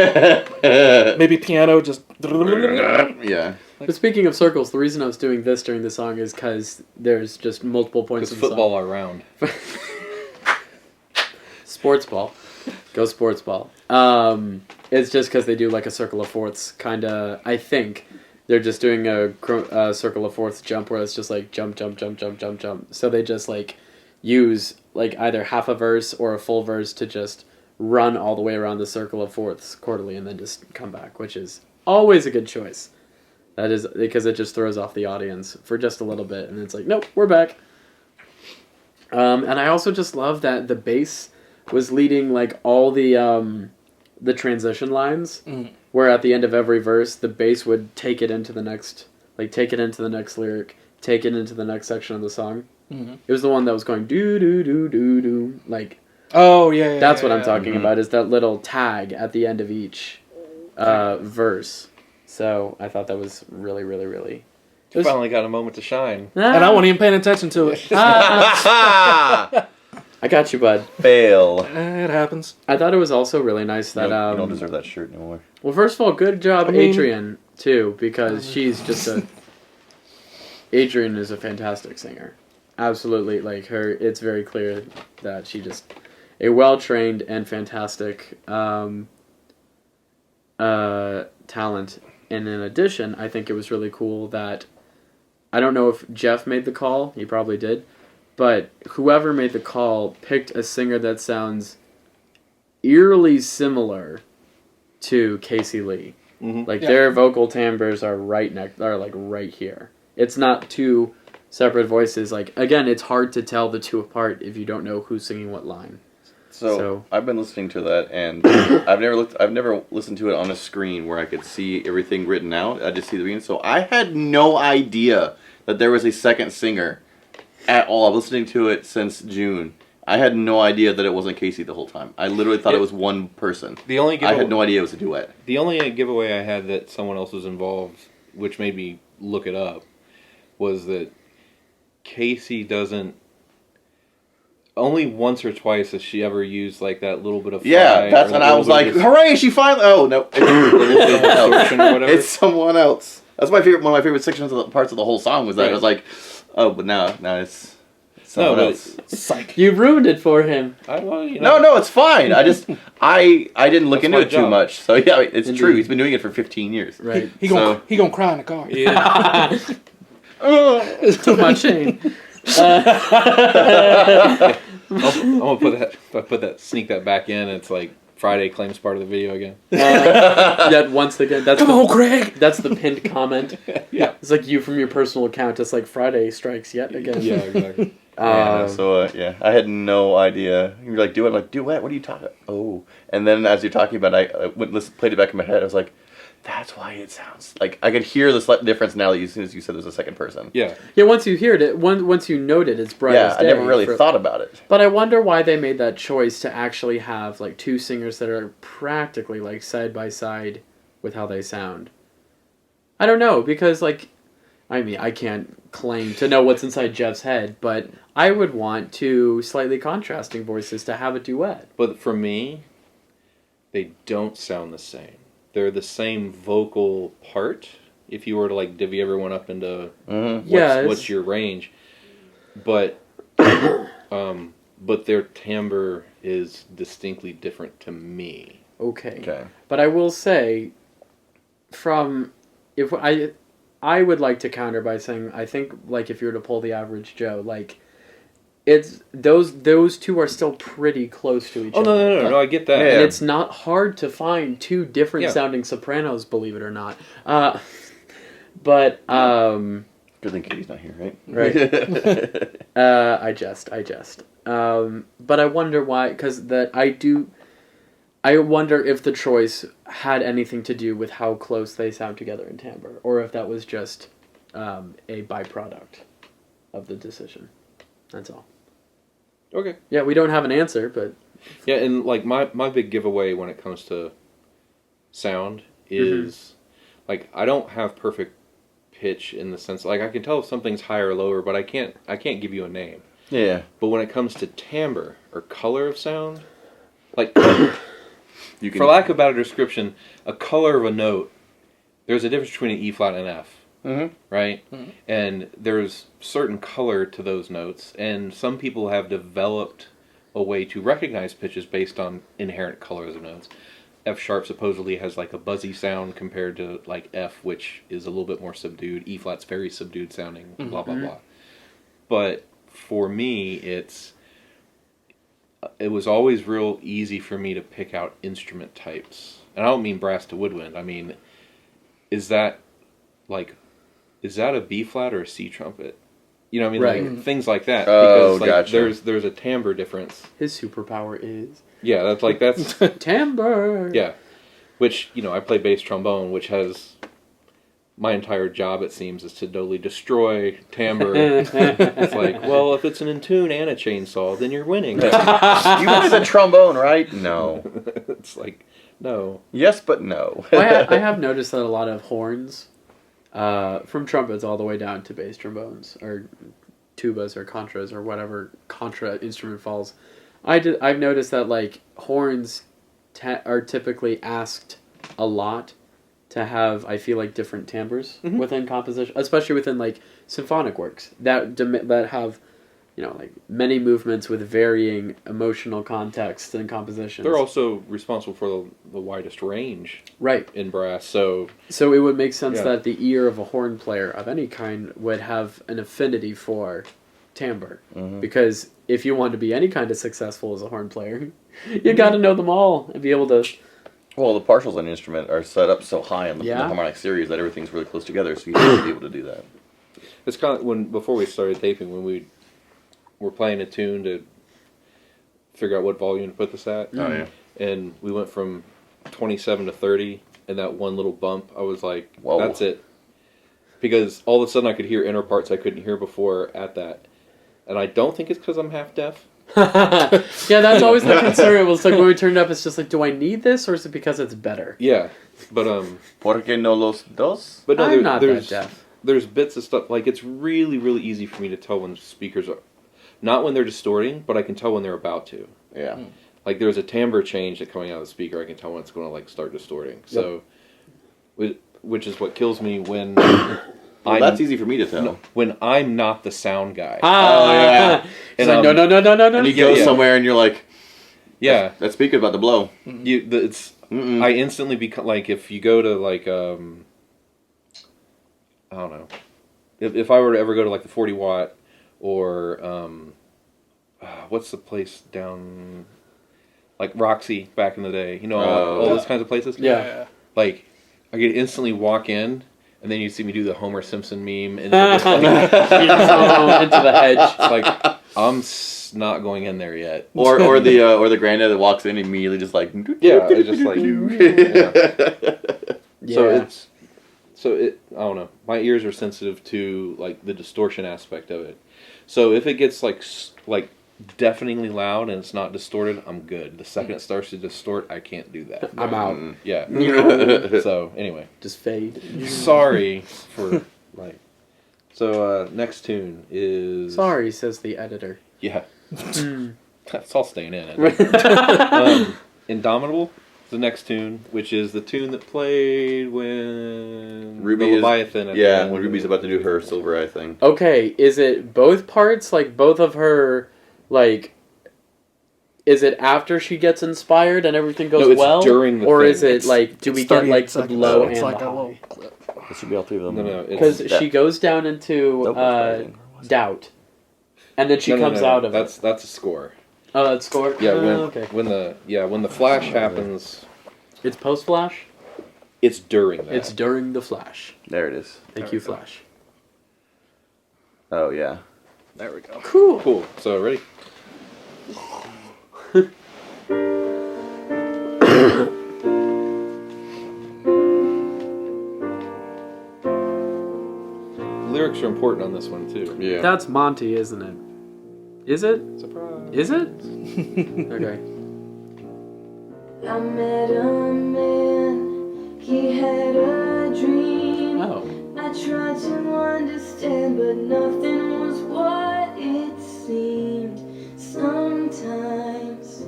[SPEAKER 1] maybe piano, just...
[SPEAKER 2] Yeah.
[SPEAKER 3] But speaking of circles, the reason I was doing this during the song is because there's just multiple points in the
[SPEAKER 4] football are round.
[SPEAKER 3] Sports ball. Go sports ball. It's just because they do like a circle of fourths kind of, I think. They're just doing a circle of fourths jump where it's just like jump, jump, jump, jump, jump, jump. So they just like use like either half a verse or a full verse to just run all the way around the circle of fourths quarterly and then just come back, which is always a good choice. That is because it just throws off the audience for just a little bit, and it's like, nope, we're back. And I also just love that the bass was leading like all the transition lines, where at the end of every verse, the bass would take it into the next lyric, take it into the next section of the song. Mm-hmm. It was the one that was going do do do do do, like.
[SPEAKER 1] Oh yeah.
[SPEAKER 3] That's what I'm talking about. Is that little tag at the end of each verse. So I thought that was really, really, really...
[SPEAKER 4] You finally got a moment to shine.
[SPEAKER 1] And I wasn't even paying attention to it.
[SPEAKER 3] I got you, bud.
[SPEAKER 2] Fail.
[SPEAKER 1] It happens.
[SPEAKER 3] I thought it was also really nice that...
[SPEAKER 2] You don't deserve that shirt anymore.
[SPEAKER 3] Well, first of all, good job, Adrian, too, because she's just a... Adrian is a fantastic singer. Absolutely, like her, it's very clear that she just... A well-trained and fantastic talent. And in addition, I think it was really cool that, I don't know if Jeff made the call, he probably did, but whoever made the call picked a singer that sounds eerily similar to Casey Lee. Mm-hmm. Like their vocal timbres are right here. It's not two separate voices. Like, again, it's hard to tell the two apart if you don't know who's singing what line.
[SPEAKER 2] So I've been listening to that, and I've never listened to it on a screen where I could see everything written out. I just see the beginning. So I had no idea that there was a second singer at all. I've been listening to it since June. I had no idea that it wasn't Casey the whole time. I literally thought it was one person. I had no idea it was a duet.
[SPEAKER 4] The only giveaway I had that someone else was involved, which made me look it up, was that Casey doesn't... Only once or twice has she ever used like that little bit of
[SPEAKER 2] that's when I was like, hooray, she finally... Oh, no. It's someone else. That's my favorite. One of my favorite sections of parts of the whole song was that. Right. I was like, oh, but now it's someone else.
[SPEAKER 3] Psych. You ruined it for him.
[SPEAKER 2] No, it's fine. I didn't look into it too much. So yeah, it's true. He's been doing it for 15 years.
[SPEAKER 3] Right.
[SPEAKER 1] He gonna cry in the car.
[SPEAKER 3] Yeah. It's too much shame.
[SPEAKER 4] I'm gonna put that sneak that back in. It's like Friday claims part of the video again.
[SPEAKER 3] Yet once again,
[SPEAKER 1] come on, Craig.
[SPEAKER 3] That's the pinned comment.
[SPEAKER 4] Yeah,
[SPEAKER 3] it's like you from your personal account. It's like Friday strikes yet again.
[SPEAKER 4] Yeah, exactly.
[SPEAKER 2] I had no idea. You were like, duet. I'm like, duet? What are you talking about? Oh, and then as you're talking about it, I played it back in my head. I was like, that's why it sounds like I could hear the slight difference now that as soon as you said there's a second person.
[SPEAKER 3] Yeah. Once you hear it, once you note it, it's bright as day.
[SPEAKER 2] I never really thought about it.
[SPEAKER 3] But I wonder why they made that choice to actually have like two singers that are practically like side by side with how they sound. I don't know, because like, I mean, I can't claim to know what's inside Jeff's head, but I would want two slightly contrasting voices to have a duet.
[SPEAKER 4] But for me, they don't sound the same. They're the same vocal part. If you were to like divvy everyone up into what's your range, but their timbre is distinctly different to me.
[SPEAKER 3] Okay. But I will say, if I would like to counter by saying, I think like if you were to pull the average Joe, like it's those two are still pretty close to each other.
[SPEAKER 4] Oh no, I get that.
[SPEAKER 3] And it's not hard to find two different sounding sopranos, believe it or not. But
[SPEAKER 2] good thing Katie's not here, right?
[SPEAKER 3] Right. I jest. But I wonder why, because I wonder if the choice had anything to do with how close they sound together in timbre, or if that was just a byproduct of the decision. That's all.
[SPEAKER 4] Okay.
[SPEAKER 3] Yeah, we don't have an answer, but...
[SPEAKER 4] Yeah, and like my big giveaway when it comes to sound is, like, I don't have perfect pitch in the sense, like, I can tell if something's higher or lower, but I can't give you a name.
[SPEAKER 2] Yeah.
[SPEAKER 4] But when it comes to timbre or color of sound, like,
[SPEAKER 2] You can,
[SPEAKER 4] for lack of a better description, a color of a note, there's a difference between an E flat and an F, right? And there's certain color to those notes, and some people have developed a way to recognize pitches based on inherent colors of notes. F sharp supposedly has like a buzzy sound compared to like F, which is a little bit more subdued. E flat's very subdued sounding, blah, blah, blah. But for me, it was always real easy for me to pick out instrument types. And I don't mean brass to woodwind. I mean, is that a B flat or a C trumpet? You know what I mean? Like, things like that.
[SPEAKER 2] Oh,
[SPEAKER 4] because like,
[SPEAKER 2] gotcha.
[SPEAKER 4] there's a timbre difference.
[SPEAKER 3] His superpower is
[SPEAKER 4] Yeah, that's
[SPEAKER 3] timbre.
[SPEAKER 4] yeah. Which, you know, I play bass trombone, which has my entire job, it seems, is to totally destroy timbre. It's like, well, if it's an in tune and a chainsaw, then you're winning.
[SPEAKER 2] you play the trombone, right? No.
[SPEAKER 4] It's like, no.
[SPEAKER 2] Yes, but no.
[SPEAKER 3] Well, I have noticed that a lot of horns, from trumpets all the way down to bass trombones, or tubas, or contras, or whatever contra instrument falls, I've noticed that, like, horns are typically asked a lot to have, I feel like, different timbres within composition, especially within, like, symphonic works that have, you know, like, many movements with varying emotional context and compositions.
[SPEAKER 4] They're also responsible for the widest range
[SPEAKER 3] right
[SPEAKER 4] in brass, so
[SPEAKER 3] it would make sense
[SPEAKER 4] Yeah.
[SPEAKER 3] that the ear of a horn player of any kind would have an affinity for timbre, because if you want to be any kind of successful as a horn player, you got to know them all and be able to.
[SPEAKER 2] Well, the partials on the instrument are set up so high in the
[SPEAKER 3] Yeah.
[SPEAKER 2] harmonic series that everything's really close together, so you have to be able to do that.
[SPEAKER 4] it's kind of before we started taping, when we were playing a tune to figure out what volume to put this at.
[SPEAKER 2] Oh, yeah.
[SPEAKER 4] And we went from 27 to 30, and that one little bump, I was like,
[SPEAKER 2] Whoa.
[SPEAKER 4] that's it. Because all of a sudden I could hear inner parts I couldn't hear before at that. And I don't think it's because I'm half deaf.
[SPEAKER 3] Yeah, that's always the concern. It was like when we turned it up, it's just like, do I need this, or is it because it's better?
[SPEAKER 4] Yeah, but
[SPEAKER 2] ¿Por qué no los dos?
[SPEAKER 4] but no,
[SPEAKER 3] I'm not
[SPEAKER 4] there's
[SPEAKER 3] that deaf.
[SPEAKER 4] there's bits of stuff, like, it's really, really easy for me to tell when speakers are, not when they're distorting, but I can tell when they're about to.
[SPEAKER 2] Yeah.
[SPEAKER 4] Like, there's a timbre change that coming out of the speaker, I can tell when it's going to, like, start distorting. So, which is what kills me when
[SPEAKER 2] Well, that's easy for me to tell.
[SPEAKER 4] when I'm not the sound guy.
[SPEAKER 2] Oh, yeah.
[SPEAKER 3] It's
[SPEAKER 4] And,
[SPEAKER 3] like, no.
[SPEAKER 2] And you go somewhere and you're like,
[SPEAKER 4] Yeah,
[SPEAKER 2] that speaker's about to blow.
[SPEAKER 4] I instantly become, like, if you go to, like, I don't know, if I were to ever go to, like, the 40 watt or what's the place down, like, Roxy back in the day, you know, all those kinds of places.
[SPEAKER 3] Yeah.
[SPEAKER 4] Like, I could instantly walk in, and then you see me do the Homer Simpson meme into
[SPEAKER 3] the hedge.
[SPEAKER 4] It's like, I'm not going in there yet.
[SPEAKER 2] Or the granddad that walks in immediately just like
[SPEAKER 4] Yeah, it's just like
[SPEAKER 3] Yeah.
[SPEAKER 4] So I don't know. My ears are sensitive to, like, the distortion aspect of it. So if it gets like deafeningly loud and it's not distorted, I'm good. The second it starts to distort, I can't do that.
[SPEAKER 3] I'm out.
[SPEAKER 4] Yeah. So anyway,
[SPEAKER 3] Just fade.
[SPEAKER 4] sorry for like. So next tune is
[SPEAKER 3] Sorry, says the editor.
[SPEAKER 4] Yeah, that's all staying in it. Indomitable, the next tune, which is the tune that played when
[SPEAKER 2] Ruby
[SPEAKER 4] the Leviathan.
[SPEAKER 2] when Ruby's about to do her silver eye thing.
[SPEAKER 3] Okay, is it both parts? Like, both of her, like, is it after she gets inspired and everything goes
[SPEAKER 4] No, it's
[SPEAKER 3] well?
[SPEAKER 4] during the
[SPEAKER 3] or
[SPEAKER 4] thing.
[SPEAKER 3] is it, like, do we get, like, the low and
[SPEAKER 1] It's
[SPEAKER 3] the
[SPEAKER 1] like a
[SPEAKER 3] high?
[SPEAKER 1] little clip.
[SPEAKER 2] It should be all three of them.
[SPEAKER 4] No,
[SPEAKER 3] Because
[SPEAKER 4] it's
[SPEAKER 3] she goes down into
[SPEAKER 2] Double rising.
[SPEAKER 3] doubt. And then she comes out of it.
[SPEAKER 4] That's a score.
[SPEAKER 3] Oh, that's scored?
[SPEAKER 4] Yeah,
[SPEAKER 3] okay.
[SPEAKER 4] when the flash happens,
[SPEAKER 3] It's post-flash?
[SPEAKER 4] it's during that.
[SPEAKER 3] It's during the flash.
[SPEAKER 2] There it is.
[SPEAKER 3] Thank you, Flash.
[SPEAKER 2] Oh yeah.
[SPEAKER 1] There we go.
[SPEAKER 3] Cool.
[SPEAKER 4] cool. So ready? Lyrics are important on this one too.
[SPEAKER 2] Yeah.
[SPEAKER 3] That's Monty, isn't it? Is it?
[SPEAKER 4] Surprise.
[SPEAKER 3] Is it? Okay.
[SPEAKER 5] I met a man, he had a dream.
[SPEAKER 3] Oh.
[SPEAKER 5] I tried to understand, but nothing was what it seemed. Sometimes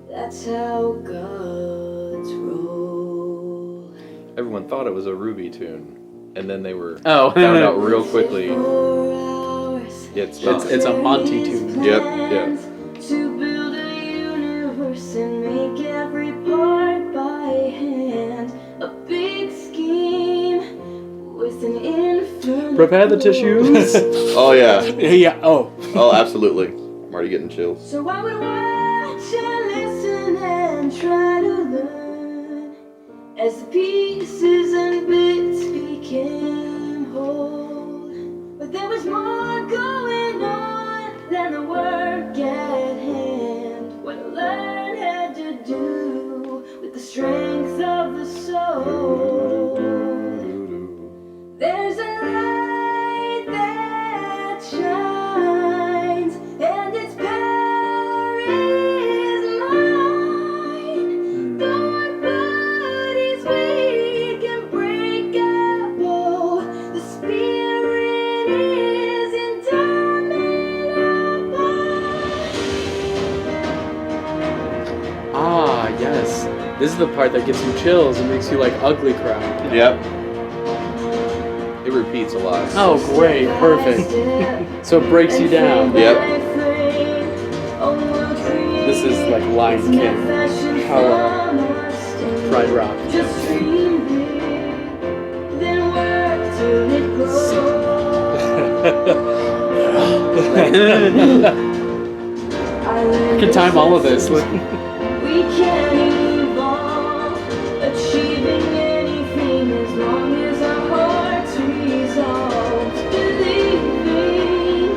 [SPEAKER 5] that's how gods roll.
[SPEAKER 4] Everyone thought it was a RWBY tune, and then they were
[SPEAKER 3] Oh.
[SPEAKER 4] found out real quickly.
[SPEAKER 5] 4 hours.
[SPEAKER 4] It's not.
[SPEAKER 3] It's a Monty tune.
[SPEAKER 4] Yep, yeah.
[SPEAKER 5] To build a universe and make every part by hand. A big scheme with an infinite.
[SPEAKER 1] Prepare the tissues.
[SPEAKER 2] Oh yeah.
[SPEAKER 1] Yeah. Oh.
[SPEAKER 2] Oh, absolutely. I'm already getting chills.
[SPEAKER 5] So I would watch and listen and try to learn as the pieces and bits became whole. But there was more going on than the work at hand. What I learned had to do with the strength of the soul. There's a light that shines, and its power is mine. Though our body's weak and breakable, the spirit is indomitable.
[SPEAKER 3] Ah, yes. This is the part that gives you chills and makes you like ugly cry.
[SPEAKER 2] Yep.
[SPEAKER 4] It repeats a lot.
[SPEAKER 3] Oh, great. Perfect. So it breaks you down.
[SPEAKER 2] Yep.
[SPEAKER 3] This is like Lion King. How Pride Rock.
[SPEAKER 5] Just dream big, then work till it grows.
[SPEAKER 3] You can time all of this.
[SPEAKER 5] We can evolve, achieving anything as long as our hearts resolve. Believing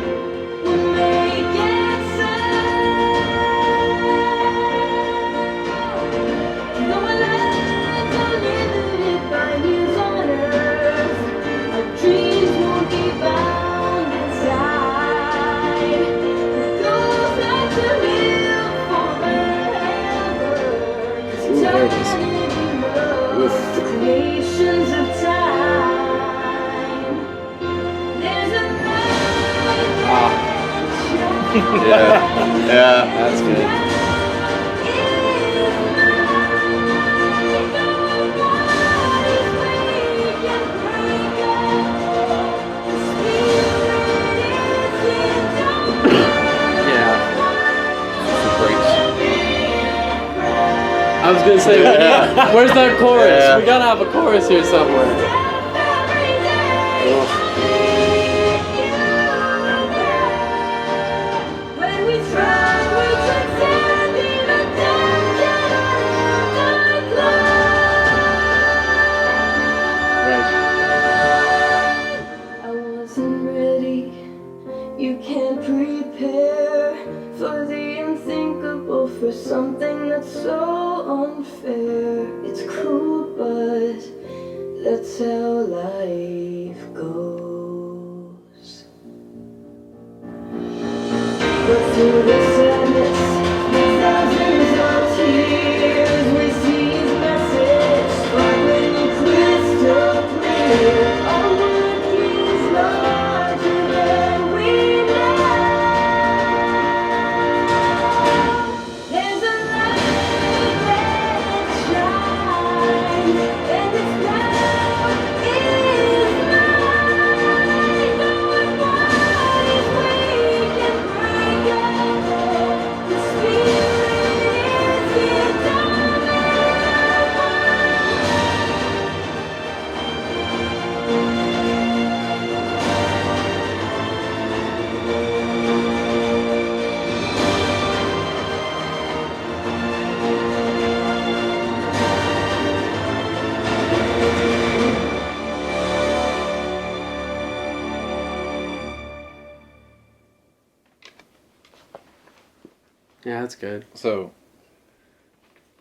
[SPEAKER 5] we'll make it sound. Though our lives are limited by years on earth, our dreams won't be bound inside. The goal's not to live forever.
[SPEAKER 3] Ooh, there it is.
[SPEAKER 5] The creations of time. There's a light
[SPEAKER 3] Ah,
[SPEAKER 2] Yeah. Yeah.
[SPEAKER 3] that's good. Yeah. I was gonna say,
[SPEAKER 2] Yeah.
[SPEAKER 3] where's that chorus?
[SPEAKER 2] Yeah.
[SPEAKER 3] We gotta have a chorus here somewhere.
[SPEAKER 5] When we try, we transcend even death cannot
[SPEAKER 3] Right.
[SPEAKER 5] I wasn't ready. You can't prepare for the unthinkable, for something that's so unfair. It's cruel, but that's how life goes. But through the sadness, the thousands of tears, we see his message sparkling crystal clear. Our work is larger than we know. There's a light that shines, and its power is mine. Though our body's weak and breakable, the spirit is
[SPEAKER 3] Yeah, that's good.
[SPEAKER 4] So,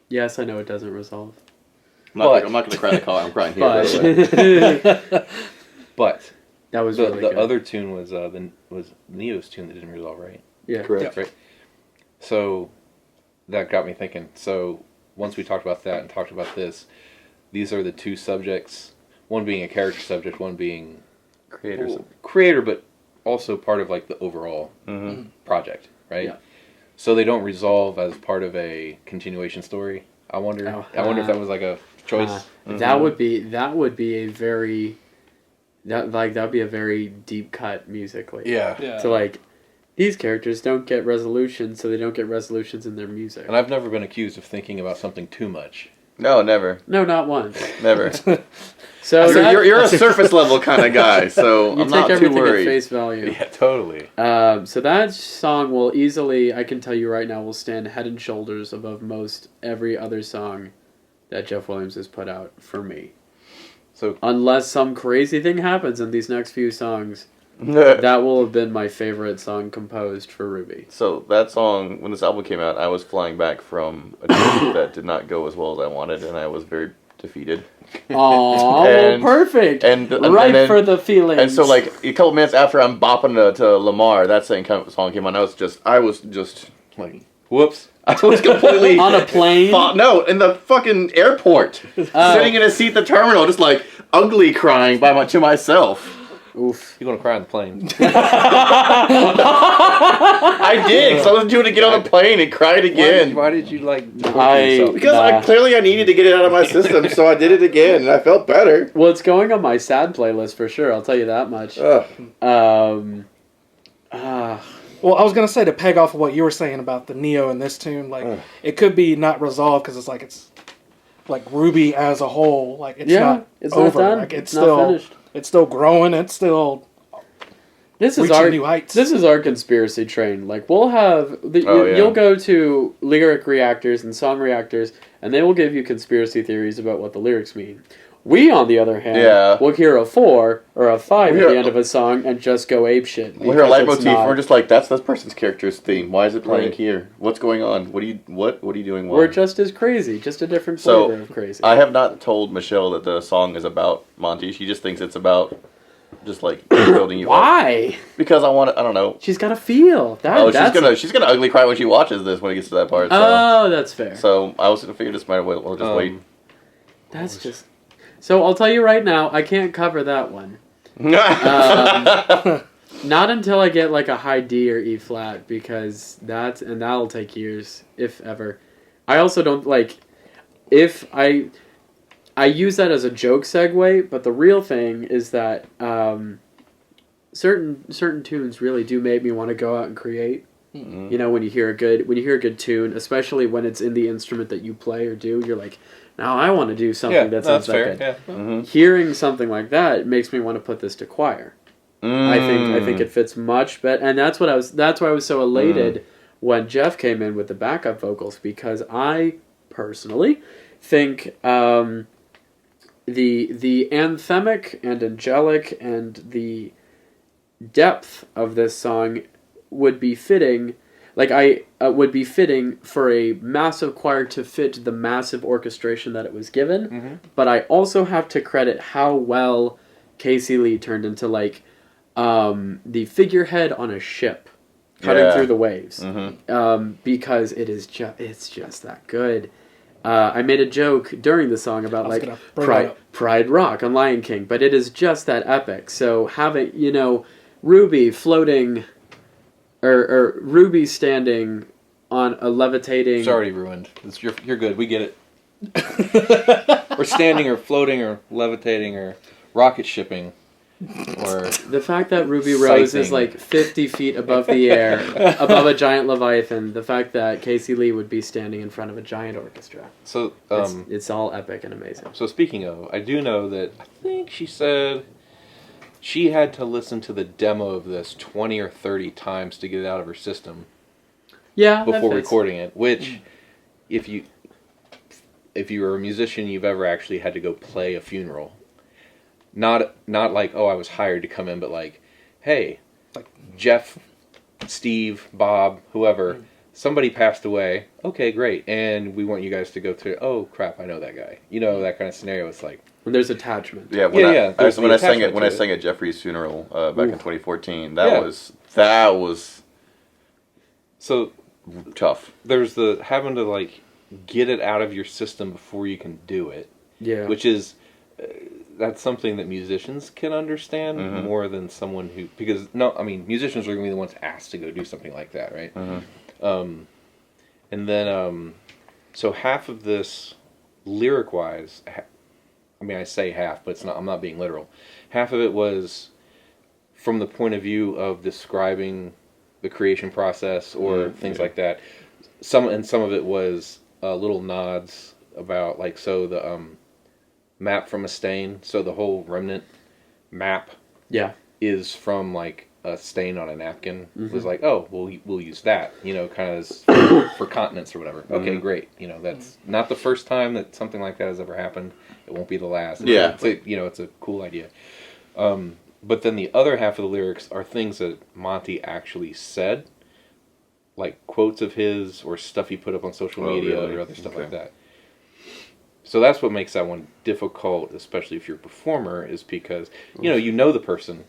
[SPEAKER 3] Yes, I know it doesn't resolve.
[SPEAKER 2] I'm not gonna cry in the car. I'm crying here. by the way.
[SPEAKER 4] but
[SPEAKER 3] That was
[SPEAKER 4] the
[SPEAKER 3] really good.
[SPEAKER 4] other tune was Neo's tune that didn't resolve, right?
[SPEAKER 3] Yeah.
[SPEAKER 2] Correct.
[SPEAKER 4] Right. So that got me thinking. So once we talked about that and talked about this, these are the two subjects. One being a character subject, one being
[SPEAKER 3] Creators.
[SPEAKER 4] creator, but also part of like the overall project, right?
[SPEAKER 3] Yeah.
[SPEAKER 4] So they don't resolve as part of a continuation story. I wonder. I wonder if that was like a choice.
[SPEAKER 3] That would be a very that'd be a very deep cut musically.
[SPEAKER 4] Yeah.
[SPEAKER 3] So like these characters don't get resolutions, so they don't get resolutions in their music.
[SPEAKER 4] And I've never been accused of thinking about something too much.
[SPEAKER 2] No, never.
[SPEAKER 3] No, not once.
[SPEAKER 2] Never.
[SPEAKER 3] So
[SPEAKER 2] you're a surface level kind of guy, so
[SPEAKER 3] you
[SPEAKER 2] I'm
[SPEAKER 3] take
[SPEAKER 2] not too
[SPEAKER 3] everything at
[SPEAKER 2] worried.
[SPEAKER 3] face value.
[SPEAKER 4] Yeah, totally.
[SPEAKER 3] So that song will easily, I can tell you right now, will stand head and shoulders above most every other song that Jeff Williams has put out for me.
[SPEAKER 4] So
[SPEAKER 3] Unless some crazy thing happens in these next few songs, that will have been my favorite song composed for RWBY.
[SPEAKER 2] So that song, when this album came out, I was flying back from a trip that did not go as well as I wanted, and I was very defeated.
[SPEAKER 3] Aww,
[SPEAKER 2] And-
[SPEAKER 3] well, perfect.
[SPEAKER 2] and
[SPEAKER 3] Right for the feelings.
[SPEAKER 2] And so, like, a couple minutes after I'm bopping to Lamar, that song came on. I was just
[SPEAKER 4] like, whoops.
[SPEAKER 2] I was completely
[SPEAKER 3] on a plane.
[SPEAKER 2] no, in the fucking airport, sitting in a seat at the terminal, just like ugly crying to myself.
[SPEAKER 3] Oof.
[SPEAKER 4] You're gonna cry on the plane.
[SPEAKER 2] I did, because I was due to get on the plane and cried again.
[SPEAKER 4] Why did you like?
[SPEAKER 2] Because I needed to get it out of my system, so I did it again, and I felt better.
[SPEAKER 3] Well, it's going on my sad playlist for sure. I'll tell you that much.
[SPEAKER 2] Ugh.
[SPEAKER 1] Well, I was gonna say, to peg off of what you were saying about the Neo in this tune, like it could be not resolved because it's like RWBY as a whole, like it's not over.
[SPEAKER 3] Not done.
[SPEAKER 1] Like it's
[SPEAKER 3] not
[SPEAKER 1] still
[SPEAKER 3] finished.
[SPEAKER 1] it's still growing. It's still
[SPEAKER 3] This is
[SPEAKER 1] reaching
[SPEAKER 3] our
[SPEAKER 1] new heights.
[SPEAKER 3] This is our conspiracy train. Like we'll have you'll go to lyric reactors and song reactors, and they will give you conspiracy theories about what the lyrics mean. We, on the other hand, will hear a 4 or a 5 at the end of a song and just go apeshit.
[SPEAKER 2] We hear a leitmotif. We're just like, that's this person's character's theme. Why is it playing here? What's going on? What are you doing? Wrong?
[SPEAKER 3] We're just as crazy, just a different flavor of crazy.
[SPEAKER 2] I have not told Michelle that the song is about Monty. She just thinks it's about just like building you up.
[SPEAKER 3] Why?
[SPEAKER 2] Because I don't know.
[SPEAKER 3] She's got to feel that.
[SPEAKER 2] She's gonna ugly cry when she watches this when it gets to that part. So.
[SPEAKER 3] Oh, that's fair.
[SPEAKER 2] So I was gonna figure this might we'll just wait.
[SPEAKER 3] That's just. So I'll tell you right now, I can't cover that one. Not until I get like a high D or E flat, because that'll take years, if ever. I also don't like if I use that as a joke segue, but the real thing is that certain tunes really do make me want to go out and create. Mm-hmm. You know, when you hear a good tune, especially when it's in the instrument that you play or do, you're like, now I want to do something that's fair. Good. Yeah. Mm-hmm. Hearing something like that makes me want to put this to choir. I think it fits much better, and that's why I was so elated when Jeff came in with the backup vocals, because I personally think the anthemic and angelic and the depth of this song would be fitting. Like would be fitting for a massive choir to fit the massive orchestration that it was given. Mm-hmm. But I also have to credit how well Casey Lee turned into like the figurehead on a ship cutting through the waves. Mm-hmm. Because it's just that good. I made a joke during the song about like Pride Rock on Lion King, but it is just that epic. So having RWBY floating. Or RWBY standing on a levitating...
[SPEAKER 4] It's already ruined. You're good. We get it. Or standing or floating or levitating or rocket shipping. Or
[SPEAKER 3] the fact that Ruby Rose is like 50 feet above the air, above a giant Leviathan. The fact that Casey Lee would be standing in front of a giant orchestra.
[SPEAKER 4] So
[SPEAKER 3] it's all epic and amazing.
[SPEAKER 4] So speaking of, I do know that I think she said... she had to listen to the demo of this 20 or 30 times to get it out of her system.
[SPEAKER 3] Yeah,
[SPEAKER 4] before recording it. Which, if you're a musician, you've ever actually had to go play a funeral. Not like, oh, I was hired to come in, but like, hey, like Jeff, Steve, Bob, whoever, somebody passed away. Okay, great, and we want you guys to go through. Oh crap, I know that guy. You know, that kind of scenario. It's like.
[SPEAKER 3] When there's attachment.
[SPEAKER 2] Yeah, when I sang at Jeffrey's funeral back in 2014, that was
[SPEAKER 4] so
[SPEAKER 2] tough.
[SPEAKER 4] There's the having to like get it out of your system before you can do it.
[SPEAKER 3] Yeah.
[SPEAKER 4] Which is that's something that musicians can understand more than someone who, because musicians are going to be the ones asked to go do something like that, right? And then so half of this, lyric wise, I say half, but it's not. I'm not being literal. Half of it was from the point of view of describing the creation process or things like that. Some of it was little nods about the map from a stain. So the whole remnant map is from like a stain on a napkin. Was like, oh, we'll use that, kind of for continents or whatever. Okay, great. That's not the first time that something like that has ever happened. It won't be the last. It's a cool idea. But then the other half of the lyrics are things that Monty actually said, like quotes of his or stuff he put up on social media or other stuff like that. So that's what makes that one difficult, especially if you're a performer, is because you know the person,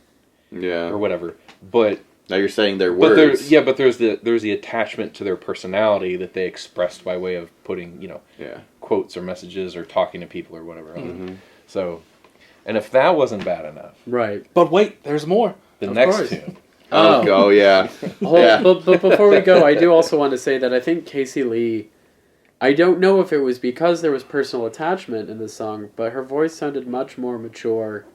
[SPEAKER 4] or whatever. But
[SPEAKER 2] now you're saying their words.
[SPEAKER 4] But there's the attachment to their personality that they expressed by way of putting quotes or messages or talking to people or whatever. So, and if that wasn't bad enough,
[SPEAKER 3] right?
[SPEAKER 1] But wait, there's more.
[SPEAKER 4] The next tune.
[SPEAKER 2] Oh yeah.
[SPEAKER 3] But before we go, I do also want to say that I think Casey Lee, I don't know if it was because there was personal attachment in this song, but her voice sounded much more mature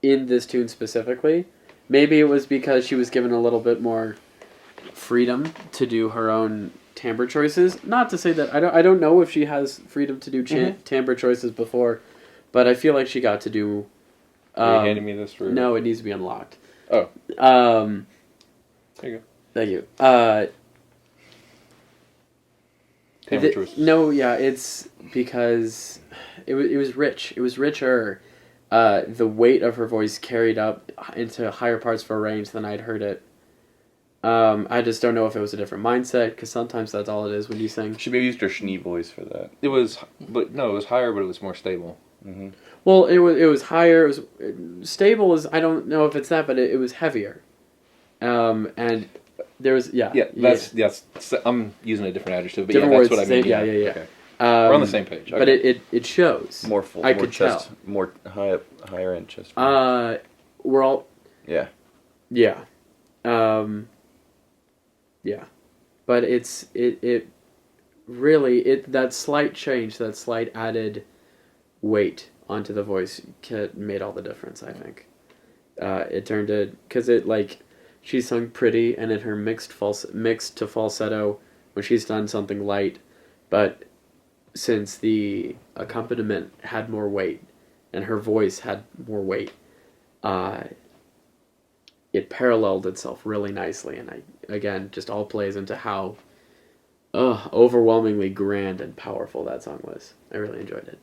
[SPEAKER 3] in this tune specifically. Maybe it was because she was given a little bit more freedom to do her own timbre choices. Not to say that I don't know if she has freedom to do timbre choices before, but I feel like she got to do.
[SPEAKER 4] Are you handing me this?
[SPEAKER 3] No, it needs to be unlocked.
[SPEAKER 4] Oh. There you go.
[SPEAKER 3] Thank you.
[SPEAKER 4] Timbre choices.
[SPEAKER 3] No, yeah, it's because it was rich. It was richer. The weight of her voice carried up into higher parts of her range than I'd heard it. I just don't know if it was a different mindset, because sometimes that's all it is when you sing.
[SPEAKER 2] She maybe used her schnee voice for that.
[SPEAKER 4] It was higher, but it was more stable.
[SPEAKER 3] Well, it was higher. It was stable. I don't know if it's that, but it was heavier. And there was I'm using a different adjective, but different
[SPEAKER 4] that's
[SPEAKER 3] words,
[SPEAKER 4] what I mean.
[SPEAKER 3] Yeah.
[SPEAKER 4] Okay. We're on the same page. Okay.
[SPEAKER 3] But it shows.
[SPEAKER 2] More full.
[SPEAKER 3] I
[SPEAKER 2] more
[SPEAKER 3] could
[SPEAKER 2] chest,
[SPEAKER 3] tell.
[SPEAKER 2] More higher end chest.
[SPEAKER 3] We're all.
[SPEAKER 2] Yeah.
[SPEAKER 3] Yeah. Yeah. But it really that slight change, that slight added weight onto the voice made all the difference, I think. It turned it, because it, like, she sung pretty, and in her mixed to falsetto when she's done something light, but since the accompaniment had more weight and her voice had more weight, it paralleled itself really nicely, and again just all plays into how overwhelmingly grand and powerful that song was. I really enjoyed it.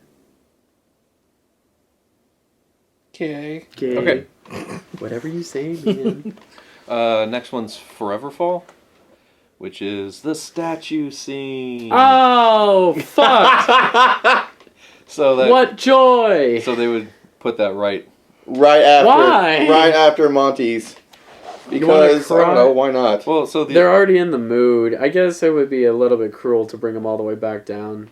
[SPEAKER 1] Okay.
[SPEAKER 3] Whatever you say, man.
[SPEAKER 4] Next one's Forever Fall, which is the statue scene.
[SPEAKER 3] Oh, fuck! What joy!
[SPEAKER 4] So they would put that right
[SPEAKER 2] after Monty's. Because, I don't know, why not?
[SPEAKER 4] Well, so
[SPEAKER 3] they're already in the mood. I guess it would be a little bit cruel to bring them all the way back down.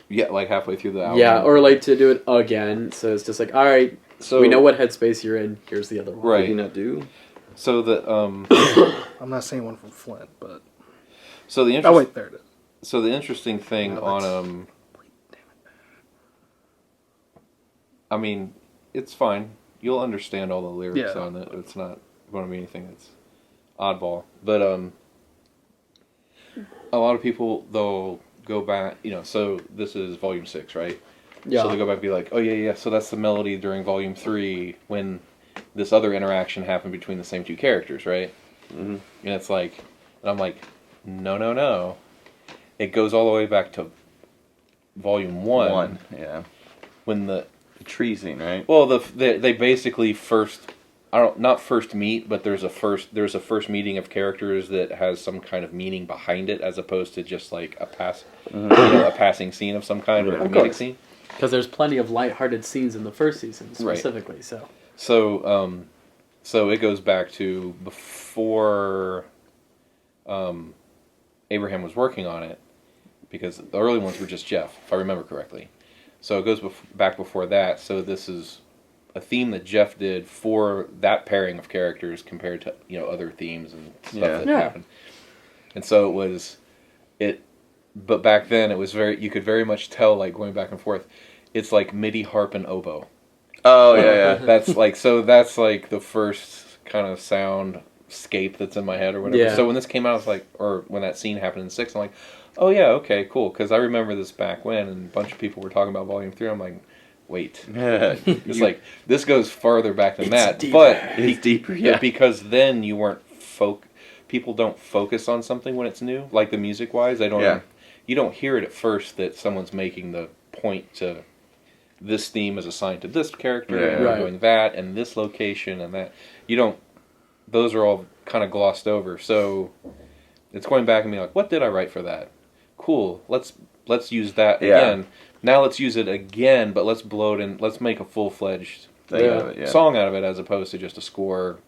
[SPEAKER 4] Yeah, like halfway through the album.
[SPEAKER 3] Yeah, or like to do it again. So it's just like, all right, so we know what headspace you're in. Here's the other one.
[SPEAKER 4] Right.
[SPEAKER 2] What did he not do?
[SPEAKER 4] So the
[SPEAKER 1] I'm not saying one from Flint, but
[SPEAKER 4] so the
[SPEAKER 1] wait, there it is.
[SPEAKER 4] So the interesting thing on I mean, it's fine. You'll understand all the lyrics on it. It's not going to be anything that's oddball. But a lot of people, they'll go back, so this is volume 6, right?
[SPEAKER 3] Yeah.
[SPEAKER 4] So they go back and be like, oh yeah, so that's the melody during volume 3 when this other interaction happened between the same two characters, right? Mm-hmm. And it's like, and I'm like, no. It goes all the way back to volume 1.
[SPEAKER 2] Yeah.
[SPEAKER 4] When the
[SPEAKER 2] tree scene, right?
[SPEAKER 4] Well, they basically not first meet, but there's a first meeting of characters that has some kind of meaning behind it, as opposed to just like a passing scene of some kind or a comedic scene.
[SPEAKER 3] Because there's plenty of lighthearted scenes in the first season, specifically. Right.
[SPEAKER 4] So it goes back to before Abraham was working on it, because the early ones were just Jeff, if I remember correctly. So it goes back before that. So this is a theme that Jeff did for that pairing of characters compared to other themes and stuff that happened. And so it was but back then it was you could very much tell, like, going back and forth, it's like MIDI, harp, and oboe.
[SPEAKER 2] Oh yeah.
[SPEAKER 4] That's like the first kind of sound scape that's in my head or whatever.
[SPEAKER 3] Yeah.
[SPEAKER 4] So when this came out, it's like, or when that scene happened in 6, I'm like, oh yeah, okay, cool. Because I remember this back when, and a bunch of people were talking about Volume 3. I'm like, wait. It's like, this goes farther back than that.
[SPEAKER 1] Deeper.
[SPEAKER 4] But
[SPEAKER 2] It's deeper, yeah.
[SPEAKER 4] Because then you weren't people don't focus on something when it's new, like the music wise. You don't hear it at first that someone's making the point to this theme is assigned to this character, and we're doing that, and this location, and that. You don't. Those are all kind of glossed over. So it's going back and being like, what did I write for that? Cool. Let's use that again. Now let's use it again, but let's blow it in. Let's make a full-fledged song out of it, as opposed to just a score,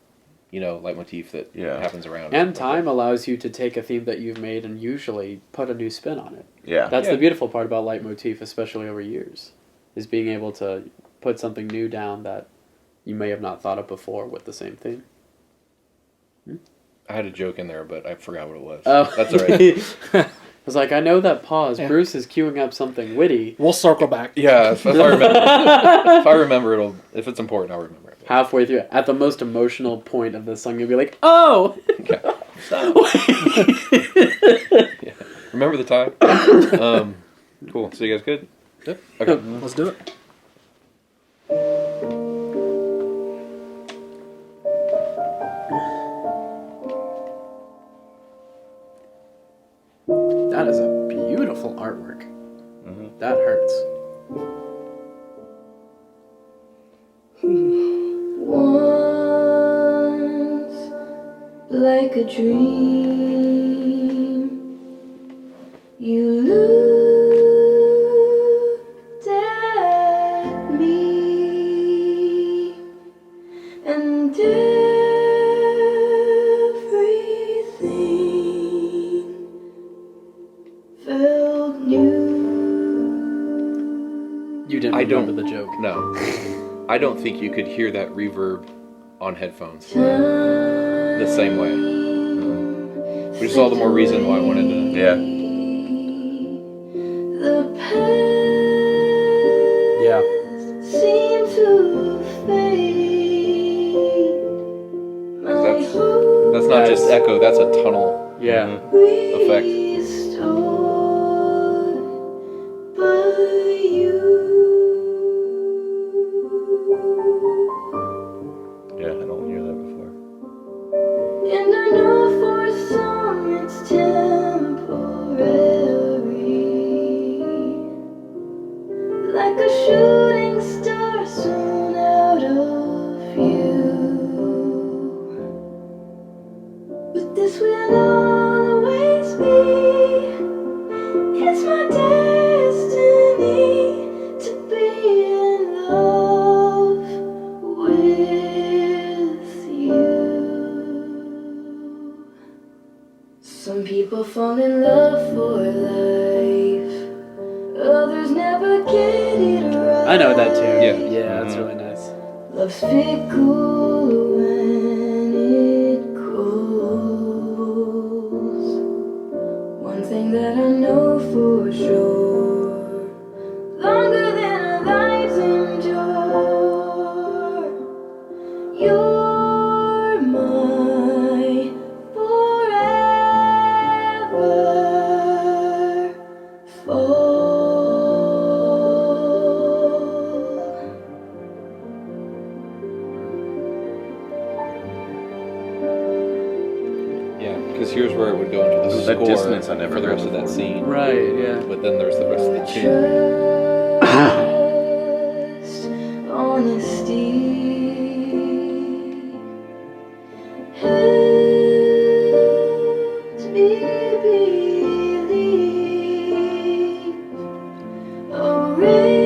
[SPEAKER 4] leitmotif that happens around.
[SPEAKER 3] And time allows you to take a theme that you've made and usually put a new spin on it.
[SPEAKER 2] Yeah.
[SPEAKER 3] That's the beautiful part about leitmotif, especially over years, is being able to put something new down that you may have not thought of before with the same theme.
[SPEAKER 4] I had a joke in there, but I forgot what it was.
[SPEAKER 3] Oh.
[SPEAKER 4] That's all right.
[SPEAKER 3] I was like, I know that pause.
[SPEAKER 1] Yeah.
[SPEAKER 3] Bruce is queuing up something witty.
[SPEAKER 1] We'll circle back.
[SPEAKER 4] Yeah, if I remember, if it's important, I'll remember it.
[SPEAKER 3] Halfway through, at the most emotional point of the song, you'll be like, oh!
[SPEAKER 4] Okay. Yeah. Remember the time? Cool. So you guys good?
[SPEAKER 1] Yep.
[SPEAKER 4] Okay.
[SPEAKER 1] Let's do it.
[SPEAKER 3] That is a beautiful artwork. Mm-hmm. That hurts.
[SPEAKER 5] Once, like a dream, you looked at me, and everything felt new.
[SPEAKER 3] You didn't remember the joke.
[SPEAKER 4] No. I don't think you could hear that reverb on headphones the same way. Which is all the more reason why I wanted to...
[SPEAKER 2] Yeah.
[SPEAKER 5] The
[SPEAKER 3] Yeah.
[SPEAKER 5] past seemed to fade.
[SPEAKER 4] That's not just echo, that's a tunnel
[SPEAKER 3] Yeah.
[SPEAKER 4] effect.
[SPEAKER 5] Restored by you.
[SPEAKER 2] Yeah, I don't hear that before.
[SPEAKER 5] And I know for some it's temporary, like a shooting star soon out of view. But this will always be. It's my destiny to be in love with you. Some people fall in love for life, others never get it right.
[SPEAKER 3] I know that too.
[SPEAKER 4] Yeah.
[SPEAKER 3] Yeah, that's really nice.
[SPEAKER 5] Love's fickle when it goes. One thing that I know for sure, longer than our lives endure, you're my forever fall.
[SPEAKER 4] Yeah, because here's where it would go into the
[SPEAKER 2] That
[SPEAKER 4] score
[SPEAKER 2] dissonance I never
[SPEAKER 4] for the
[SPEAKER 2] heard
[SPEAKER 4] rest of that
[SPEAKER 2] before.
[SPEAKER 4] scene.
[SPEAKER 3] Right, yeah.
[SPEAKER 4] But then there's the rest of the tune.
[SPEAKER 5] Trust, honesty, helps me believe a ray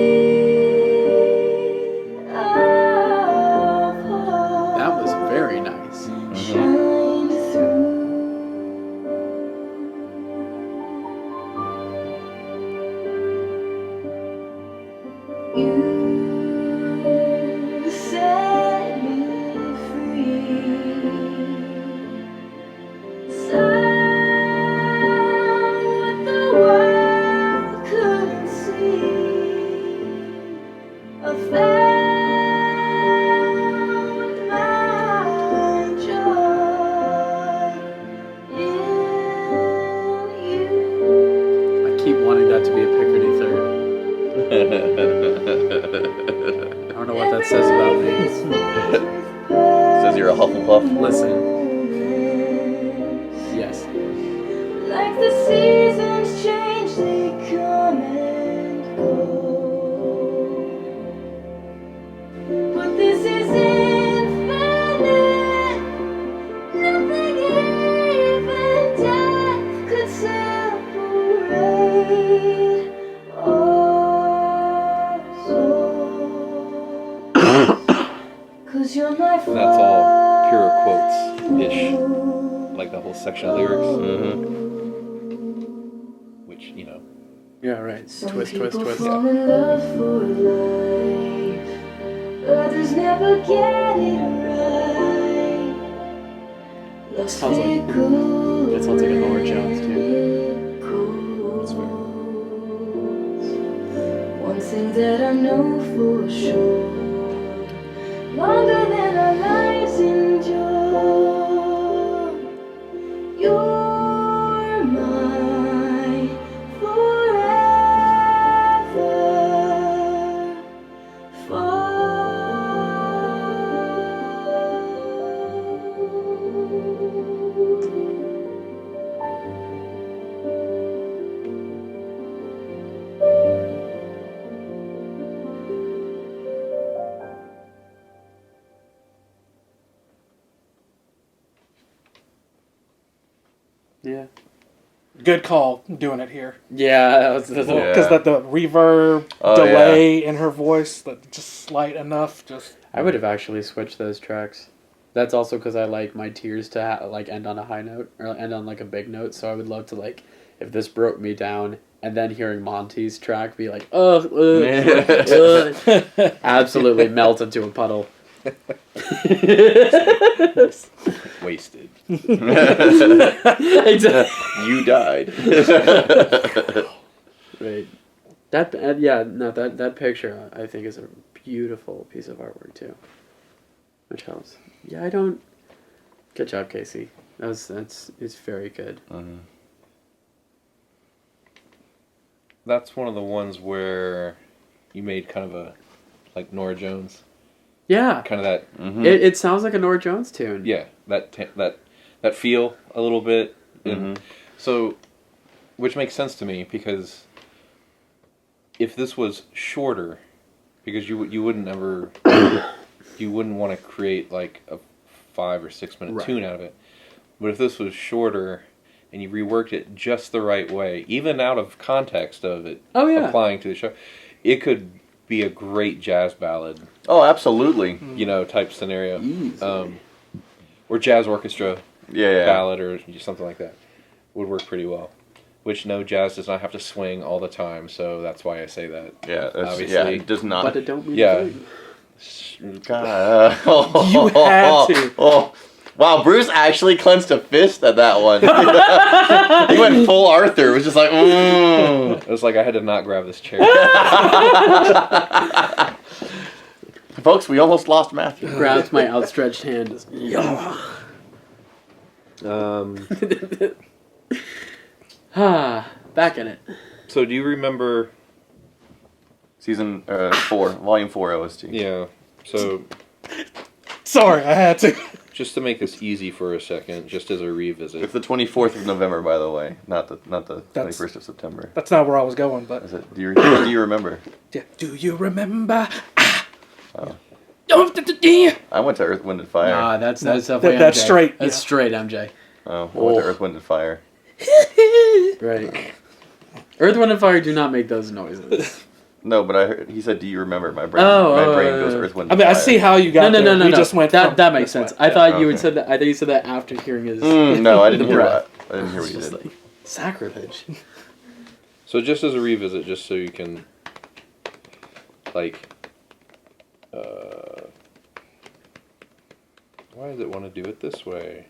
[SPEAKER 5] of hope
[SPEAKER 3] That was very nice.
[SPEAKER 5] shined through.
[SPEAKER 3] wanting that to be a Picardy third. I don't know what that says about me.
[SPEAKER 2] Says you're a Hufflepuff.
[SPEAKER 3] Listen. Yes.
[SPEAKER 5] Like the seasons change, they come and go. But this is infinite. Nothing even death could separate our souls. 'Cause you're my
[SPEAKER 4] And that's all pure quotes-ish. Like the whole section of lyrics.
[SPEAKER 2] Mm-hmm.
[SPEAKER 4] Which, you know.
[SPEAKER 3] Yeah, right.
[SPEAKER 5] Some
[SPEAKER 3] Twist,
[SPEAKER 5] people
[SPEAKER 3] twist, twist.
[SPEAKER 5] fall in love for life. Others never get it right. Lost
[SPEAKER 3] Sounds like-
[SPEAKER 5] fickle
[SPEAKER 3] that sounds like a Norah Jones tune.
[SPEAKER 5] miracles. One thing that I know for sure, longer than our lives endure, you're mine forever.
[SPEAKER 3] Yeah.
[SPEAKER 1] Good call doing it here.
[SPEAKER 3] Yeah, that's
[SPEAKER 2] Yeah.
[SPEAKER 1] Because that the reverb
[SPEAKER 2] Oh,
[SPEAKER 1] delay in her voice, that just slight enough, just
[SPEAKER 3] I would have actually switched those tracks. That's also because I like my tears to like end on a high note or end on like a big note. So I would love to like if this broke me down and then hearing Monty's track be like, absolutely melt into a puddle.
[SPEAKER 4] Wasted.
[SPEAKER 3] Exactly.
[SPEAKER 2] You died.
[SPEAKER 3] Right. That picture I think is a beautiful piece of artwork too. Which helps. Yeah, I don't. Good job, Casey. It's very good.
[SPEAKER 2] Mhm.
[SPEAKER 4] That's one of the ones where you made kind of a, like Norah Jones,
[SPEAKER 3] Yeah.
[SPEAKER 4] kind of that,
[SPEAKER 2] Mhm.
[SPEAKER 3] It sounds like a Norah Jones tune.
[SPEAKER 4] yeah, that feel a little bit. And so, which makes sense to me because if this was shorter, because you wouldn't ever, you wouldn't want to create like a 5 or 6 minute
[SPEAKER 3] Right.
[SPEAKER 4] tune out of it. But if this was shorter and you reworked it just the right way, even out of context of it
[SPEAKER 3] Oh, yeah.
[SPEAKER 4] applying to the show, it could be a great jazz ballad,
[SPEAKER 2] Oh, absolutely.
[SPEAKER 4] you know, type scenario.
[SPEAKER 3] Easily.
[SPEAKER 4] Or jazz orchestra
[SPEAKER 2] Yeah.
[SPEAKER 4] ballad or something like that would work pretty well. Which no, jazz does not have to swing all the time, so that's why I say that.
[SPEAKER 2] Yeah.
[SPEAKER 4] Obviously.
[SPEAKER 2] It does not.
[SPEAKER 3] But it don't mean
[SPEAKER 4] Yeah.
[SPEAKER 3] a thing.
[SPEAKER 2] God.
[SPEAKER 1] You had to.
[SPEAKER 2] Oh. Wow, Bruce actually clenched a fist at that one. He went full Arthur. It was just like,
[SPEAKER 4] It was like I had to not grab this chair.
[SPEAKER 2] Folks, we almost lost Matthew.
[SPEAKER 3] Grabs my outstretched hand. Back in it.
[SPEAKER 4] So do you remember?
[SPEAKER 2] Season 4, Volume 4 OST.
[SPEAKER 4] Yeah. So
[SPEAKER 1] sorry, I had to.
[SPEAKER 4] just to make this easy for a second, just as a revisit.
[SPEAKER 2] It's the 24th of November, by the way, not the
[SPEAKER 1] That's-
[SPEAKER 2] 21st of September.
[SPEAKER 1] That's not where I was going, but
[SPEAKER 2] Is it? Do you remember?
[SPEAKER 1] yeah. Do you remember?
[SPEAKER 2] Oh.
[SPEAKER 1] Yeah.
[SPEAKER 2] I went to Earth, Wind, and Fire.
[SPEAKER 3] Nah, that's definitely
[SPEAKER 1] that's
[SPEAKER 3] MJ.
[SPEAKER 1] straight,
[SPEAKER 3] That's
[SPEAKER 1] yeah.
[SPEAKER 3] straight MJ.
[SPEAKER 2] I went to Earth, Wind, and Fire.
[SPEAKER 3] Right. Earth, Wind, and Fire do not make those noises.
[SPEAKER 2] No, but I heard he said, "Do you remember?" My brain,
[SPEAKER 3] Oh,
[SPEAKER 2] brain goes Earth, Wind,
[SPEAKER 1] I
[SPEAKER 2] and
[SPEAKER 1] mean, I
[SPEAKER 2] Fire.
[SPEAKER 1] see how you got
[SPEAKER 3] No.
[SPEAKER 1] there. We just went
[SPEAKER 3] that
[SPEAKER 1] from
[SPEAKER 3] that makes
[SPEAKER 1] this
[SPEAKER 3] sense.
[SPEAKER 1] way.
[SPEAKER 3] I thought you
[SPEAKER 2] Okay.
[SPEAKER 3] had said that. I think you said that after hearing his.
[SPEAKER 2] No, I didn't
[SPEAKER 3] the
[SPEAKER 2] hear
[SPEAKER 3] breath.
[SPEAKER 2] what. I didn't hear what you
[SPEAKER 3] Just
[SPEAKER 2] did.
[SPEAKER 3] like, sacrilege.
[SPEAKER 4] So just as a revisit, just so you can, like, why does it want to do it this way?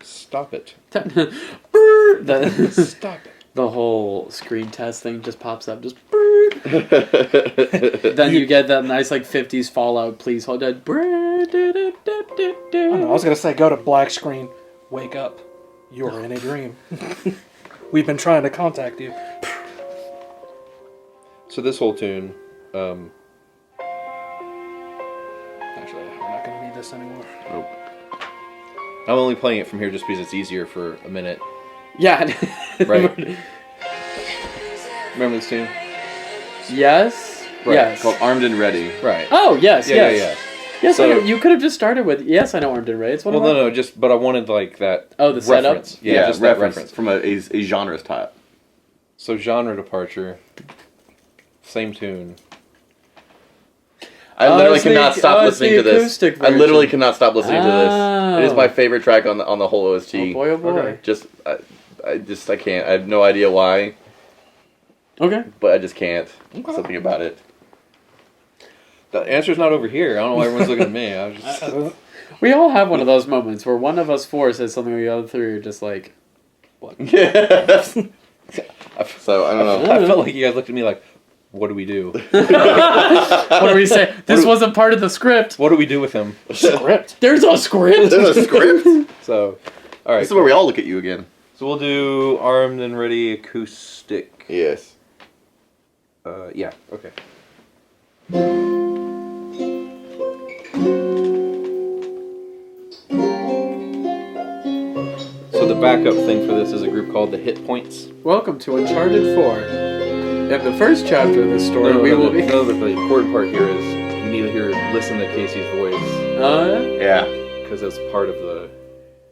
[SPEAKER 4] Stop it.
[SPEAKER 3] the,
[SPEAKER 4] Stop it.
[SPEAKER 3] the whole screen test thing just pops up. Just. Then you get that nice like 50s Fallout. Please hold that.
[SPEAKER 1] I don't know, I was gonna say, go to black screen. Wake up. You're in a dream. We've been trying to contact you.
[SPEAKER 4] So this whole tune,
[SPEAKER 1] Actually, we're not gonna need this anymore.
[SPEAKER 2] Nope.
[SPEAKER 4] I'm only playing it from here just because it's easier for a minute.
[SPEAKER 3] Yeah.
[SPEAKER 4] Right. Remember this tune?
[SPEAKER 3] Yes.
[SPEAKER 4] Right.
[SPEAKER 3] Yes.
[SPEAKER 2] Called Armed and Ready.
[SPEAKER 4] Right.
[SPEAKER 3] Oh yes.
[SPEAKER 4] Yeah,
[SPEAKER 3] yes.
[SPEAKER 4] yeah.
[SPEAKER 3] Yes.
[SPEAKER 4] So-
[SPEAKER 3] I know. You could have just started with yes. I know Armed and Ready. It's one
[SPEAKER 4] Well,
[SPEAKER 3] of my...
[SPEAKER 4] no, but I wanted like that.
[SPEAKER 3] Oh, the setup?
[SPEAKER 4] reference. Yeah, just that reference.
[SPEAKER 2] from a genre's type.
[SPEAKER 4] So genre departure, same tune.
[SPEAKER 2] I literally cannot stop listening to this.
[SPEAKER 3] acoustic
[SPEAKER 2] I literally
[SPEAKER 3] version.
[SPEAKER 2] cannot stop listening to this. It is
[SPEAKER 3] Oh.
[SPEAKER 2] my favorite track on the whole OST.
[SPEAKER 3] Oh boy, oh boy.
[SPEAKER 1] Okay.
[SPEAKER 2] I can't. I have no idea why,
[SPEAKER 3] Okay.
[SPEAKER 2] but I just can't. Something about it.
[SPEAKER 4] The answer's not over here. I don't know why everyone's looking at me. I was just.
[SPEAKER 3] We all have one of those moments where one of us four says something the other three are just like,
[SPEAKER 2] Yeah. So I don't know.
[SPEAKER 4] I felt like you guys looked at me like, what do we do?
[SPEAKER 3] what do we say? This wasn't part of the script.
[SPEAKER 4] What do we do with him?
[SPEAKER 1] Script.
[SPEAKER 3] There's a script.
[SPEAKER 2] There's a script.
[SPEAKER 4] So, all right.
[SPEAKER 2] This is where we all look at you again.
[SPEAKER 4] So we'll do Armed and Ready acoustic.
[SPEAKER 2] Yes.
[SPEAKER 4] Yeah. Okay. So the backup thing for this is a group called the Hit Points.
[SPEAKER 3] Welcome to Uncharted 4. In the first chapter of this story, we will be...
[SPEAKER 4] No, but the important part here is you need to listen to Casey's voice
[SPEAKER 2] Yeah.
[SPEAKER 4] because it's part of the.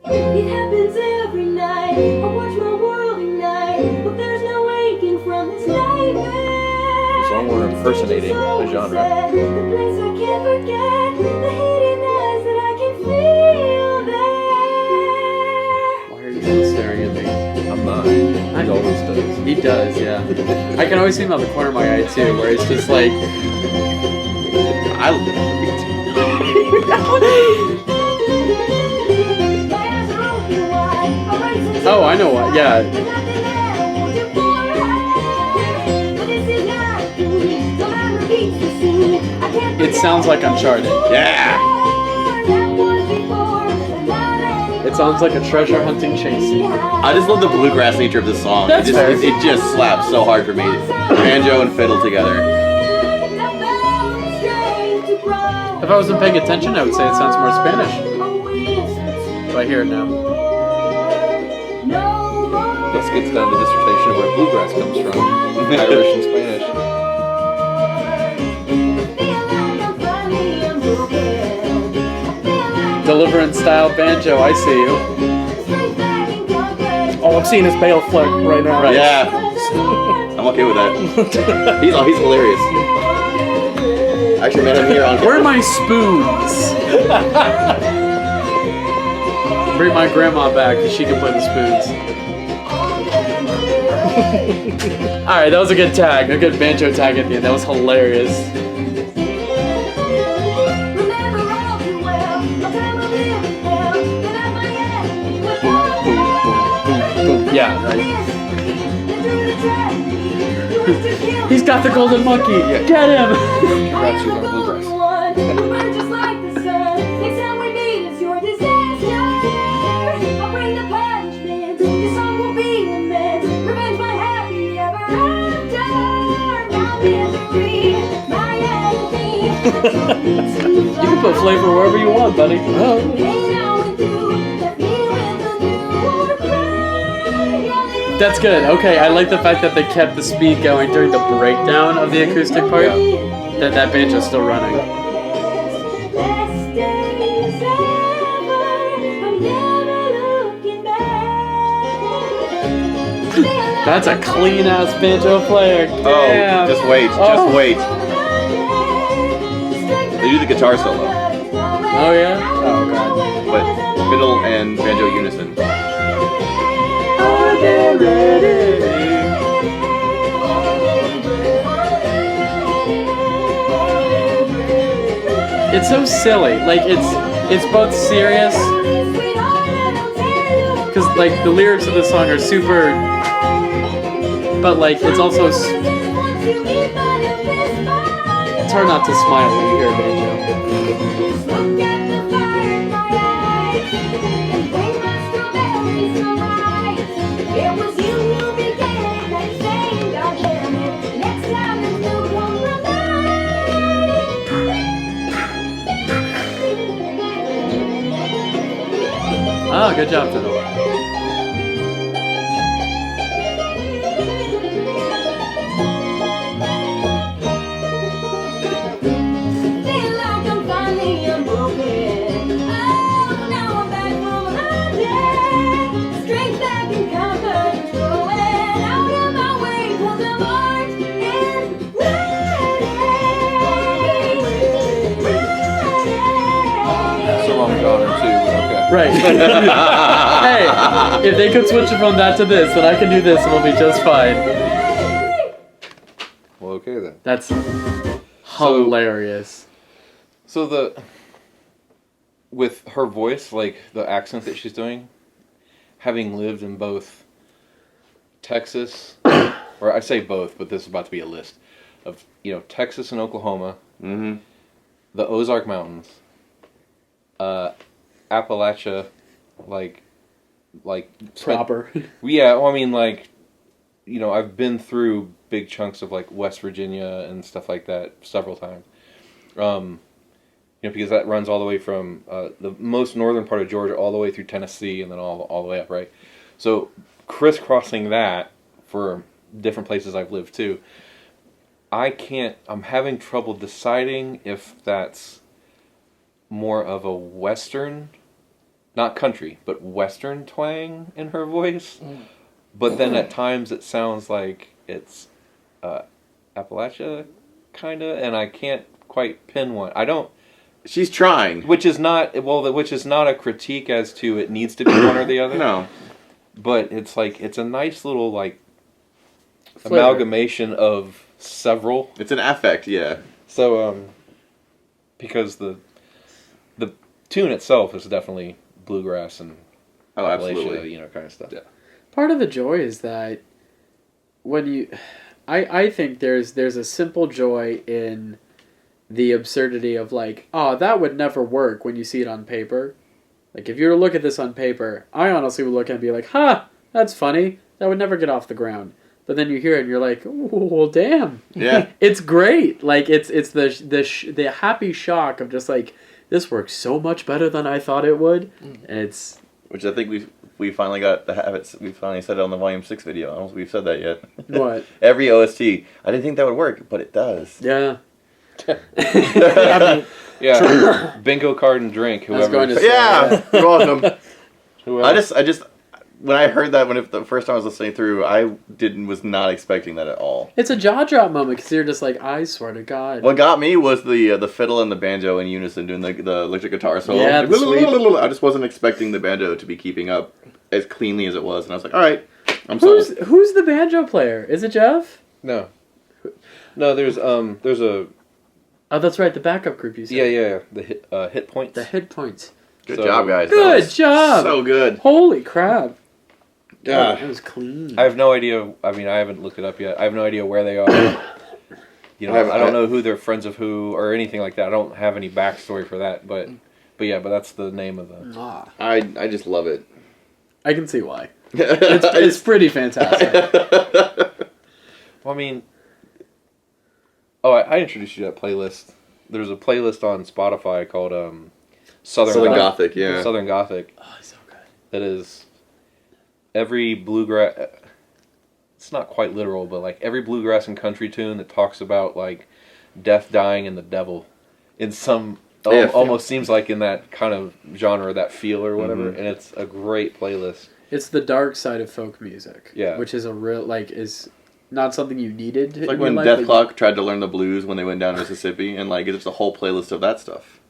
[SPEAKER 5] It happens every night. I watch my world ignite, but there's no waking from this nightmare.
[SPEAKER 4] So we're impersonating a genre.
[SPEAKER 5] The place I can't forget, the hidden eyes that I can feel there.
[SPEAKER 3] Why are you staring at me?
[SPEAKER 4] I'm not. He always does.
[SPEAKER 3] He does, yeah. I can always see him out the corner of my eye, too, where he's just like... Oh, I know what, yeah. It sounds like Uncharted.
[SPEAKER 2] Yeah.
[SPEAKER 3] It sounds like a treasure hunting chase scene.
[SPEAKER 2] I just love the bluegrass nature of this song.
[SPEAKER 3] That's fair.
[SPEAKER 2] It just slaps so hard for me. Banjo and fiddle together.
[SPEAKER 3] If I wasn't paying attention, I would say it sounds more Spanish. But I hear it now.
[SPEAKER 4] This gets down to the dissertation of where bluegrass comes from. Irish and Spanish.
[SPEAKER 3] Deliverance style banjo, I see you.
[SPEAKER 1] All I'm seeing is Bale Fleck right now.
[SPEAKER 3] Right.
[SPEAKER 2] Yeah. I'm okay with that. He's hilarious. Actually, man, I'm here on.
[SPEAKER 3] Where are my spoons? Bring my grandma back because she can play the spoons. Alright, that was a good tag. A good banjo tag at the end. That was hilarious. Yeah, right. He's got the golden monkey. Get him!
[SPEAKER 4] Congrats, you're on bluegrass.
[SPEAKER 3] You can put flavor wherever you want, buddy. That's good. Okay, I like the fact that they kept the speed going during the breakdown of the acoustic part. That banjo's still running. That's a clean ass banjo player. Damn.
[SPEAKER 2] Oh, just wait. Just wait. They do the guitar solo,
[SPEAKER 3] Oh yeah? Oh god.
[SPEAKER 2] but fiddle and banjo unison.
[SPEAKER 3] It's so silly. Like it's both serious because like the lyrics of the song are super, but like it's also it's hard not to smile when you hear a banjo. good job, Fiddle.
[SPEAKER 5] Feel like I'm finally unbroken. Oh, now I'm back from London. Straight back and conquered, throwing out of my way 'cause I'm art and ready.
[SPEAKER 4] So long goner too, but okay.
[SPEAKER 3] Right. Hey, if they could switch from that to this, then I can do this and we'll be just fine.
[SPEAKER 4] Well, okay then.
[SPEAKER 3] That's hilarious.
[SPEAKER 4] So with her voice, like the accent that she's doing, having lived in both Texas, or I say both, but this is about to be a list of, Texas and Oklahoma, the Ozark Mountains, Appalachia, like
[SPEAKER 3] Proper.
[SPEAKER 4] yeah, well, I mean, I've been through big chunks of like West Virginia and stuff like that several times. Because that runs all the way from the most northern part of Georgia all the way through Tennessee and then all the way up, right? So crisscrossing that for different places I've lived too, I'm having trouble deciding if that's more of a Western, not country, but Western twang in her voice. But then at times it sounds like it's Appalachia, kind of, and I can't quite pin one. I don't.
[SPEAKER 2] She's trying.
[SPEAKER 4] Which is not a critique as to it needs to be one or the other.
[SPEAKER 2] No.
[SPEAKER 4] But it's a nice little
[SPEAKER 3] Flavor.
[SPEAKER 4] amalgamation of several.
[SPEAKER 2] It's an affect, yeah.
[SPEAKER 4] So because the tune itself is definitely bluegrass and
[SPEAKER 2] absolutely,
[SPEAKER 4] Appalachia, kind of stuff.
[SPEAKER 2] Yeah.
[SPEAKER 3] Part of the joy is that when I think there's a simple joy in the absurdity of that would never work when you see it on paper. Like, if you were to look at this on paper, I honestly would look at it and be like, ha, that's funny. That would never get off the ground. But then you hear it and you're like, oh, well, damn.
[SPEAKER 2] Yeah.
[SPEAKER 3] It's great. Like, it's the happy shock of just this works so much better than I thought it would. And it's...
[SPEAKER 2] Which I think we finally got the habits. We finally said it on the Volume 6 video. I don't know if we've said that yet.
[SPEAKER 3] What?
[SPEAKER 2] Every OST. I didn't think that would work, but it does.
[SPEAKER 3] Yeah.
[SPEAKER 1] I mean,
[SPEAKER 4] Yeah. Bingo card and drink.
[SPEAKER 3] I was
[SPEAKER 4] Whoever.
[SPEAKER 3] going to say,
[SPEAKER 2] Yeah, you're welcome.
[SPEAKER 4] Whoever.
[SPEAKER 2] I just, when I heard that, the first time I was listening through, was not expecting that at all.
[SPEAKER 3] it's a jaw drop moment because you're just like, I swear to God.
[SPEAKER 2] What got me was the fiddle and the banjo in unison doing the electric guitar solo.
[SPEAKER 3] Yeah, the sweep.
[SPEAKER 2] I just wasn't expecting the banjo to be keeping up as cleanly as it was, and I was like, all right, I'm sold.
[SPEAKER 3] Who's the banjo player? Is it Jeff?
[SPEAKER 4] No. There's a
[SPEAKER 3] Oh, that's right. The backup group you said.
[SPEAKER 4] yeah the hit points.
[SPEAKER 3] The hit points.
[SPEAKER 2] Good
[SPEAKER 4] So-
[SPEAKER 2] job, guys.
[SPEAKER 3] Good
[SPEAKER 2] That was
[SPEAKER 3] job.
[SPEAKER 2] So good.
[SPEAKER 3] Holy crap.
[SPEAKER 2] Yeah.
[SPEAKER 3] That was clean.
[SPEAKER 4] I have no idea. I mean, I haven't looked it up yet. I have no idea where they are. I don't know who they're friends of who or anything like that. I don't have any backstory for that. But that's the name of the.
[SPEAKER 3] Ah,
[SPEAKER 2] I just love it.
[SPEAKER 3] I can see why. It's pretty fantastic.
[SPEAKER 4] Well, I mean, I introduced you to that playlist. There's a playlist on Spotify called
[SPEAKER 2] Southern Gothic, yeah.
[SPEAKER 4] Southern Gothic.
[SPEAKER 3] Oh, so good.
[SPEAKER 4] That is every bluegrass. It's not quite literal, but every bluegrass and country tune that talks about death, dying, and the devil, in some almost seems like in that kind of genre, that feel or whatever. And it's a great playlist.
[SPEAKER 3] It's the dark side of folk music.
[SPEAKER 4] Yeah.
[SPEAKER 3] Which is a real, is not something you needed.
[SPEAKER 2] It's like when Death Clock tried to learn the blues when they went down to Mississippi, and it's a whole playlist of that stuff.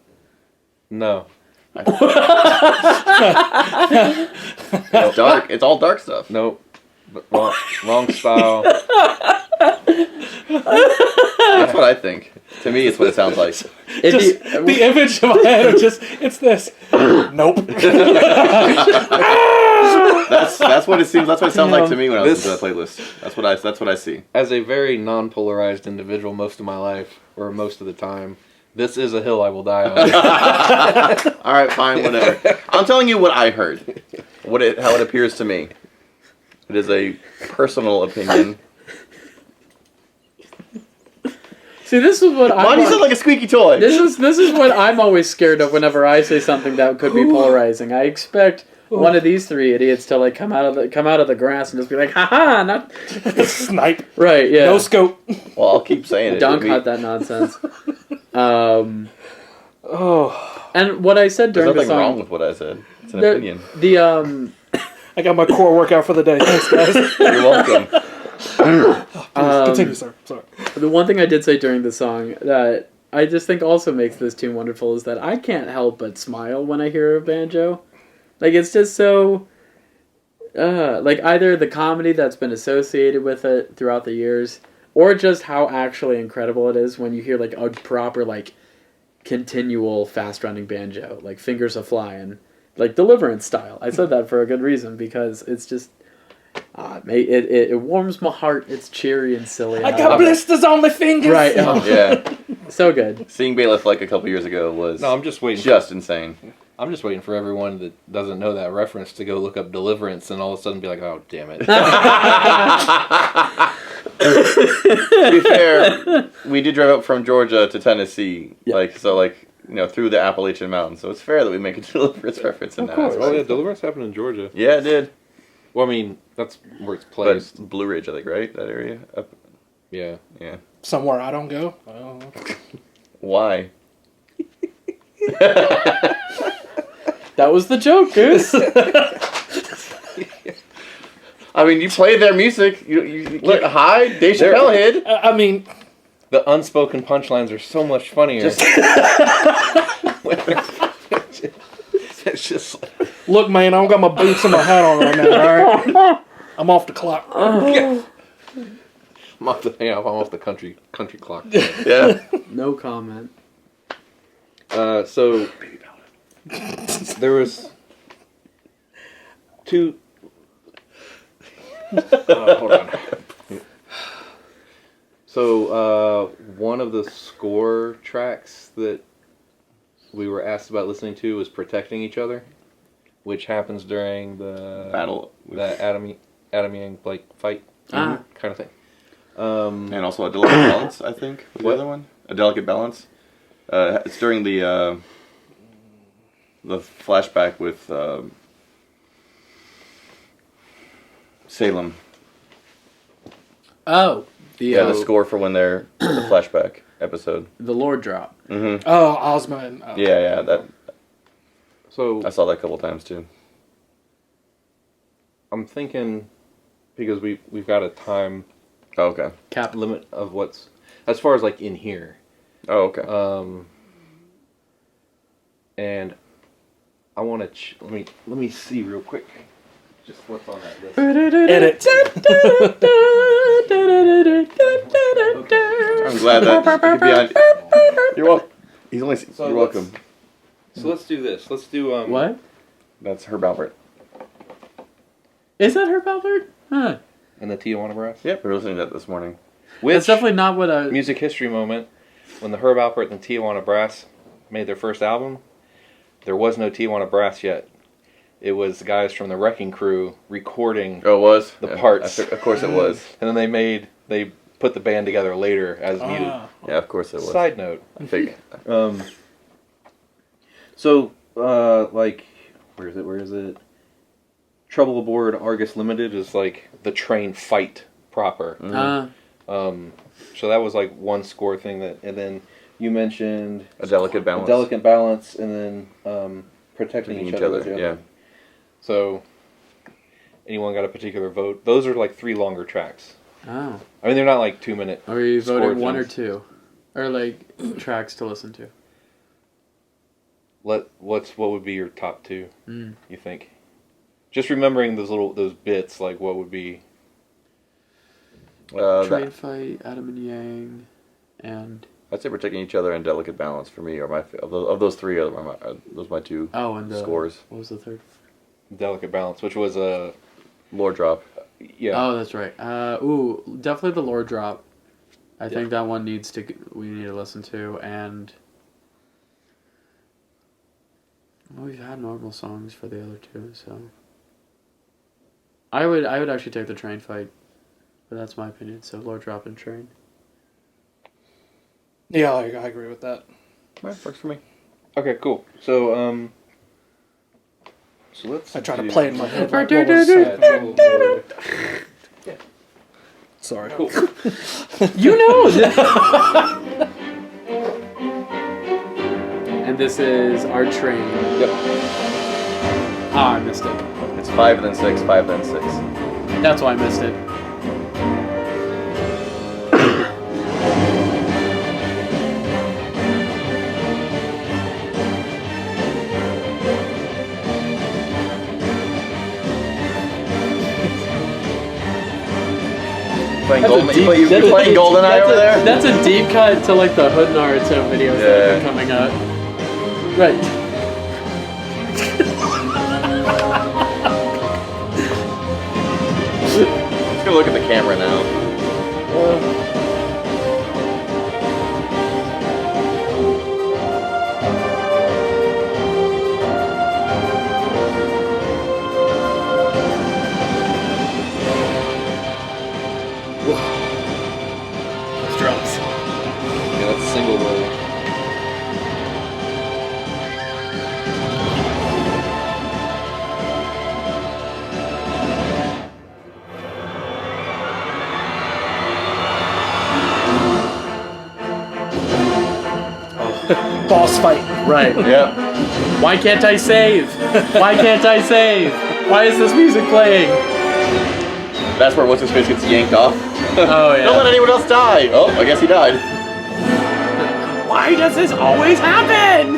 [SPEAKER 4] No.
[SPEAKER 2] It's dark. It's all dark stuff.
[SPEAKER 4] Nope. But wrong style.
[SPEAKER 2] That's what I think. To me, it's what it sounds like.
[SPEAKER 1] just the image in my head of it's this. Nope.
[SPEAKER 2] That's what it seems. That's what it sounds like to me when I listen to that playlist. That's what I see.
[SPEAKER 4] As a very non-polarized individual most of my life, or most of the time, this is a hill I will die on.
[SPEAKER 2] All right, fine, whatever. I'm telling you what I heard. How it appears to me. It is a personal opinion.
[SPEAKER 3] See, this is what
[SPEAKER 2] Why do you sound like a squeaky toy?
[SPEAKER 3] This is what I'm always scared of whenever I say something that could be polarizing. I expect one of these three idiots to like come out of the grass and just be like, haha, not
[SPEAKER 1] Snipe.
[SPEAKER 3] right, yeah.
[SPEAKER 1] No scope.
[SPEAKER 2] Well, I'll keep saying it.
[SPEAKER 3] Don't
[SPEAKER 2] I mean,
[SPEAKER 3] cut that nonsense.
[SPEAKER 1] Oh,
[SPEAKER 3] And what I said
[SPEAKER 2] There's
[SPEAKER 3] during the
[SPEAKER 2] nothing wrong
[SPEAKER 3] song,
[SPEAKER 2] with what I said. It's an opinion.
[SPEAKER 1] I got my core workout for the day. Thanks, guys.
[SPEAKER 2] You're welcome.
[SPEAKER 1] Please, continue, sir. Sorry.
[SPEAKER 3] the one thing I did say during the song that I just think also makes this tune wonderful is that I can't help but smile when I hear a banjo. Like, it's just so... like, either the comedy that's been associated with it throughout the years, or just how actually incredible it is when you hear, like, a proper, like, continual fast-running banjo. Like, Fingers a Flying. Like, Deliverance style. I said that for a good reason, because it's just... it warms my heart. It's cheery and silly.
[SPEAKER 1] I got blisters on my fingers.
[SPEAKER 3] Right. Oh,
[SPEAKER 2] Yeah.
[SPEAKER 3] so good.
[SPEAKER 2] Seeing Bailiff like a couple years ago was
[SPEAKER 4] No, I'm just waiting.
[SPEAKER 2] just insane.
[SPEAKER 4] I'm just waiting for everyone that doesn't know that reference to go look up Deliverance and all of a sudden be like, oh, damn it.
[SPEAKER 2] To be fair, we did drive up from Georgia to Tennessee, through the Appalachian Mountains. So it's fair that we make a Deliverance reference in that.
[SPEAKER 3] course.
[SPEAKER 4] Oh, yeah, Deliverance happened in Georgia.
[SPEAKER 2] Yeah, it did.
[SPEAKER 4] Well, I mean, that's where it's
[SPEAKER 2] But
[SPEAKER 4] placed.
[SPEAKER 2] Blue Ridge, I think, right? That area? Up.
[SPEAKER 4] Yeah.
[SPEAKER 2] Yeah.
[SPEAKER 1] Somewhere I don't go. I don't know.
[SPEAKER 2] Why?
[SPEAKER 3] That was the joke, Goose.
[SPEAKER 2] I mean, you play their music. You get high. Dave Chappelle hit.
[SPEAKER 1] I mean,
[SPEAKER 4] The unspoken punchlines are so much funnier. It's just like,
[SPEAKER 1] look, man, I don't got my boots and my hat on right now, all right? I'm off the clock.
[SPEAKER 4] I'm off the country clock.
[SPEAKER 2] Yeah.
[SPEAKER 3] No comment.
[SPEAKER 4] So there was two. Hold on. So one of the score tracks that we were asked about listening to was "Protecting Each Other," which happens during the
[SPEAKER 2] Battle.
[SPEAKER 4] the Adam Yang fight kind of thing.
[SPEAKER 2] And also a delicate balance, I think. Was the other one? A delicate balance. It's during the flashback with Salem.
[SPEAKER 3] Oh,
[SPEAKER 2] The score for when they're the flashback episode.
[SPEAKER 3] the Lord drop.
[SPEAKER 2] Mm-hmm.
[SPEAKER 1] Oh, Ozma. And,
[SPEAKER 2] Yeah. That
[SPEAKER 4] So
[SPEAKER 2] I saw that a couple times too.
[SPEAKER 4] I'm thinking because we've got a time
[SPEAKER 2] Oh, okay.
[SPEAKER 4] cap limit of what's as far as like in here.
[SPEAKER 2] Oh, okay.
[SPEAKER 4] And I want to let me see real quick just what's on that list.
[SPEAKER 1] edit.
[SPEAKER 2] I'm glad that you could be on. You're welcome. You're welcome.
[SPEAKER 4] So let's do this. Let's do
[SPEAKER 3] What?
[SPEAKER 2] That's Herb Albert.
[SPEAKER 3] Is that Herb Albert? Huh.
[SPEAKER 4] and the Tijuana Brass.
[SPEAKER 2] Yep, we were listening to that this morning.
[SPEAKER 4] Which
[SPEAKER 3] That's definitely not what I...
[SPEAKER 4] music history moment when the Herb Alpert and the Tijuana Brass made their first album. There was no Tijuana Brass yet. It was the guys from the Wrecking Crew recording
[SPEAKER 2] Oh, it was?
[SPEAKER 4] the parts.
[SPEAKER 2] Of course it was.
[SPEAKER 4] And then they put the band together later as needed.
[SPEAKER 2] Yeah, of course it was.
[SPEAKER 4] Side note.
[SPEAKER 2] I figured.
[SPEAKER 4] So, like, where is it? Trouble Aboard Argus Limited is like the train fight proper. So that was like one score thing and then you mentioned
[SPEAKER 2] A Delicate Balance.
[SPEAKER 4] A Delicate Balance, and then protecting each other.
[SPEAKER 2] Yeah.
[SPEAKER 4] So, anyone got a particular vote? Those are like 3 longer tracks.
[SPEAKER 3] Oh.
[SPEAKER 4] I mean, they're not like 2-minute.
[SPEAKER 3] Are you
[SPEAKER 4] score
[SPEAKER 3] voting 1 or
[SPEAKER 4] things.
[SPEAKER 3] 2? Or like tracks to listen to?
[SPEAKER 4] What would be your top 2? You think? Just remembering those bits, like what would be?
[SPEAKER 3] Train Fight, Adam and Yang, and...
[SPEAKER 2] I'd say Protecting Each Other and Delicate Balance for me are my of those 3 are those are my 2
[SPEAKER 3] and
[SPEAKER 2] scores.
[SPEAKER 3] What was the third?
[SPEAKER 4] Delicate Balance, which was a
[SPEAKER 2] Lore Drop.
[SPEAKER 4] yeah.
[SPEAKER 3] Oh, that's right. Definitely the Lore Drop. I think that one we need to listen to, and we've had normal songs for the other 2, so I would actually take the Train Fight, but that's my opinion. So Lore Drop and Train.
[SPEAKER 1] Yeah, I agree with that.
[SPEAKER 2] Right, works for me.
[SPEAKER 4] Okay, cool. So So let's.
[SPEAKER 1] I try to
[SPEAKER 4] do-
[SPEAKER 1] play it in my head. Like,
[SPEAKER 3] do,
[SPEAKER 1] what
[SPEAKER 3] do,
[SPEAKER 1] was
[SPEAKER 3] do,
[SPEAKER 1] that?
[SPEAKER 4] Trouble board.
[SPEAKER 1] Sorry.
[SPEAKER 4] Cool.
[SPEAKER 3] You know. And this is our train.
[SPEAKER 2] Yep.
[SPEAKER 3] Ah, I missed it.
[SPEAKER 2] It's 5 then 6, 5 then 6.
[SPEAKER 3] That's why I missed it.
[SPEAKER 2] Playing
[SPEAKER 3] That's a
[SPEAKER 2] Golden,
[SPEAKER 3] deep-
[SPEAKER 2] you
[SPEAKER 3] that's a
[SPEAKER 2] playing
[SPEAKER 3] deep-
[SPEAKER 2] GoldenEye
[SPEAKER 3] that's
[SPEAKER 2] over
[SPEAKER 3] a-
[SPEAKER 2] there?
[SPEAKER 3] That's a deep cut to like the Hood Naruto videos that have been coming out. Right.
[SPEAKER 2] Let's go look at the camera now.
[SPEAKER 3] Those drums.
[SPEAKER 4] Yeah, that's a single roll.
[SPEAKER 1] Boss fight.
[SPEAKER 3] Right.
[SPEAKER 2] Yep.
[SPEAKER 3] Why can't I save? Why can't I save? Why is this music playing?
[SPEAKER 2] That's where what's his face gets yanked off.
[SPEAKER 3] Oh yeah.
[SPEAKER 2] Don't let anyone else die. Oh, I guess he died.
[SPEAKER 3] Why does this always happen?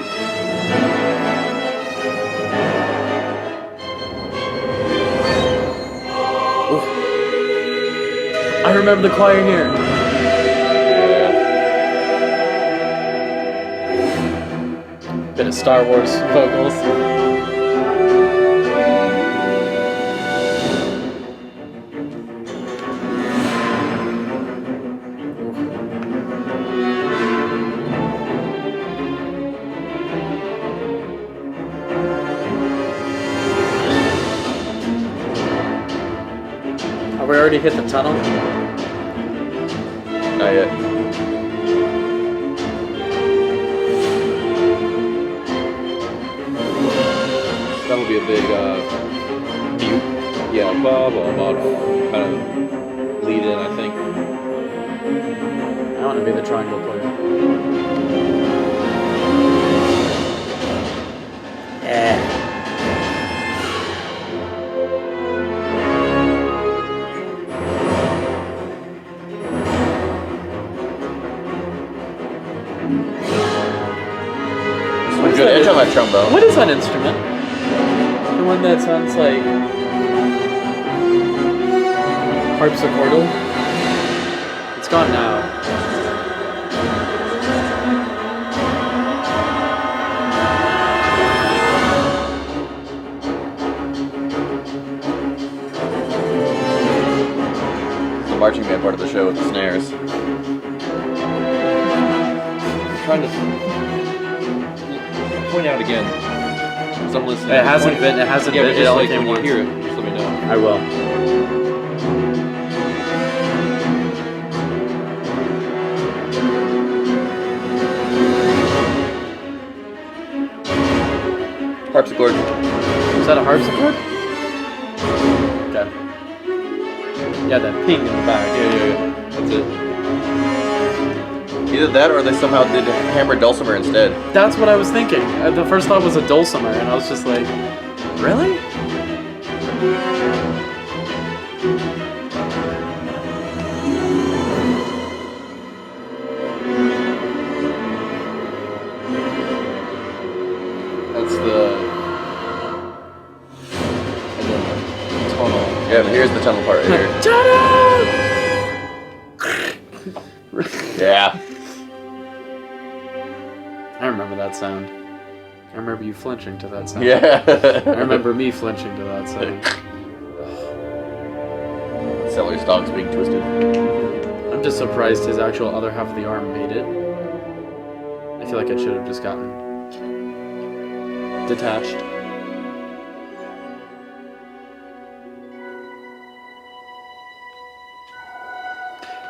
[SPEAKER 3] I remember the choir here. Bit of Star Wars vocals. Have we already hit the tunnel?
[SPEAKER 2] Not yet.
[SPEAKER 4] That'll be a big mute. Yeah, blah blah blah blah. Kind of lead in, I think.
[SPEAKER 3] I want to be the triangle player.
[SPEAKER 2] Some good edge on that trombone.
[SPEAKER 3] What is that instrument? The one that sounds like harpsichordal? It's gone now.
[SPEAKER 2] The marching band part of the show with the snares.
[SPEAKER 4] Trying to point out again. 'Cause I'm listening.
[SPEAKER 3] It hasn't been. It hasn't
[SPEAKER 4] Yeah,
[SPEAKER 3] been.
[SPEAKER 4] but
[SPEAKER 3] It
[SPEAKER 4] just
[SPEAKER 3] only
[SPEAKER 4] like
[SPEAKER 3] came
[SPEAKER 4] when
[SPEAKER 3] once.
[SPEAKER 4] you hear it, just let me know.
[SPEAKER 3] I will.
[SPEAKER 2] Harpsichord.
[SPEAKER 3] Is that a harpsichord? Okay. Yeah, that ping in the back.
[SPEAKER 4] Yeah. That's it.
[SPEAKER 2] Either that or they somehow did hammered dulcimer instead.
[SPEAKER 3] That's what I was thinking. The first thought was a dulcimer, and I was just like, really?
[SPEAKER 4] That's the. And then the tunnel.
[SPEAKER 2] Yeah, but here's the tunnel part right here. Yeah.
[SPEAKER 3] I remember that sound. I remember you flinching to that sound.
[SPEAKER 2] Yeah.
[SPEAKER 3] I remember me flinching to that sound.
[SPEAKER 2] Celery stalks being twisted.
[SPEAKER 3] I'm just surprised his actual other half of the arm made it. I feel like it should have just gotten detached.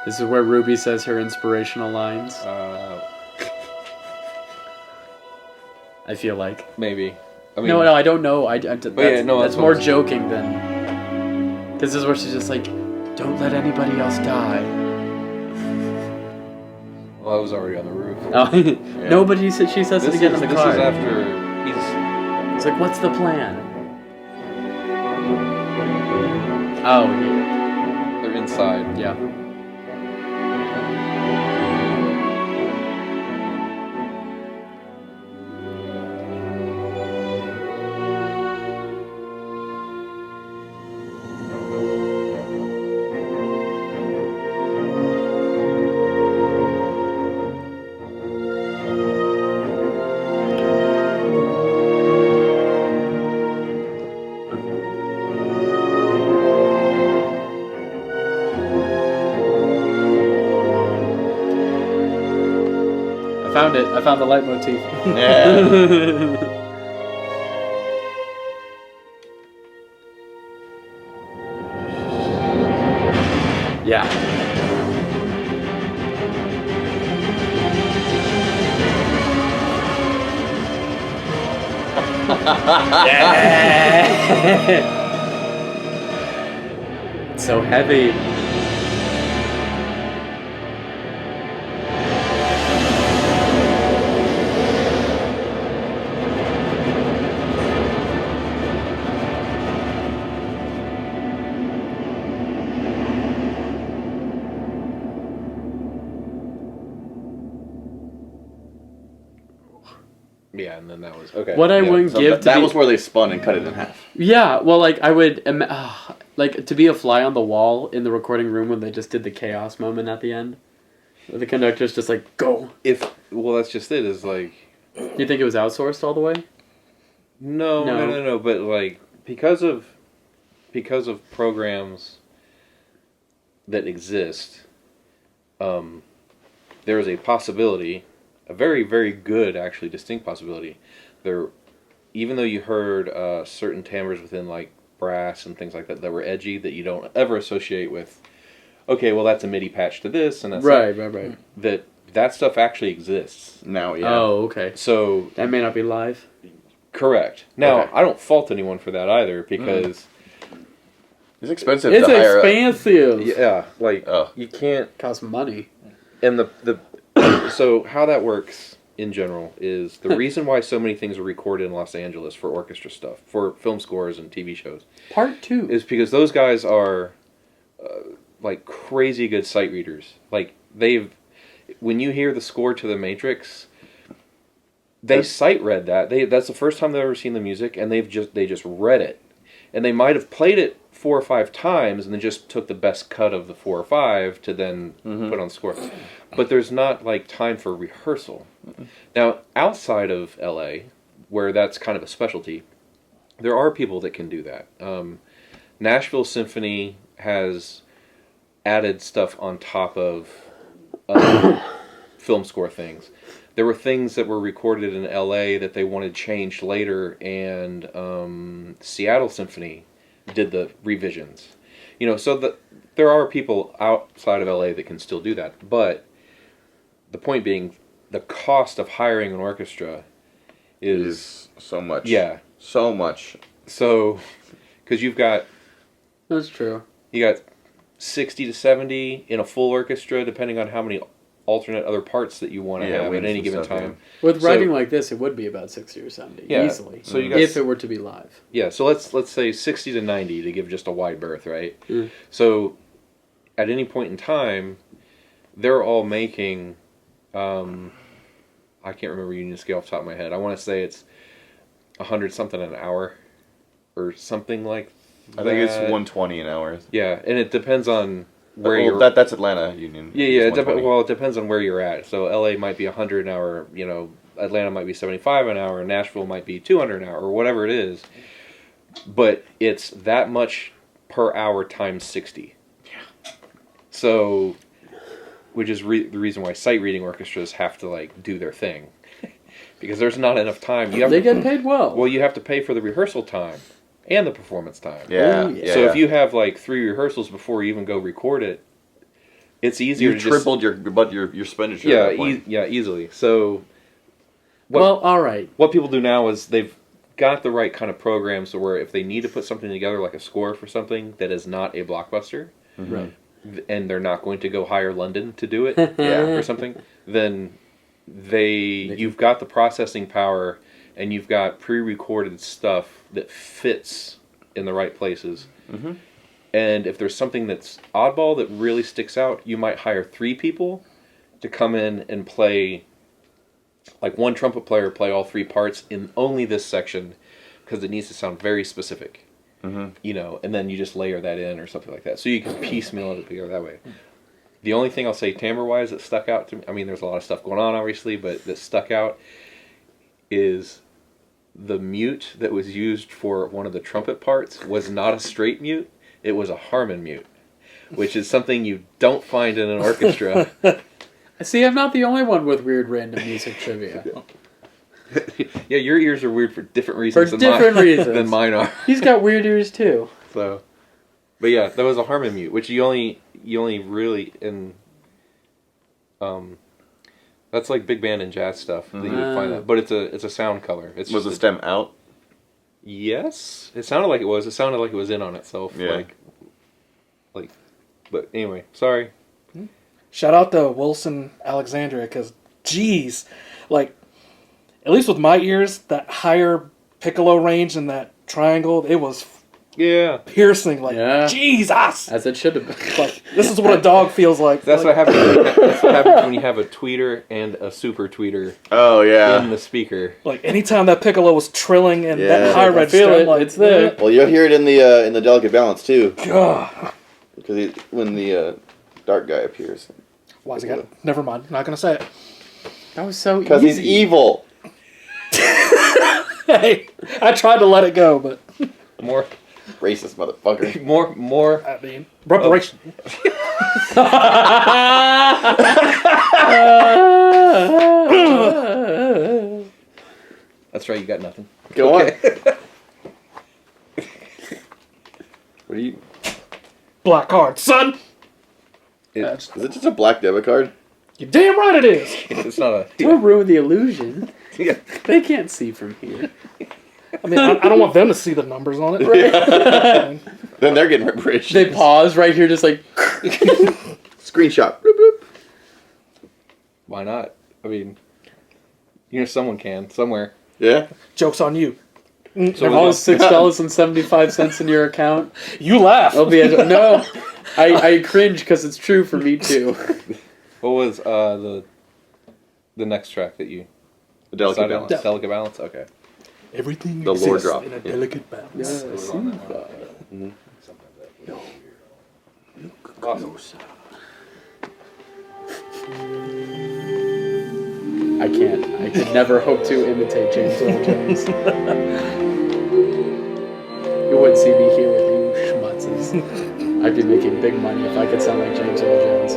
[SPEAKER 3] This is where Ruby says her inspirational lines. I feel like.
[SPEAKER 4] Maybe. I mean,
[SPEAKER 3] no, I don't know. That's
[SPEAKER 4] that's
[SPEAKER 3] more
[SPEAKER 4] what-
[SPEAKER 3] joking than. Because this is where she's just like, don't let anybody else die.
[SPEAKER 4] Well, I was already on the roof.
[SPEAKER 3] Oh, no, but she says it again in the
[SPEAKER 4] this
[SPEAKER 3] car.
[SPEAKER 4] is after he's.
[SPEAKER 3] It's like, what's the plan? Oh,
[SPEAKER 4] They're inside.
[SPEAKER 3] yeah. I found it. I found the leitmotif.
[SPEAKER 2] Yeah.
[SPEAKER 3] Yeah. It's so heavy.
[SPEAKER 4] Yeah, and then that was okay.
[SPEAKER 3] What I wouldn't
[SPEAKER 2] So
[SPEAKER 3] give
[SPEAKER 2] that
[SPEAKER 3] to be,
[SPEAKER 2] was where they spun and cut it in half.
[SPEAKER 3] yeah, well, like I would, like to be a fly on the wall in the recording room when they just did the chaos moment at the end. Where the conductor's just like, go.
[SPEAKER 4] Well, that's just it. Is like
[SPEAKER 3] You think it was outsourced all the way?
[SPEAKER 4] no. But like because of programs that exist, there is a possibility, a very very good actually distinct possibility. There, even though you heard certain timbres within like brass and things like that that were edgy that you don't ever associate with. Okay, well that's a MIDI patch to this, and that's
[SPEAKER 3] Right.
[SPEAKER 4] that stuff actually exists.
[SPEAKER 2] Now, yeah.
[SPEAKER 3] Oh, okay.
[SPEAKER 4] So
[SPEAKER 3] That may not be live.
[SPEAKER 4] correct. Now
[SPEAKER 3] Okay.
[SPEAKER 4] I don't fault anyone for that either because
[SPEAKER 2] It's expensive
[SPEAKER 3] It's
[SPEAKER 2] to hire.
[SPEAKER 3] expensive.
[SPEAKER 4] yeah, like
[SPEAKER 2] Oh.
[SPEAKER 4] you can't.
[SPEAKER 3] Costs money.
[SPEAKER 4] And the so how that works in general is the reason why so many things are recorded in Los Angeles for orchestra stuff, for film scores and TV shows,
[SPEAKER 3] Part 2.
[SPEAKER 4] is because those guys are like crazy good sight readers. Like when you hear the score to The Matrix, they sight read that. That's the first time they've ever seen the music, and they just read it, and they might have played it 4 or 5 times, and then just took the best cut of the 4 or 5 to then put on the score. But there's not like time for rehearsal. Now, outside of LA, where that's kind of a specialty, there are people that can do that. Nashville Symphony has added stuff on top of film score things. There were things that were recorded in LA that they wanted changed later, and Seattle Symphony did the revisions. So there are people outside of LA that can still do that. But the point being, the cost of hiring an orchestra is
[SPEAKER 2] so much.
[SPEAKER 4] yeah.
[SPEAKER 2] So much.
[SPEAKER 4] So, because you got 60 to 70 in a full orchestra, depending on how many alternate other parts that you want to have at
[SPEAKER 2] winds
[SPEAKER 4] any
[SPEAKER 2] and
[SPEAKER 4] given
[SPEAKER 2] stuff,
[SPEAKER 4] time.
[SPEAKER 3] With
[SPEAKER 4] So-
[SPEAKER 3] writing like this, it would be about 60 or 70
[SPEAKER 4] Yeah.
[SPEAKER 3] easily.
[SPEAKER 4] So you got
[SPEAKER 3] if it were to be live.
[SPEAKER 4] Yeah, so let's say 60 to 90 to give just a wide berth, right?
[SPEAKER 3] Mm.
[SPEAKER 4] So at any point in time, they're all making, I can't remember union scale off the top of my head. I want to say it's 100 something an hour or something like that.
[SPEAKER 2] I think it's 120 an hour.
[SPEAKER 4] Yeah, and it depends on where
[SPEAKER 2] Well,
[SPEAKER 4] you're...
[SPEAKER 2] that's Atlanta Union.
[SPEAKER 4] Yeah,
[SPEAKER 2] It's
[SPEAKER 4] it
[SPEAKER 2] 120.
[SPEAKER 4] well, it depends on where you're at. So LA might be 100 an hour, Atlanta might be 75 an hour, Nashville might be 200 an hour, or whatever it is. But it's that much per hour times 60. Yeah. So, which is the reason why sight reading orchestras have to like do their thing, because there's not enough time.
[SPEAKER 3] They get paid well.
[SPEAKER 4] Well, you have to pay for the rehearsal time and the performance time.
[SPEAKER 2] Yeah.
[SPEAKER 3] Oh, yeah.
[SPEAKER 2] yeah
[SPEAKER 4] So
[SPEAKER 2] yeah.
[SPEAKER 4] if you have like 3 rehearsals before you even go record it, it's easier
[SPEAKER 2] you
[SPEAKER 4] to
[SPEAKER 2] tripled your expenditure. at that point.
[SPEAKER 4] easily. So
[SPEAKER 3] well, all right.
[SPEAKER 4] what people do now is they've got the right kind of programs where if they need to put something together, like a score for something that is not a blockbuster,
[SPEAKER 3] Right.
[SPEAKER 4] and they're not going to go hire London to do it, or something, then you've got the processing power, and you've got pre-recorded stuff that fits in the right places.
[SPEAKER 2] Mm-hmm.
[SPEAKER 4] And if there's something that's oddball that really sticks out, you might hire 3 people to come in and play, like one trumpet player play all 3 parts in only this section, because it needs to sound very specific.
[SPEAKER 2] Mm-hmm.
[SPEAKER 4] You know, and then you just layer that in or something like that. So you can piecemeal it together that way. The only thing I'll say timbre-wise that stuck out to me, I mean, there's a lot of stuff going on, obviously, but that stuck out is the mute that was used for one of the trumpet parts was not a straight mute. It was a Harmon mute, which is something you don't find in an orchestra.
[SPEAKER 3] See, I'm not the only one with weird random music trivia.
[SPEAKER 4] Yeah, your ears are weird for different reasons,
[SPEAKER 3] reasons
[SPEAKER 4] than mine are.
[SPEAKER 3] He's got weird ears too.
[SPEAKER 4] So, but yeah, that was a Harmon mute, which you only really in that's like big band and jazz stuff that you would find that. But it's a sound color. It's
[SPEAKER 2] Was
[SPEAKER 4] just
[SPEAKER 2] the stem out?
[SPEAKER 4] Yes, it sounded like it was. It sounded like it was in on itself.
[SPEAKER 2] Yeah.
[SPEAKER 4] Like. But anyway, sorry.
[SPEAKER 1] Shout out to Wilson Alexandria, because, geez, like, at least with my ears, that higher piccolo range and that triangle, it was
[SPEAKER 4] Yeah.
[SPEAKER 1] piercing. Like, Jesus!
[SPEAKER 3] As it should have been.
[SPEAKER 1] Like, this is what a dog feels like.
[SPEAKER 4] That's
[SPEAKER 1] like,
[SPEAKER 4] what happens. That's what happens when you have a tweeter and a super tweeter
[SPEAKER 2] Oh, yeah.
[SPEAKER 4] in the speaker.
[SPEAKER 1] Like, anytime that piccolo was trilling and
[SPEAKER 2] Yeah.
[SPEAKER 1] that high
[SPEAKER 3] I
[SPEAKER 1] register,
[SPEAKER 3] feel
[SPEAKER 1] I'm
[SPEAKER 3] it.
[SPEAKER 1] like,
[SPEAKER 3] It's there.
[SPEAKER 2] Well, you'll hear it in the delicate balance, too.
[SPEAKER 1] God.
[SPEAKER 2] Because when the dark guy appears.
[SPEAKER 1] Why's he got it? Never mind. Not going to say it.
[SPEAKER 3] That was so easy.
[SPEAKER 2] Because he's evil.
[SPEAKER 1] Hey, I tried to let it go, but,
[SPEAKER 4] More.
[SPEAKER 2] Racist motherfucker.
[SPEAKER 4] More.
[SPEAKER 1] I mean, reparation.
[SPEAKER 4] That's right. You got nothing.
[SPEAKER 2] Go on. What are you...
[SPEAKER 1] Black card, son!
[SPEAKER 2] Is it just a black debit card?
[SPEAKER 1] You're damn right it is!
[SPEAKER 4] It's not a.
[SPEAKER 3] Don't ruin the illusion.
[SPEAKER 4] Yeah.
[SPEAKER 3] They can't see from here.
[SPEAKER 1] I mean, I don't want them to see the numbers on it.
[SPEAKER 2] Then they're getting reparations.
[SPEAKER 3] They pause right here, just like.
[SPEAKER 2] Screenshot. Bloop, bloop.
[SPEAKER 4] Why not? I mean, someone can somewhere.
[SPEAKER 2] Yeah.
[SPEAKER 1] Joke's on you.
[SPEAKER 4] So
[SPEAKER 3] If I was $6.75 in your account,
[SPEAKER 1] You laugh.
[SPEAKER 3] I'll be no. I cringe because it's true for me too.
[SPEAKER 4] what was the next track that you
[SPEAKER 2] The delicate
[SPEAKER 4] decided on?
[SPEAKER 2] balance.
[SPEAKER 4] Delicate balance. Okay.
[SPEAKER 1] Everything
[SPEAKER 2] The lore
[SPEAKER 1] exists
[SPEAKER 2] drop.
[SPEAKER 1] in a delicate balance.
[SPEAKER 3] I can't. I could never hope to imitate James Earl Jones. You wouldn't see me here with you schmutzes. I'd be making big money if I could sound like James Earl Jones.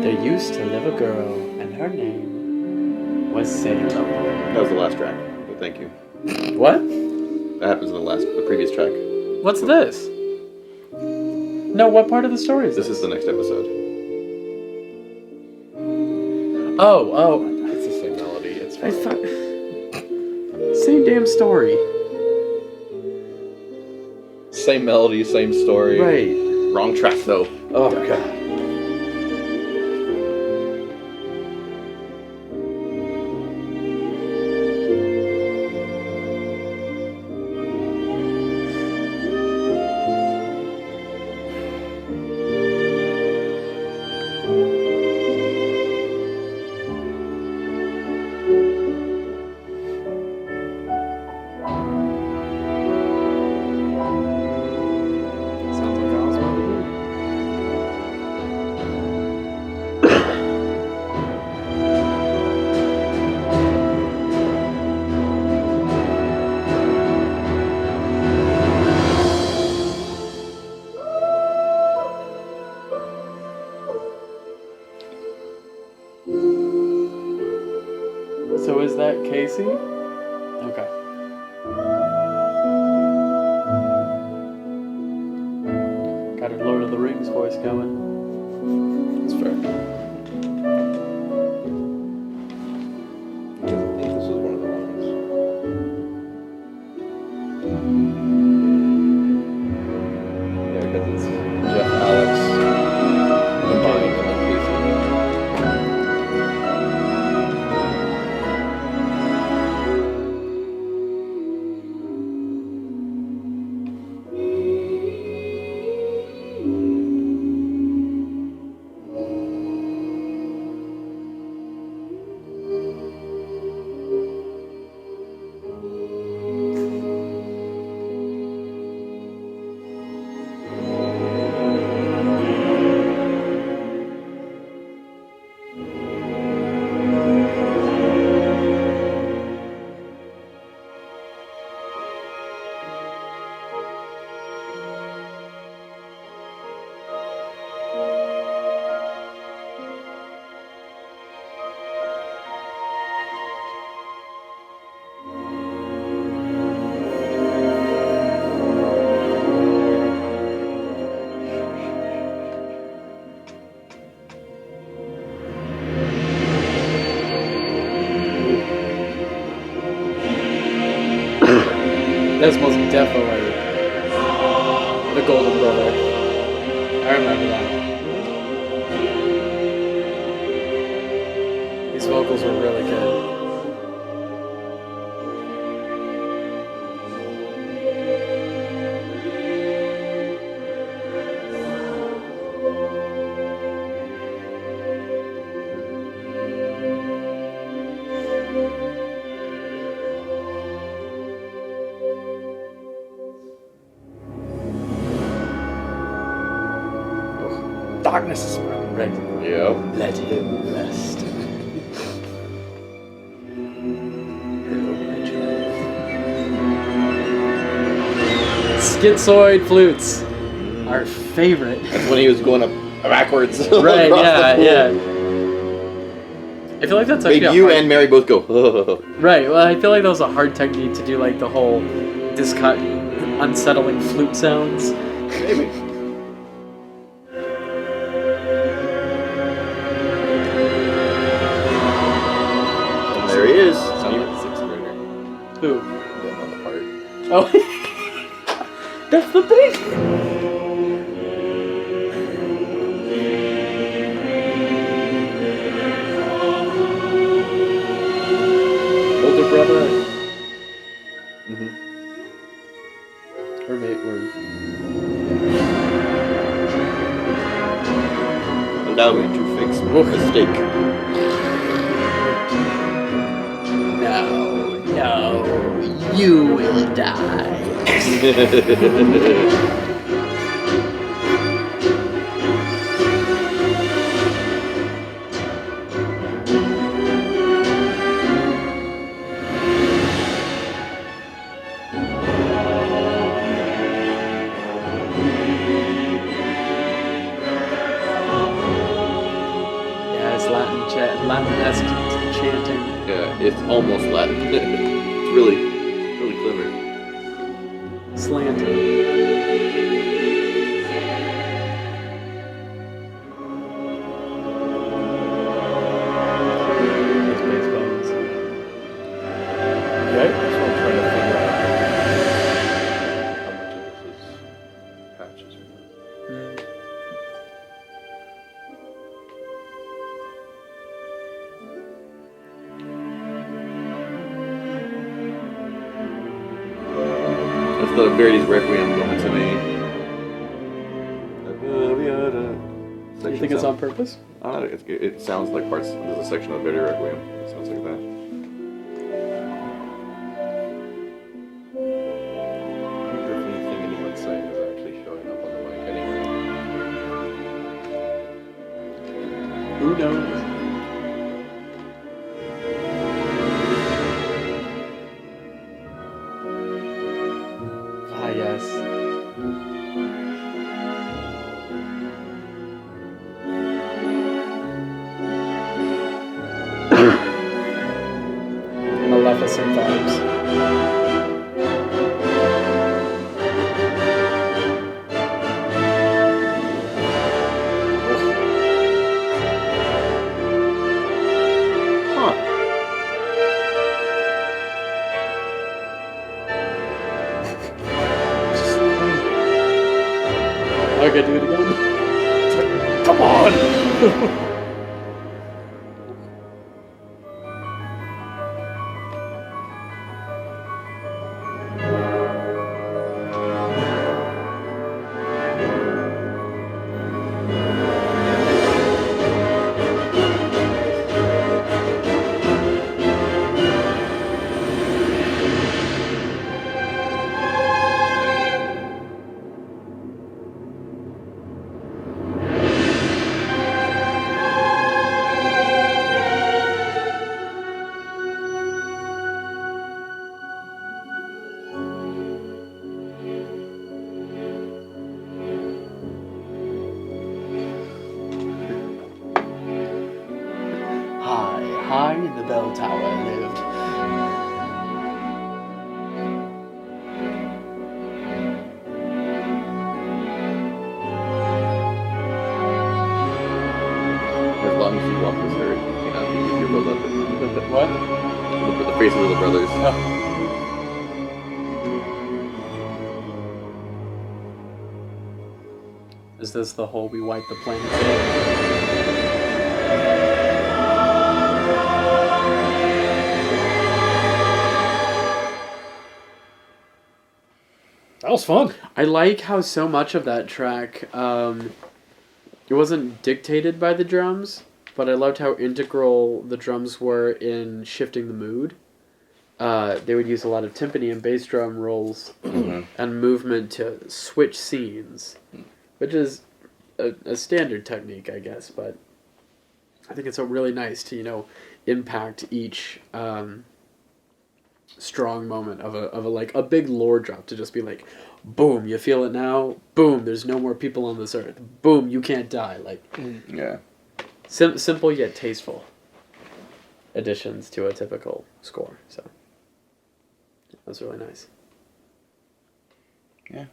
[SPEAKER 3] There used to live a girl, and her name was Salem.
[SPEAKER 2] That was the last track. But thank you.
[SPEAKER 3] What?
[SPEAKER 2] That happens in the previous track.
[SPEAKER 3] What's this? No, what part of the story is this?
[SPEAKER 2] This is the next episode.
[SPEAKER 3] Oh.
[SPEAKER 4] It's the same melody. It's
[SPEAKER 3] I
[SPEAKER 4] fine.
[SPEAKER 3] thought... Same damn story.
[SPEAKER 4] Same melody, same story.
[SPEAKER 3] Right.
[SPEAKER 2] Wrong track, though.
[SPEAKER 3] Oh, God. Sounds like Oswald to me. So is that Casey? Okay. Got her Lord of the Rings voice going.
[SPEAKER 4] That's fair.
[SPEAKER 3] definitely the Golden Brother. I remember that. These vocals were really good.
[SPEAKER 1] Darkness is
[SPEAKER 3] Right.
[SPEAKER 2] Yep.
[SPEAKER 3] Let him rest. Schizoid flutes. Our favorite.
[SPEAKER 2] That's when he was going up backwards.
[SPEAKER 3] Right, yeah. I feel like that's actually
[SPEAKER 2] Make
[SPEAKER 3] a
[SPEAKER 2] you
[SPEAKER 3] hard...
[SPEAKER 2] and Mary both go.
[SPEAKER 3] Right, well, I feel like that was a hard technique to do, like, the whole unsettling flute sounds.
[SPEAKER 2] Maybe. There he is.
[SPEAKER 4] Sounds like a sixth grader.
[SPEAKER 3] Who?
[SPEAKER 2] Getting on the part.
[SPEAKER 3] Oh, that's the thing! Older brother.
[SPEAKER 2] Mm-hmm.
[SPEAKER 3] Or mate, or...
[SPEAKER 2] Allow me to fix my mistake.
[SPEAKER 3] No, you will die. Yeah, it's Latin-esque chanting.
[SPEAKER 2] Yeah, it's almost Latin. It's really clever.
[SPEAKER 3] Slanting. Those bass bones.
[SPEAKER 4] Yeah, that's what I'm trying to figure out. How much of this is patches or not.
[SPEAKER 2] That's the Verdi's Requiem going to me.
[SPEAKER 3] You think it's on purpose?
[SPEAKER 2] It sounds like parts. There's a section of Verdi Requiem. It sounds like that.
[SPEAKER 4] I wonder if anything anyone's saying is actually showing up on the mic anyway.
[SPEAKER 3] Who knows? Ah, yes. Maleficent vibes.
[SPEAKER 2] Huh.
[SPEAKER 3] Okay, do it again.
[SPEAKER 1] Come on!
[SPEAKER 3] High in the bell tower lived.
[SPEAKER 2] As long as you walk this earth, you cannot be with your beloved.
[SPEAKER 3] What?
[SPEAKER 2] The faces of the brothers.
[SPEAKER 3] Oh. is this the whole we wipe the planet thing?
[SPEAKER 1] That was fun.
[SPEAKER 3] I like how so much of that track, it wasn't dictated by the drums, but I loved how integral the drums were in shifting the mood. They would use a lot of timpani and bass drum rolls and movement to switch scenes, which is a standard technique, I guess, but I think it's really nice to, you know, impact each strong moment of a like a big lore drop to just be like, boom, you feel it now, boom, there's no more people on this earth, boom, you can't die. Like,
[SPEAKER 2] Yeah.
[SPEAKER 3] simple yet tasteful additions to a typical score. So that's really nice.
[SPEAKER 2] Yeah.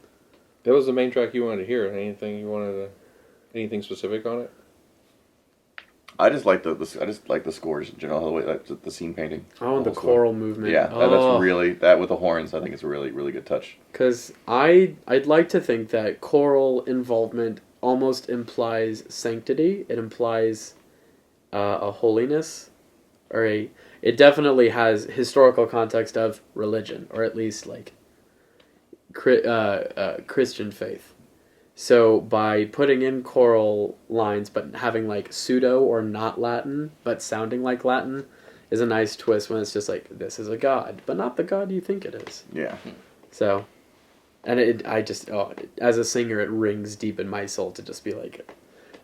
[SPEAKER 4] That was the main track you wanted to hear. Anything specific on it?
[SPEAKER 2] I just like the scores in general, the way like the scene painting.
[SPEAKER 3] Oh, and the
[SPEAKER 2] Also.
[SPEAKER 3] choral movement.
[SPEAKER 2] Yeah,
[SPEAKER 3] Oh.
[SPEAKER 2] that's really that with the horns. I think it's a really really good touch.
[SPEAKER 3] Because I'd like to think that choral involvement almost implies sanctity. It implies a holiness, or it definitely has historical context of religion, or at least like Christian faith. So by putting in choral lines but having like pseudo or not Latin but sounding like Latin is a nice twist when it's just like, this is a god, but not the god you think it is.
[SPEAKER 2] Yeah.
[SPEAKER 3] So, and as a singer, it rings deep in my soul to just be like,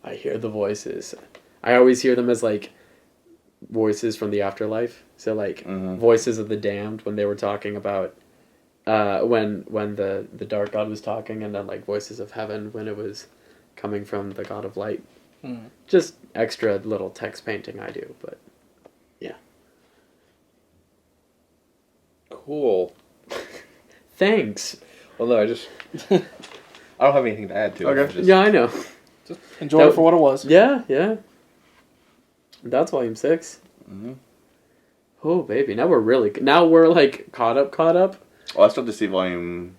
[SPEAKER 3] I hear the voices. I always hear them as like voices from the afterlife. So like voices of the damned when they were talking about when the dark god was talking, and then like voices of heaven when it was coming from the god of light. Just extra little text painting I do, but yeah.
[SPEAKER 4] Cool.
[SPEAKER 3] Thanks.
[SPEAKER 4] Well, no, I don't have anything to add to it.
[SPEAKER 2] Okay.
[SPEAKER 3] Yeah, I know.
[SPEAKER 1] Just enjoy it for what it was.
[SPEAKER 3] Yeah. That's volume 6. Oh baby, now we're like caught up.
[SPEAKER 2] Oh, I still have to see volume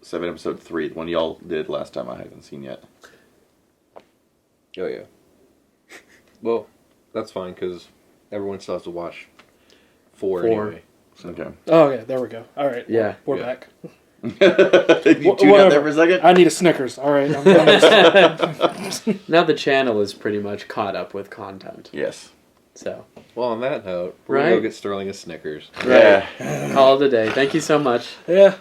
[SPEAKER 2] 7, episode 3, the one y'all did last time. I haven't seen yet.
[SPEAKER 4] Oh yeah. Well, that's fine because everyone still has to watch 4 anyway. So.
[SPEAKER 2] Okay.
[SPEAKER 1] Oh, yeah, there we go. All right.
[SPEAKER 3] Yeah.
[SPEAKER 1] We're
[SPEAKER 4] Yeah.
[SPEAKER 1] back.
[SPEAKER 2] You tuned out there for a second?
[SPEAKER 1] I need a Snickers. All right.
[SPEAKER 3] Now the channel is pretty much caught up with content.
[SPEAKER 2] Yes.
[SPEAKER 3] So,
[SPEAKER 4] Well, on that note, we're
[SPEAKER 3] Right.
[SPEAKER 4] gonna go get Sterling a Snickers.
[SPEAKER 2] Yeah.
[SPEAKER 3] call it a day. Thank you so much.
[SPEAKER 1] Yeah.